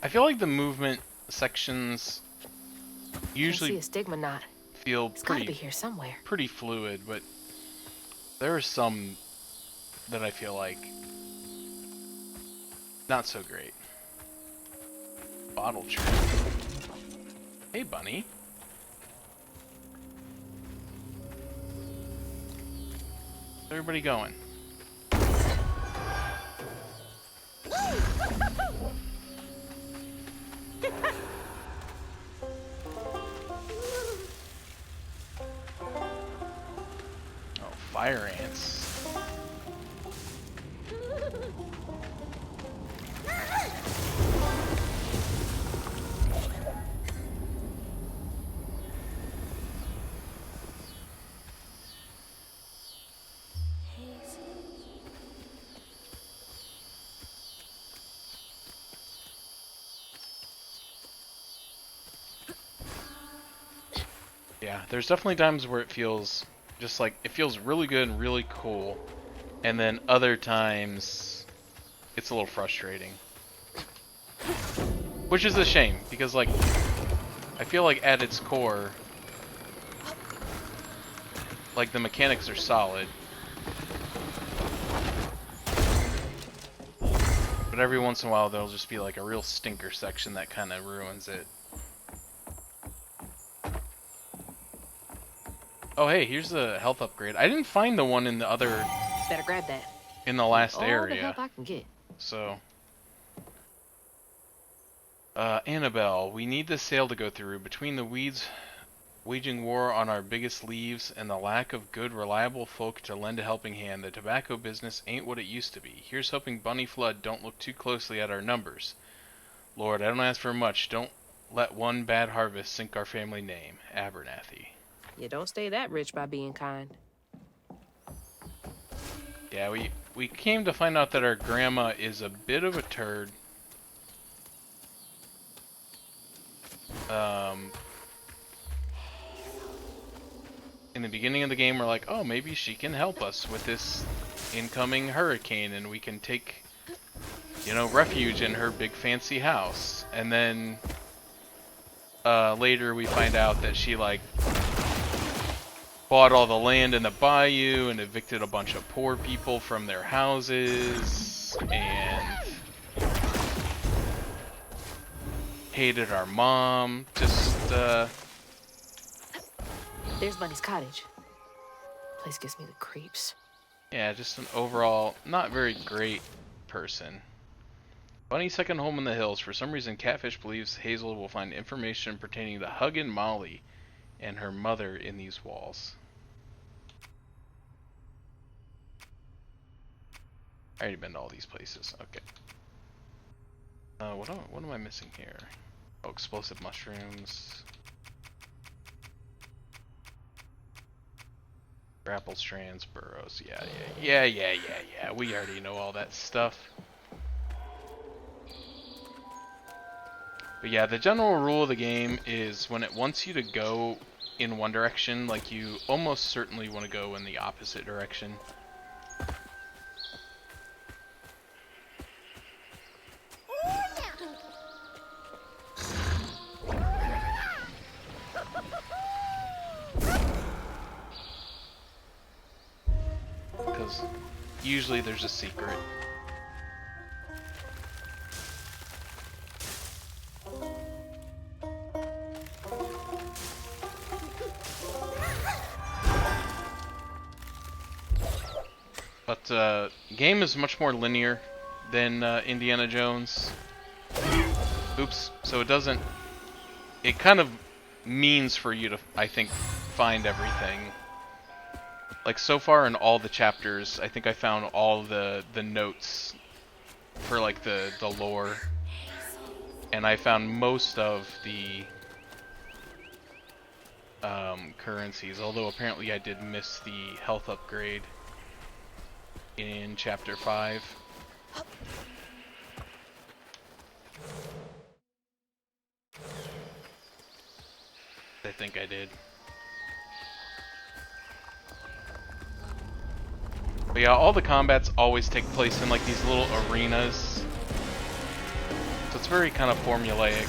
I feel like the movement sections usually I see a stigma knot. feel It's gotta be here somewhere. pretty fluid, but there are some that I feel like not so great. Bottle tree. Hey, bunny. Where's everybody going? Oh, fire ants. Yeah, there's definitely times where it feels just like it feels really good and really cool, and then other times it's a little frustrating. Which is a shame, because like I feel like at its core, like the mechanics are solid. But every once in a while there'll just be like a real stinker section that kind of ruins it. Oh hey, here's the health upgrade. I didn't find the one in the other... Better grab that. In the last All area. the help I can get. So... Annabelle, we need this sale to go through. Between the weeds waging war on our biggest leaves and the lack of good, reliable folk to lend a helping hand, the tobacco business ain't what it used to be. Here's hoping Bunny Flood don't look too closely at our numbers. Lord, I don't ask for much. Don't let one bad harvest sink our family name. Abernathy. You don't stay that rich by being kind. Yeah, we came to find out that our grandma is a bit of a turd. In the beginning of the game, we're like, oh, maybe she can help us with this incoming hurricane, and we can take, you know, refuge in her big fancy house. And then later we find out that she like bought all the land in the bayou and evicted a bunch of poor people from their houses and hated our mom. Just There's Bunny's cottage. Place gives me the creeps. yeah, just an overall not very great person. Bunny's second home in the hills. For some reason, Catfish believes Hazel will find information pertaining to Huggin' Molly and her mother in these walls. I already been to all these places. Okay. What am I missing here? Oh, explosive mushrooms. Grapple strands, burrows. Yeah. We already know all that stuff. But yeah, the general rule of the game is when it wants you to go in one direction, like you almost certainly want to go in the opposite direction. Because usually there's a secret. But game is much more linear than Indiana Jones. Oops. So it doesn't... It kind of means for you to, I think, find everything. Like, so far in all the chapters, I think I found all the notes for, like, the lore. And I found most of the currencies, although apparently I did miss the health upgrade in Chapter 5. I think I did. But yeah, all the combats always take place in like these little arenas. So it's very kind of formulaic.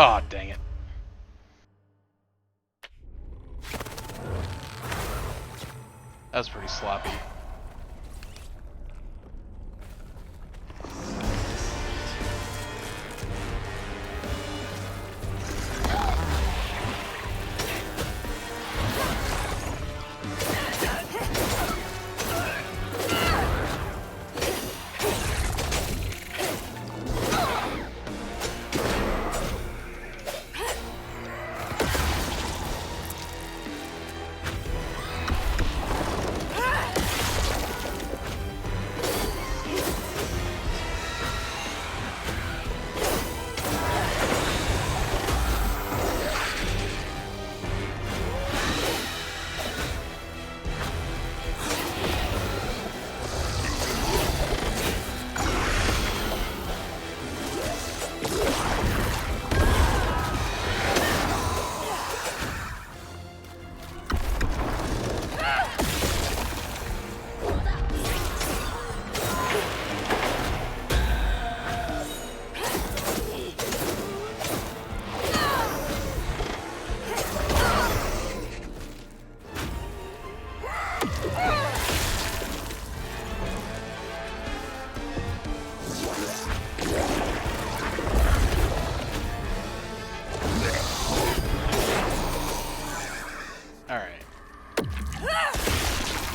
Oh, dang it. That was pretty sloppy.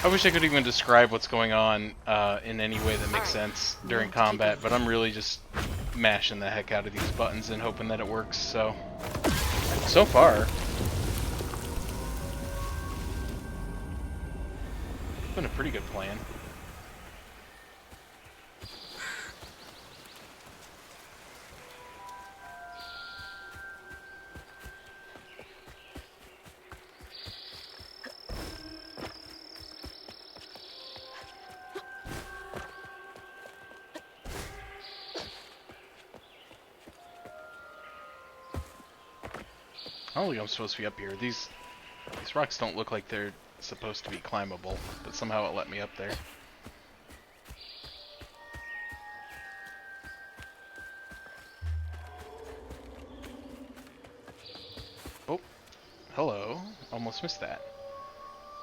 I wish I could even describe what's going on in any way that makes sense during combat, but I'm really just mashing the heck out of these buttons and hoping that it works, so far. It's been a pretty good plan. I don't think I'm supposed to be up here. These rocks don't look like they're supposed to be climbable, but somehow it let me up there. Oh, hello. Almost missed that.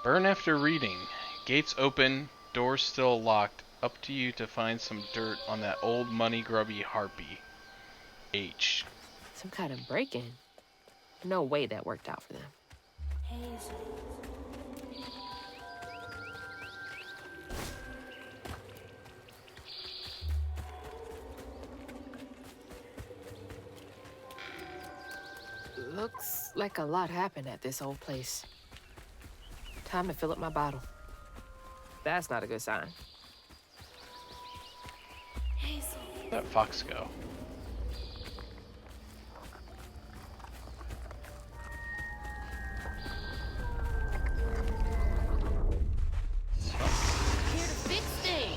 Burn after reading. Gates open, doors still locked. Up to you to find some dirt on that old money-grubby harpy. H. Some kind of break-in. No way that worked out for them. Hazel. Looks like a lot happened at this old place. Time to fill up my bottle. That's not a good sign. Hazel. Where'd that fox go? Here to fix things.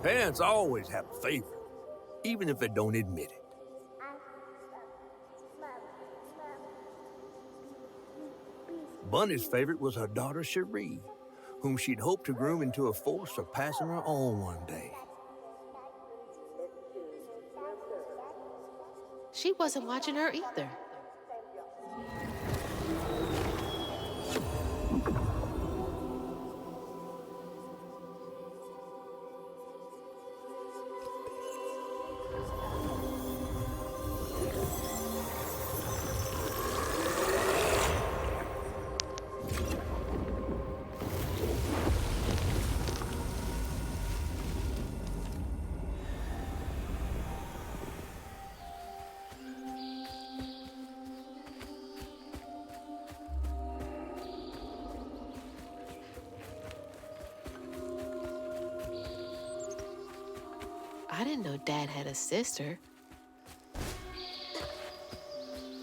Parents always have a favorite, even if they don't admit it. Bunny's favorite was her daughter Cherie, whom she'd hoped to groom into a force surpassing her own one day. She wasn't watching her either. I didn't know Dad had a sister.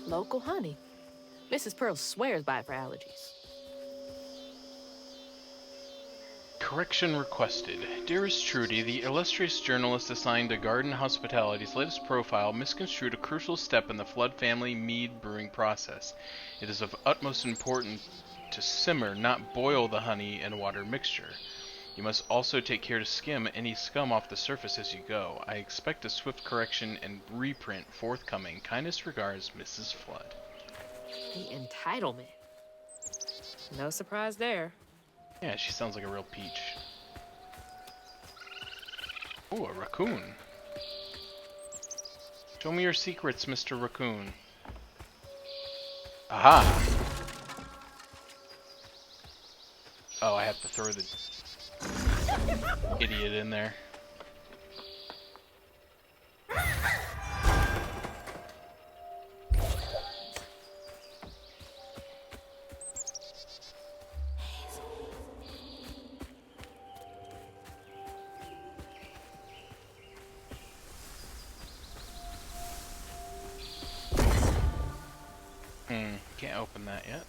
Local honey. Mrs. Pearl swears by it for allergies. Correction requested. Dearest Trudy, the illustrious journalist assigned to Garden Hospitality's latest profile misconstrued a crucial step in the Flood family mead brewing process. It is of utmost importance to simmer, not boil the honey and water mixture. You must also take care to skim any scum off the surface as you go. I expect a swift correction and reprint forthcoming. Kindest regards, Mrs. Flood. The entitlement. No surprise there. Yeah, she sounds like a real peach. Ooh, a raccoon. Show me your secrets, Mr. Raccoon. Aha! Oh, I have to throw the idiot in there. open that yet.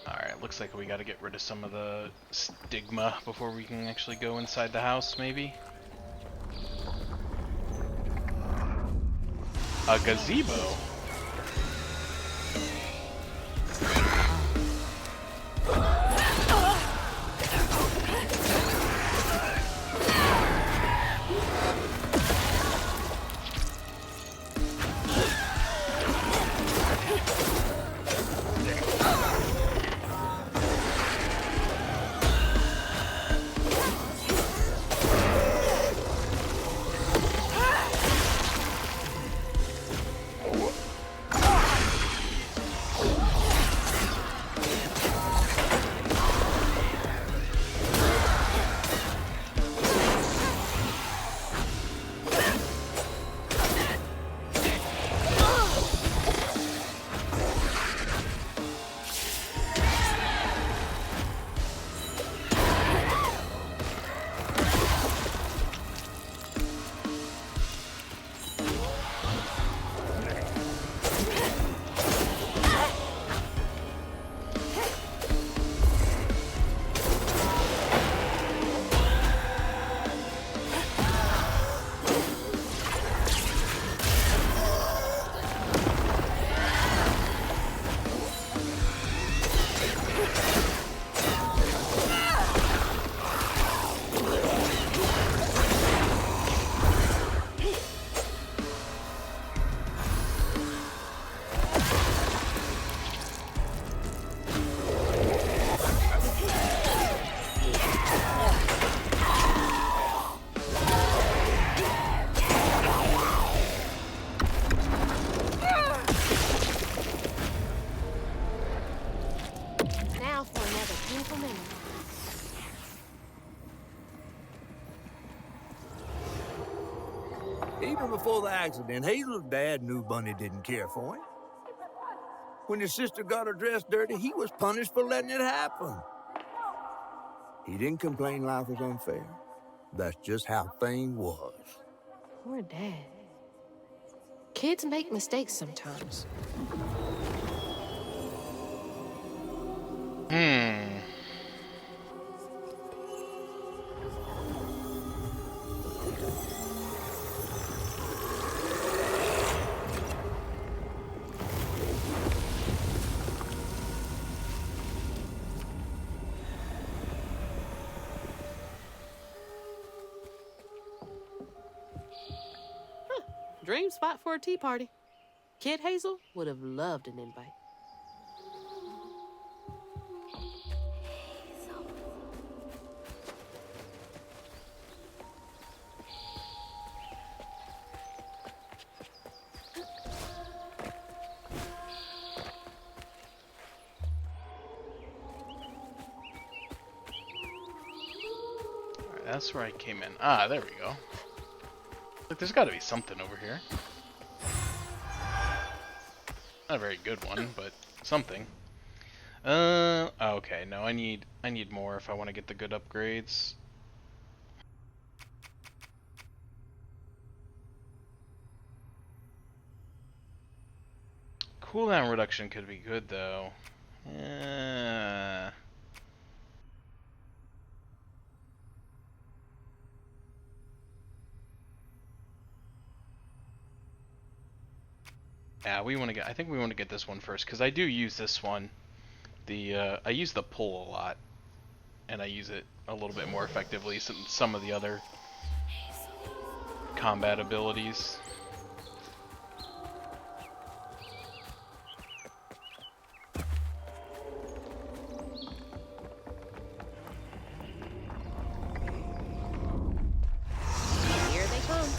Alright, looks like we gotta get rid of some of the stigma before we can actually go inside the house, maybe? A gazebo? Now for another painful memory. Even before the accident, Hazel's dad knew Bunny didn't care for him. When his sister got her dress dirty, he was punished for letting it happen. He didn't complain life was unfair. That's just how things was. Poor Dad. Kids make mistakes sometimes. Dream spot for a tea party. Kid Hazel would have loved an invite. Alright, that's where I came in. Ah, there we go. Look, there's gotta be something over here. Not a very good one, but something. Okay, no, I need more if I want to get the good upgrades. Cooldown reduction could be good though. Yeah, we want to get. I think we want to get this one first because I do use this one. I use the pull a lot, and I use it a little bit more effectively than some of the other combat abilities. Here they come.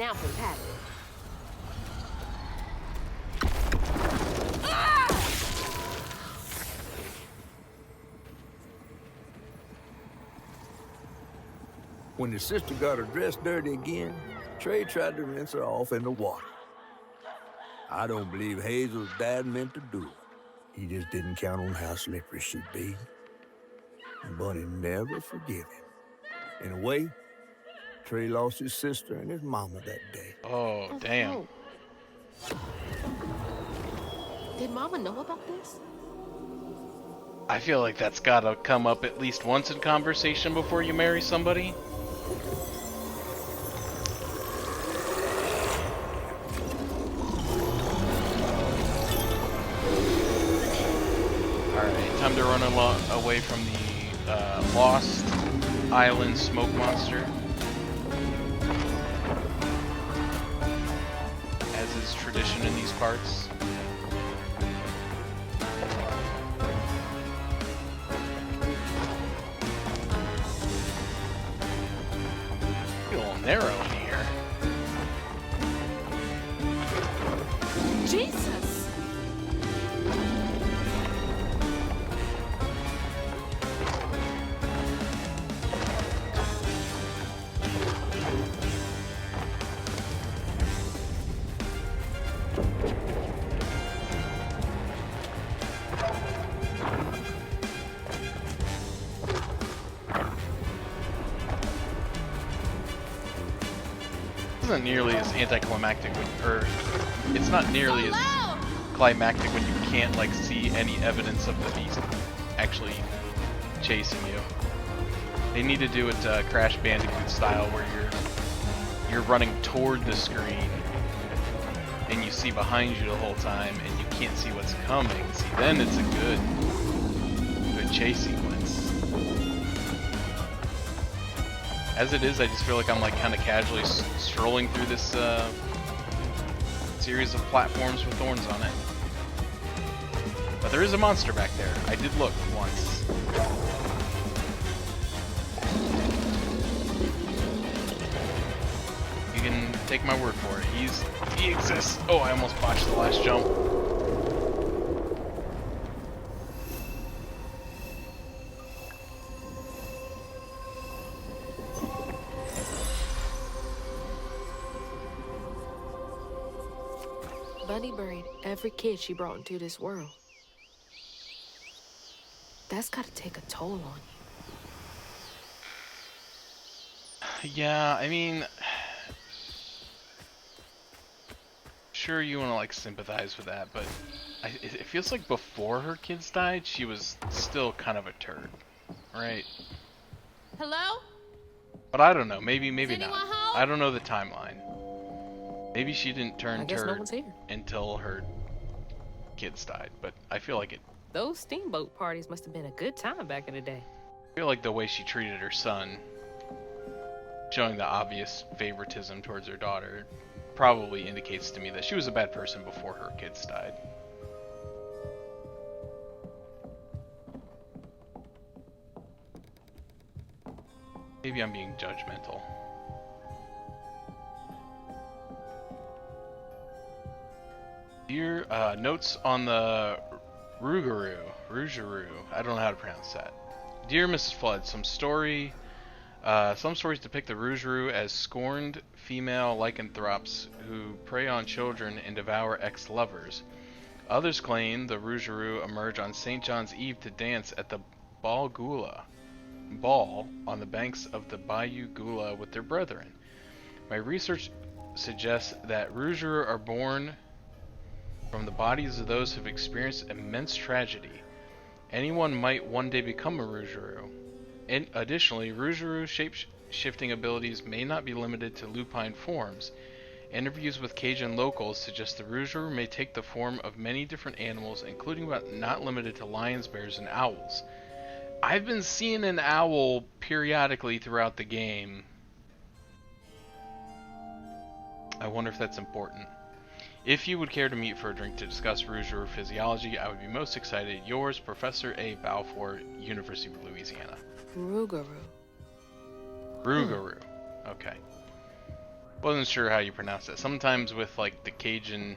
Now for the pattern. When his sister got her dress dirty again, Trey tried to rinse her off in the water. I don't believe Hazel's dad meant to do it. He just didn't count on how slippery she'd be. But he never forgive him. In a way, Trey lost his sister and his mama that day. Oh, damn. No. Did Mama know about this? I feel like that's gotta come up at least once in conversation before you marry somebody. Alright, time to run away from the Lost Island smoke monster. As is tradition in these parts. A little narrow in here. Jesus! Isn't nearly as anticlimactic or it's not nearly as climactic when you can't like see any evidence of the beast actually chasing you. They need to do it Crash Bandicoot style where you're running toward the screen and you see behind you the whole time and you can't see what's coming. See, then it's a good chase sequence. As it is, I just feel like I'm like kind of casually strolling through this series of platforms with thorns on it. But there is a monster back there. I did look once. You can take my word for it. He exists. Oh, I almost botched the last jump. Bunny buried every kid she brought into this world. That's gotta take a toll on you. Yeah, I mean, sure you want to like sympathize with that, but it feels like before her kids died, she was still kind of a turd, right? Hello? But I don't know, maybe Is not. anyone home? I don't know the timeline. Maybe she didn't turn I guess no turd one's here. until her kids died, but I feel like Those steamboat parties must have been a good time back in the day. I feel like the way she treated her son, showing the obvious favoritism towards her daughter, probably indicates to me that she was a bad person before her kids died. Maybe I'm being judgmental. Dear, notes on the Rougarou, I don't know how to pronounce that. Dear Mrs. Flood, some stories depict the Rougarou as scorned female lycanthropes who prey on children and devour ex-lovers. Others claim the Rougarou emerge on St. John's Eve to dance at the Ball on the banks of the Bayou Gula with their brethren. My research suggests that Rougarou are born from the bodies of those who have experienced immense tragedy. Anyone might one day become a Rougarou. Additionally, Rougarou shape-shifting abilities may not be limited to lupine forms. Interviews with Cajun locals suggest the Rougarou may take the form of many different animals, including but not limited to lions, bears, and owls. I've been seeing an owl periodically throughout the game. I wonder if that's important. If you would care to meet for a drink to discuss Rougarou physiology, I would be most excited. Yours, Professor A. Balfour, University of Louisiana. Rougarou. Rougarou. Okay. Wasn't sure how you pronounce it. Sometimes with like the Cajun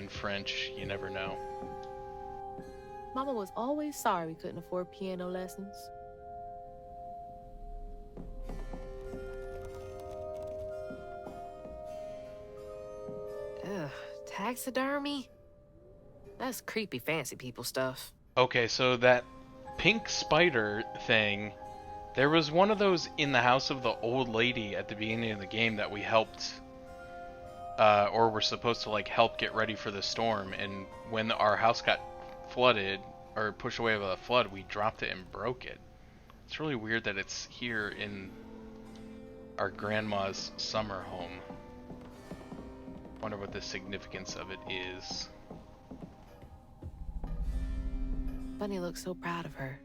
French, you never know. Mama was always sorry we couldn't afford piano lessons. Ugh, taxidermy? That's creepy fancy people stuff. Okay, so that pink spider thing, there was one of those in the house of the old lady at the beginning of the game that we helped, or were supposed to like help get ready for the storm, and when our house got flooded, or pushed away by the flood, we dropped it and broke it. It's really weird that it's here in our grandma's summer home. Wonder what the significance of it is. Bunny looks so proud of her.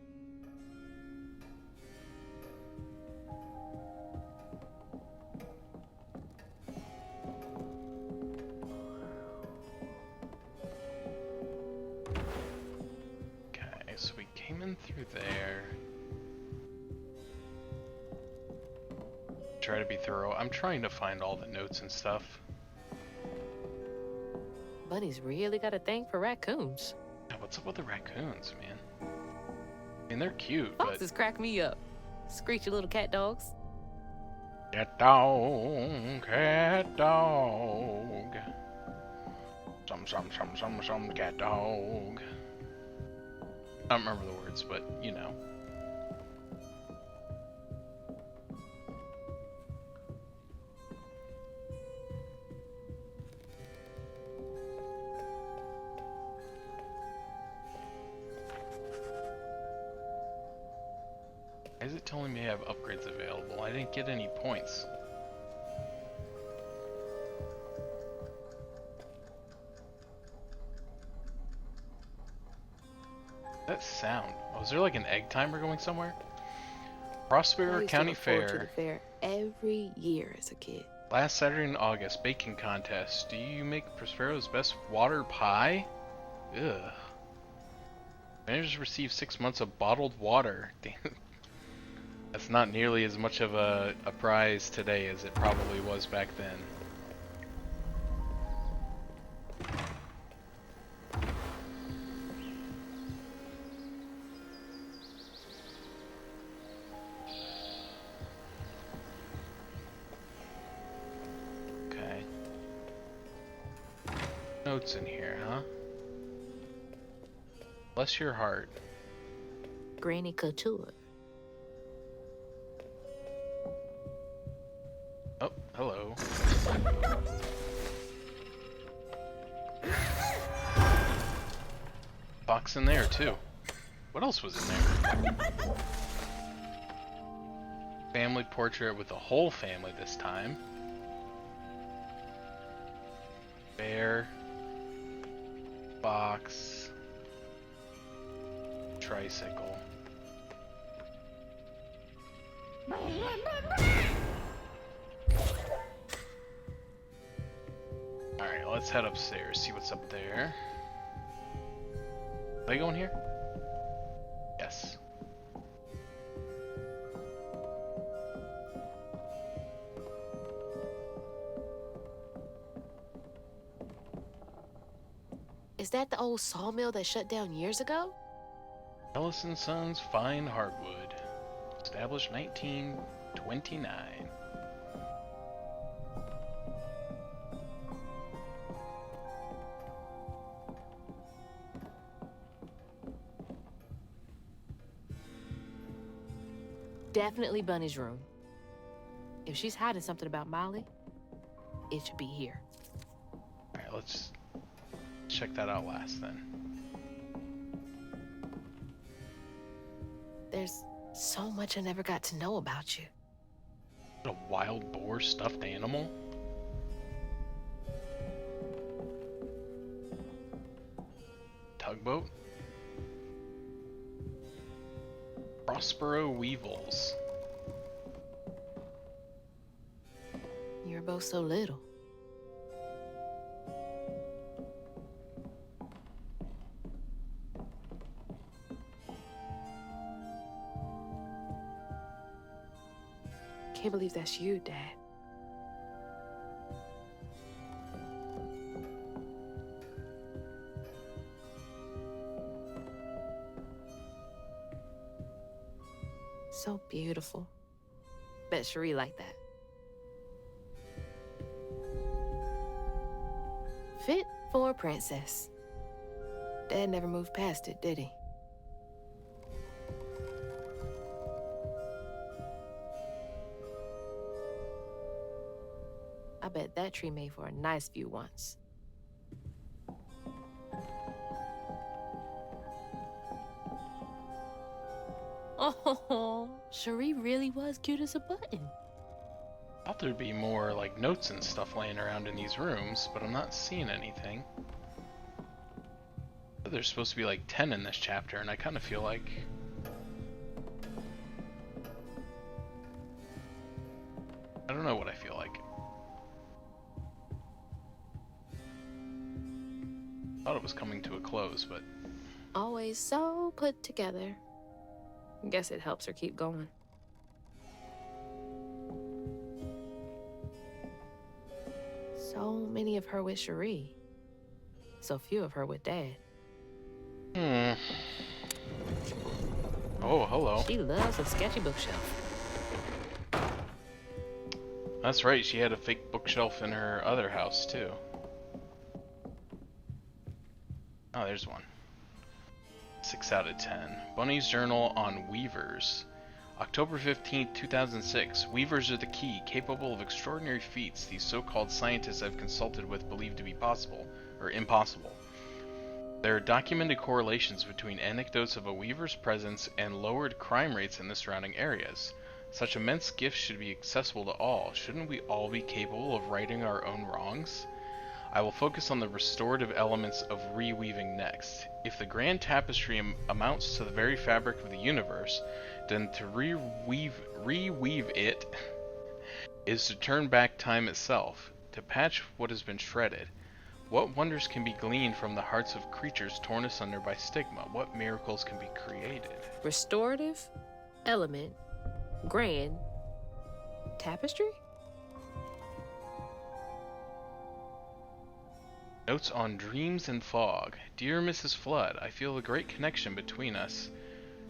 Okay, so we came in through there. Try to be thorough. I'm trying to find all the notes and stuff. Bunny's really got a thing for raccoons. Yeah, what's up with the raccoons, man? I mean, they're cute, Foxes crack me up. Screechy little cat dogs. Cat dog, cat dog. Some cat dog. I don't remember the words, but you know. Why is it telling me I have upgrades available? I didn't get any points. That sound. Oh, is there like an egg timer going somewhere? Prospero County Fair. Fair every year as a kid. Last Saturday in August, baking contest. Do you make Prospero's best water pie? Ugh. Managers receive 6 months of bottled water. That's not nearly as much of a prize today as it probably was back then. Okay. Notes in here, huh? Bless your heart. Granny Couture. Oh, hello. Box in there too. What else was in there? Family portrait with the whole family this time. Bear. Box. Tricycle. Alright, let's head upstairs, see what's up there. Are they going here? Yes. Is that the old sawmill that shut down years ago? Ellis & Sons Fine Hardwood. Established 1929. Definitely Bunny's room. If she's hiding something about Molly, it should be here. Alright, let's check that out last then. There's so much I never got to know about you. A wild boar stuffed animal? Tugboat? Prospero Weevils. You're both so little. can't believe that's you, Dad. So beautiful. Bet Cherie liked that. Fit for a princess. Dad never moved past it, did he? I bet that tree made for a nice view once. Oh, Cherie really was cute as a button. Thought there'd be more like notes and stuff laying around in these rooms, but I'm not seeing anything. But there's supposed to be like 10 in this chapter, and I kind of feel like I don't know what I feel like. Thought it was coming to a close, but Always so put together. Guess it helps her keep going. So many of her with Cherie. So few of her with Dad. Oh, hello. She loves a sketchy bookshelf. That's right, she had a fake bookshelf in her other house, too. Oh, there's one. 6 out of 10. Bunny's Journal on Weavers. October 15th, 2006. Weavers are the key, capable of extraordinary feats these so-called scientists I've consulted with believe to be possible, or impossible. There are documented correlations between anecdotes of a weaver's presence and lowered crime rates in the surrounding areas. Such immense gifts should be accessible to all. Shouldn't we all be capable of righting our own wrongs? I will focus on the restorative elements of reweaving next. If the grand tapestry amounts to the very fabric of the universe, then to reweave it is to turn back time itself, to patch what has been shredded. What wonders can be gleaned from the hearts of creatures torn asunder by stigma? What miracles can be created? Restorative, element, grand, tapestry? Notes on Dreams and Fog. Dear Mrs. Flood, I feel a great connection between us.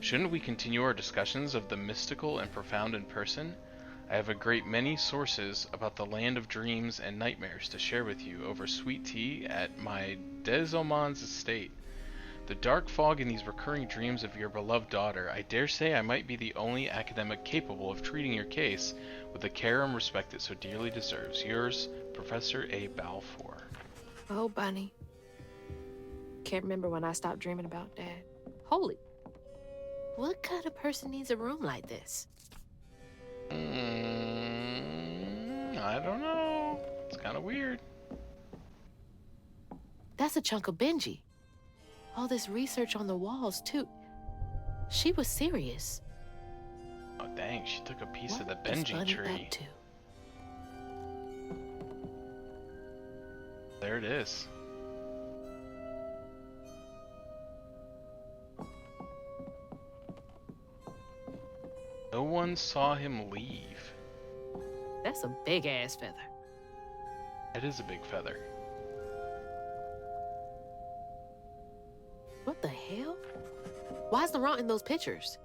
Shouldn't we continue our discussions of the mystical and profound in person? I have a great many sources about the land of dreams and nightmares to share with you over sweet tea at my Desaumons estate. The dark fog in these recurring dreams of your beloved daughter, I dare say I might be the only academic capable of treating your case with the care and respect it so dearly deserves. Yours, Professor A. Balfour. Oh, Bunny. Can't remember when I stopped dreaming about Dad. Holy. What kind of person needs a room like this? I don't know. It's kind of weird. That's a chunk of Benji. All this research on the walls, too. She was serious. Oh, dang. She took a piece of the What is Benji Bunny tree. up to? There it is. No one saw him leave. That's a big-ass feather. It is a big feather. What the hell? Why's Laurent in those pictures?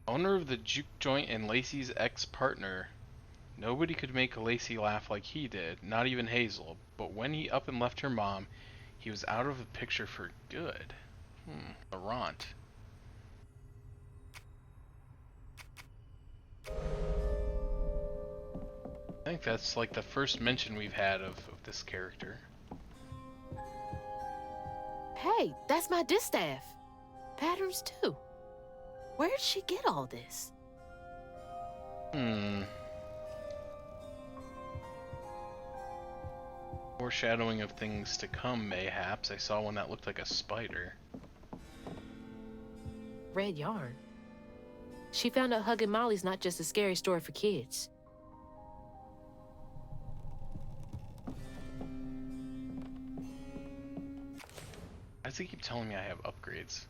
Owner of the juke joint and Lacey's ex-partner. Nobody could make Lacey laugh like he did, not even Hazel. But when he up and left her mom, he was out of the picture for good. Laurent. I think that's like the first mention we've had of this character. Hey, that's my distaff. Patterns, too. Where'd she get all this? Foreshadowing of things to come, mayhaps. I saw one that looked like a spider. Red yarn. She found out Huggin' Molly's not just a scary story for kids. Why does he keep telling me I have upgrades?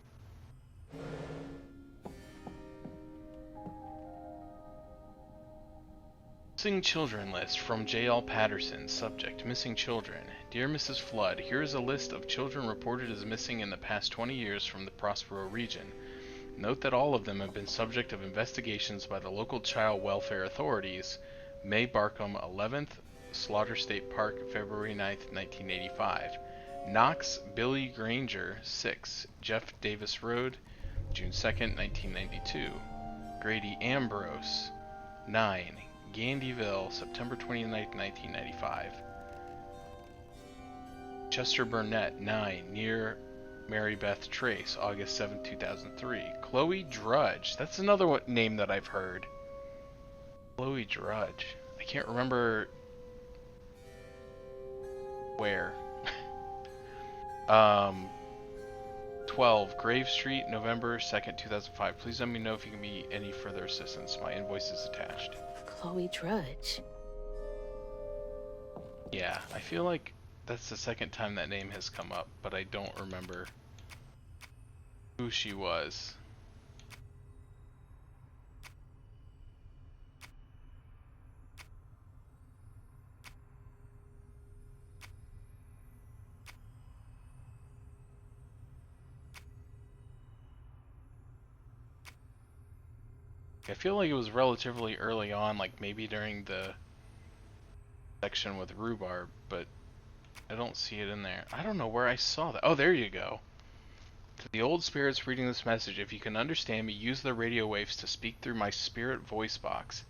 Missing children list from J.L. Patterson. Subject: missing children. Dear Mrs. Flood, here is a list of children reported as missing in the past 20 years from the Prospero region. Note that all of them have been subject of investigations by the local child welfare authorities. May Barkham, 11th, Slaughter State Park, February 9th, 1985. Knox Billy Granger, 6, Jeff Davis Road, June 2nd, 1992. Grady Ambrose, 9, Gandyville, September 29th, 1995. Chester Burnett, 9, near Mary Beth Trace, August 7, 2003. Chloe Drudge, that's another name that I've heard. Chloe Drudge. I can't remember where. 12, Grave Street, November 2nd, 2005. Please let me know if you can be any further assistance. My invoice is attached. Chloe Drudge. Yeah, I feel like that's the second time that name has come up, but I don't remember who she was. I feel like it was relatively early on, like maybe during the section with rhubarb, but I don't see it in there. I don't know where I saw that. Oh, there you go. To the old spirits reading this message, if you can understand me, use the radio waves to speak through my spirit voice box.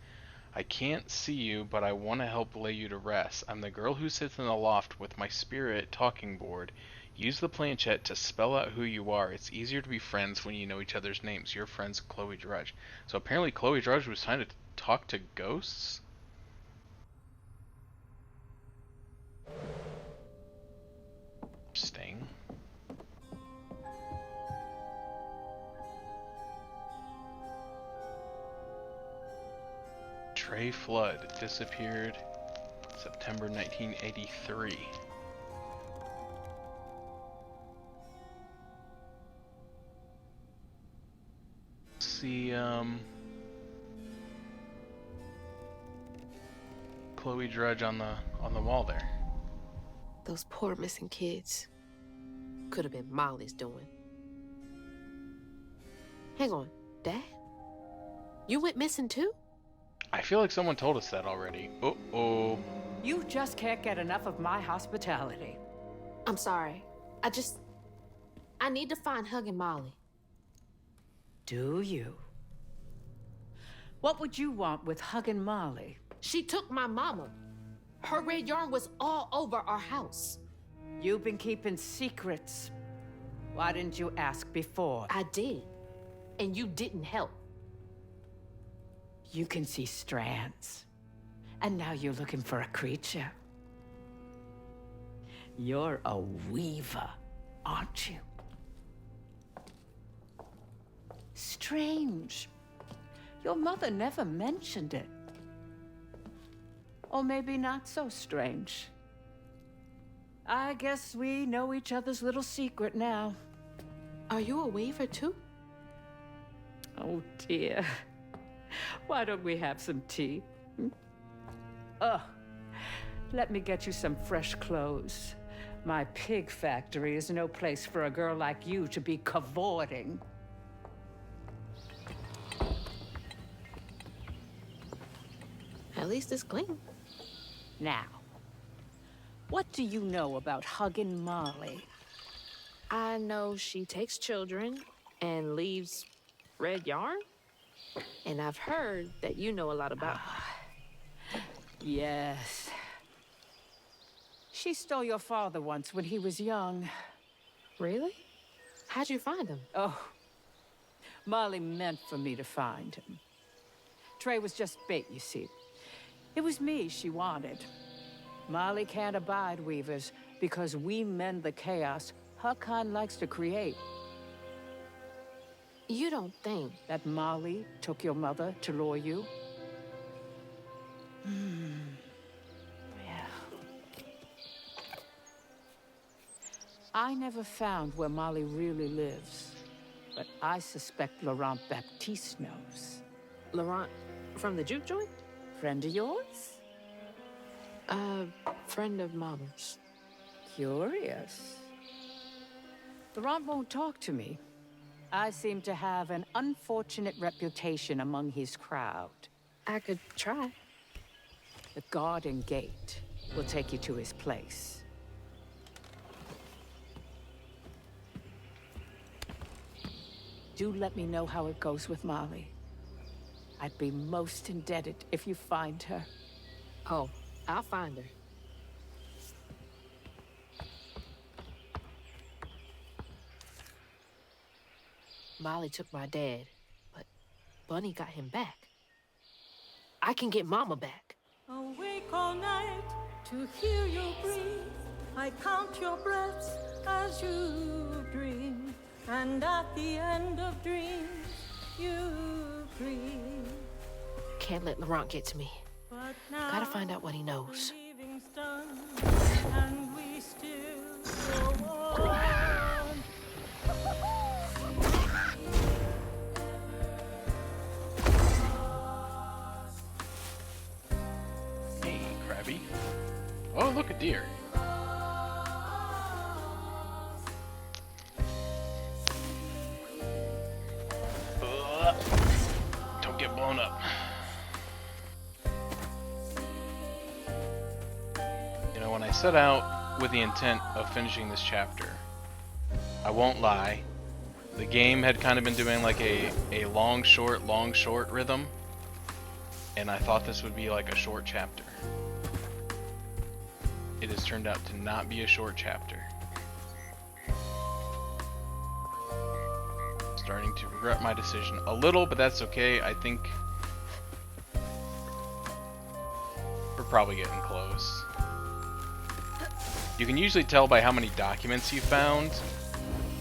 I can't see you, but I want to help lay you to rest. I'm the girl who sits in the loft with my spirit talking board. Use the planchette to spell out who you are. It's easier to be friends when you know each other's names. Your friend's Chloe Drudge. So apparently Chloe Drudge was trying to talk to ghosts? Interesting. Trey Flood disappeared September 1983. See, Chloe Drudge on the wall there. Those poor missing kids. Could have been Molly's doing. Hang on, Dad? You went missing too? I feel like someone told us that already. Uh-oh. You just can't get enough of my hospitality. I'm sorry. I need to find Huggin' Molly. Do you? What would you want with Huggin' Molly? She took my mama. Her red yarn was all over our house. You've been keeping secrets. Why didn't you ask before? I did. And you didn't help. You can see strands. And now you're looking for a creature. You're a weaver, aren't you? Strange. Your mother never mentioned it. Or maybe not so strange. I guess we know each other's little secret now. Are you a weaver too? Oh dear. Why don't we have some tea? Let me get you some fresh clothes. My pig factory is no place for a girl like you to be cavorting. At least it's clean. Now, what do you know about Huggin' Molly? I know she takes children and leaves red yarn. And I've heard that you know a lot about her. Yes. She stole your father once when he was young. Really? How'd you find him? Oh, Molly meant for me to find him. Trey was just bait, you see. It was me she wanted. Molly can't abide weavers because we mend the chaos her kind likes to create. You don't think that Molly took your mother to lure you? Yeah. I never found where Molly really lives, but I suspect Laurent Baptiste knows. Laurent from the juke joint? Friend of yours? Friend of Mama's. Curious. The runt won't talk to me. I seem to have an unfortunate reputation among his crowd. I could try. The garden gate will take you to his place. Do let me know how it goes with Molly. I'd be most indebted if you find her. Oh, I'll find her. Molly took my dad, but Bunny got him back. I can get Mama back. Awake all night to hear you breathe. I count your breaths as you dream. And at the end of dreams, you breathe. Can't let Laurent get to me. But now Gotta find out what he knows. believing's done, and we still go on. Hey, Krabby. Oh, look, a deer. Don't get blown up. You know, when I set out with the intent of finishing this chapter, I won't lie, the game had kind of been doing like a long, short rhythm, and I thought this would be like a short chapter. It has turned out to not be a short chapter. Starting to regret my decision a little, but that's okay. I think we're probably getting close. You can usually tell by how many documents you found.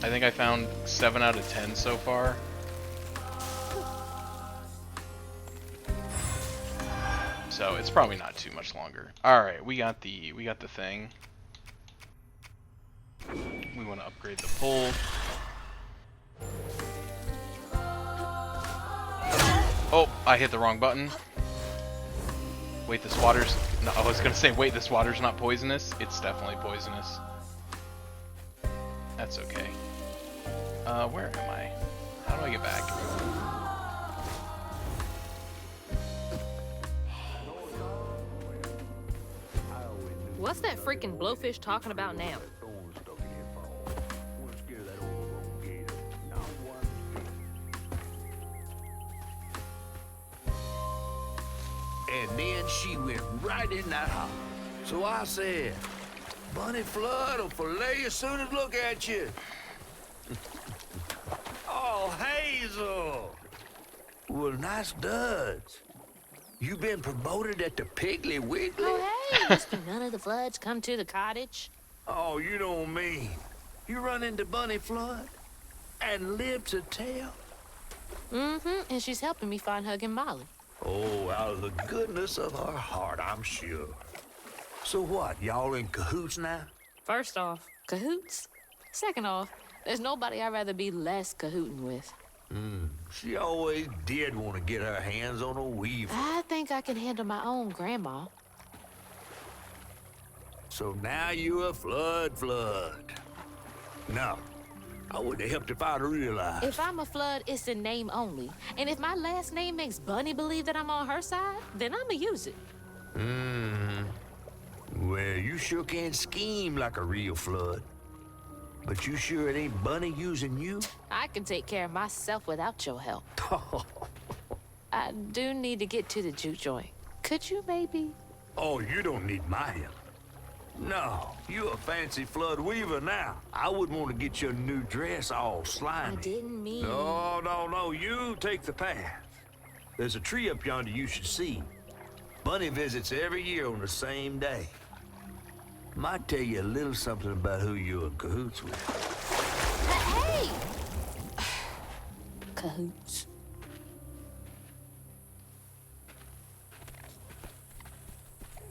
I think I found 7 out of 10 so far. So it's probably not too much longer. All right, we got the thing. We want to upgrade the pull. Oh, I hit the wrong button. Wait, this water's... No, I was gonna say, wait, this water's not poisonous? It's definitely poisonous. That's okay. Where am I? How do I get back? What's that freaking blowfish talking about now? And then she went right in that hole. So I said, Bunny Flood will fillet you as soon as look at you. Oh, Hazel! Well, nice duds. You been promoted at the Piggly Wiggly? Oh, hey, Mr. None of the Floods come to the cottage. Oh, you don't mean. You run into Bunny Flood and live to tell? Mm-hmm, and she's helping me find Hug and Molly. Oh, out of the goodness of her heart, I'm sure. So what, y'all in cahoots now? First off, cahoots. Second off, there's nobody I'd rather be less cahooting with. She always did want to get her hands on a weaver. I think I can handle my own grandma. So now you a Flood. No, I would have helped if I'd realized. If I'm a Flood, it's in name only. And if my last name makes Bunny believe that I'm on her side, then I'ma use it. Well, you sure can scheme like a real Flood. But you sure it ain't Bunny using you? I can take care of myself without your help. I do need to get to the juke joint. Could you maybe? Oh, you don't need my help. No, you a fancy Flood weaver now. I wouldn't want to get your new dress all slimy. I didn't mean... No, you take the path. There's a tree up yonder you should see. Bunny visits every year on the same day. Might tell you a little something about who you're in cahoots with. Hey! Cahoots.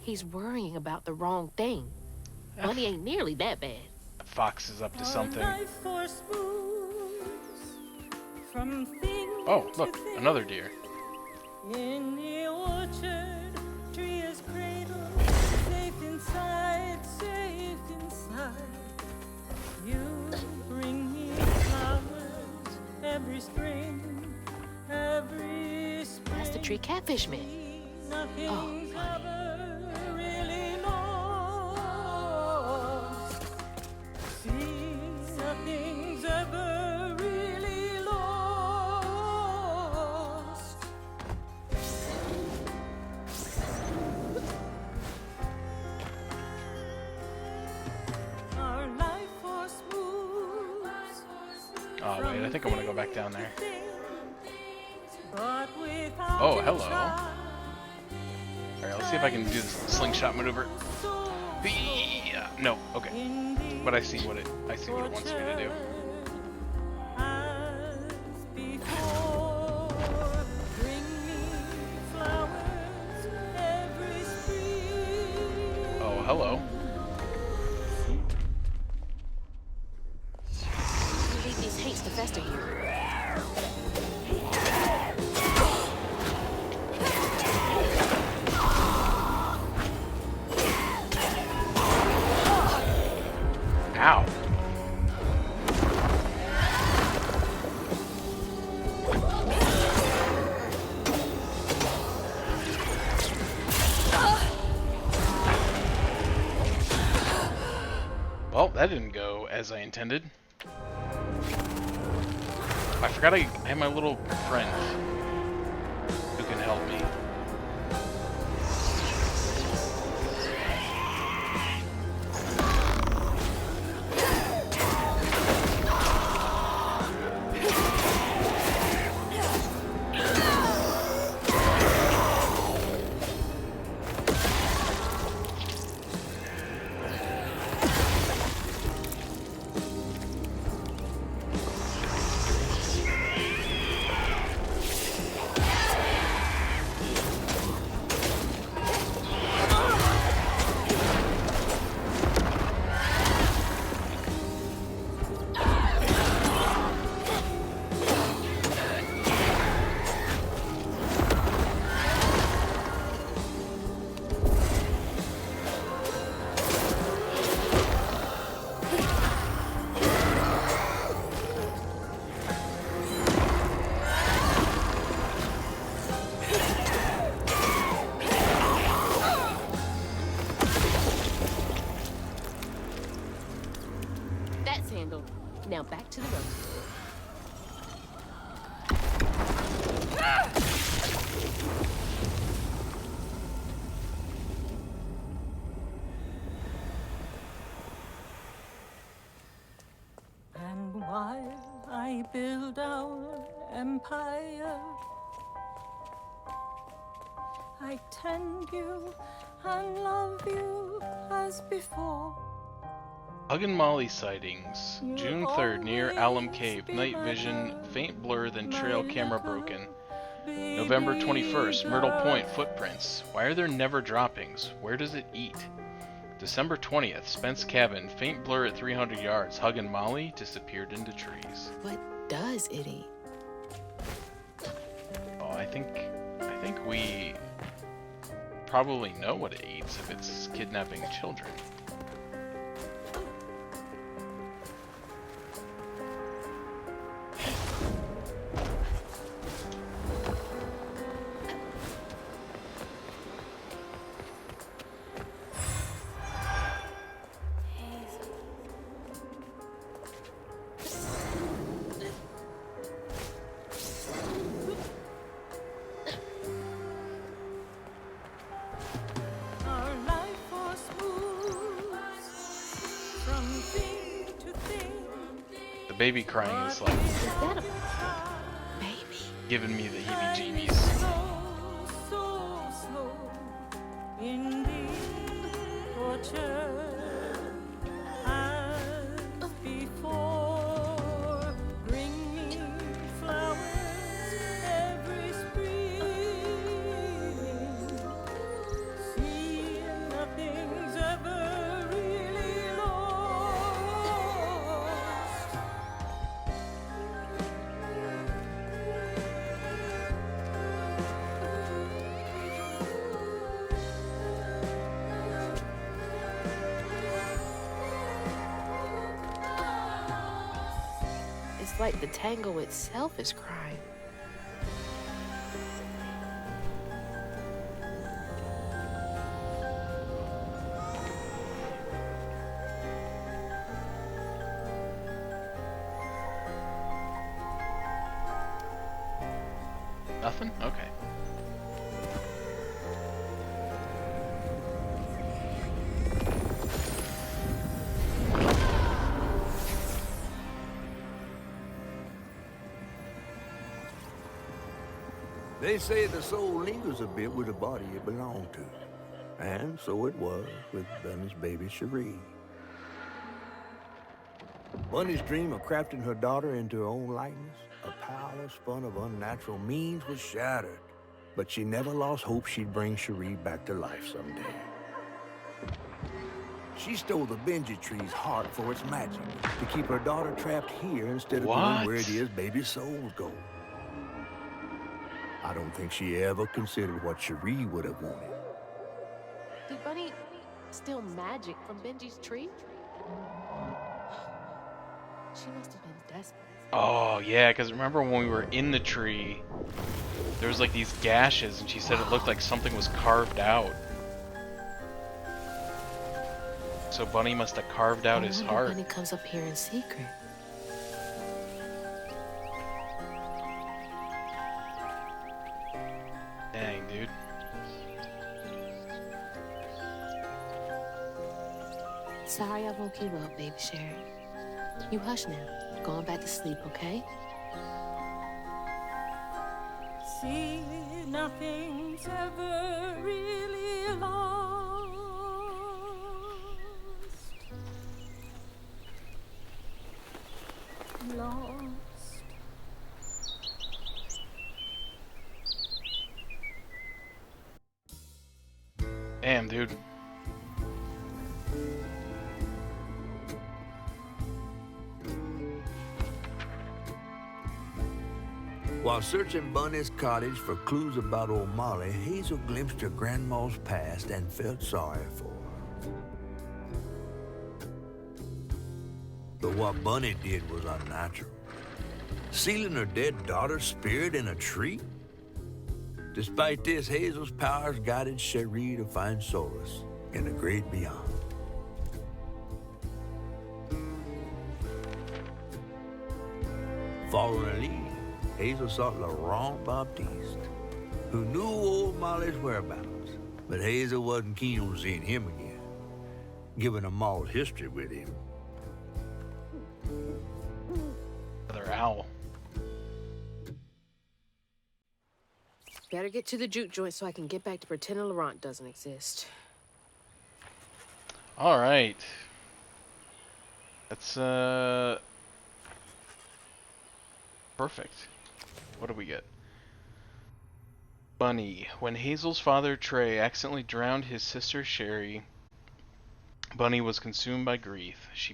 He's worrying about the wrong thing. Bunny ain't nearly that bad. Fox is up to something. From Oh, look, another deer. in the orchard tree is cradled, safe inside, safe inside. You bring me flowers every spring, every spring. That's the tree Catfish met. Nothing's ever really lost. See, nothing's ever really lost. Our life was smooth. Oh wait, I think I want to go back down there. But without Oh, a hello. child, Alright, let's see if I can do this slingshot maneuver. Yeah, no, okay. But I see what it wants me to do. as before, bring me flowers every spring. Oh, hello. We leave these hates to fester here. Ow. Well, that didn't go as I intended. I forgot I have my little friend who can help me. That's handled. Now back to the road. And while I build our empire, I tend you and love you as before. Hug and Molly sightings. June 3rd, near Alum Cave. Night vision, faint blur, then trail camera broken. November 21st, Myrtle Point, footprints. Why are there never droppings? Where does it eat? December 20th, Spence Cabin, faint blur at 300 yards. Hug and Molly disappeared into trees. What does it eat? Oh, I think we probably know what it eats if it's kidnapping children. Our life was smooth from thing to thing. The baby crying is like giving me the heebie-jeebies. So slow in the orchard as before. Bring me flowers every spring. See, nothing's ever really lost. It's like the tango itself is crying. Nothing? Okay. They say the soul lingers a bit with the body it belonged to. And so it was with Bunny's baby Cherie. Bunny's dream of crafting her daughter into her own likeness, a power spun of unnatural means, was shattered. But she never lost hope she'd bring Cherie back to life someday. She stole the Benji tree's heart for its magic, to keep her daughter trapped here instead of going where it is baby souls go. I don't think she ever considered what Cherie would have wanted. Did Bunny steal magic from Benji's tree? She must have been desperate. Oh, yeah, because remember when we were in the tree, there was like these gashes, and she said it looked like something was carved out. So Bunny must have carved out his heart. Bunny comes up here in secret. Dang, dude. Sorry I woke you up, baby Sherry. You hush now. Going back to sleep, okay? See, nothing's ever really lost. Lost. Damn, dude. While searching Bunny's cottage for clues about old Molly, Hazel glimpsed her grandma's past and felt sorry for her. But what Bunny did was unnatural. Sealing her dead daughter's spirit in a tree? Despite this, Hazel's powers guided Cherie to find solace in the great beyond. Following a lead, Hazel sought Laurent Baptiste, who knew old Molly's whereabouts, but Hazel wasn't keen on seeing him again, given a Maul's history with him. Another owl. Better get to the juke joint so I can get back to pretending Laurent doesn't exist. Alright. That's, perfect. What do we get? Bunny. When Hazel's father, Trey, accidentally drowned his sister, Sherry, Bunny was consumed by grief. She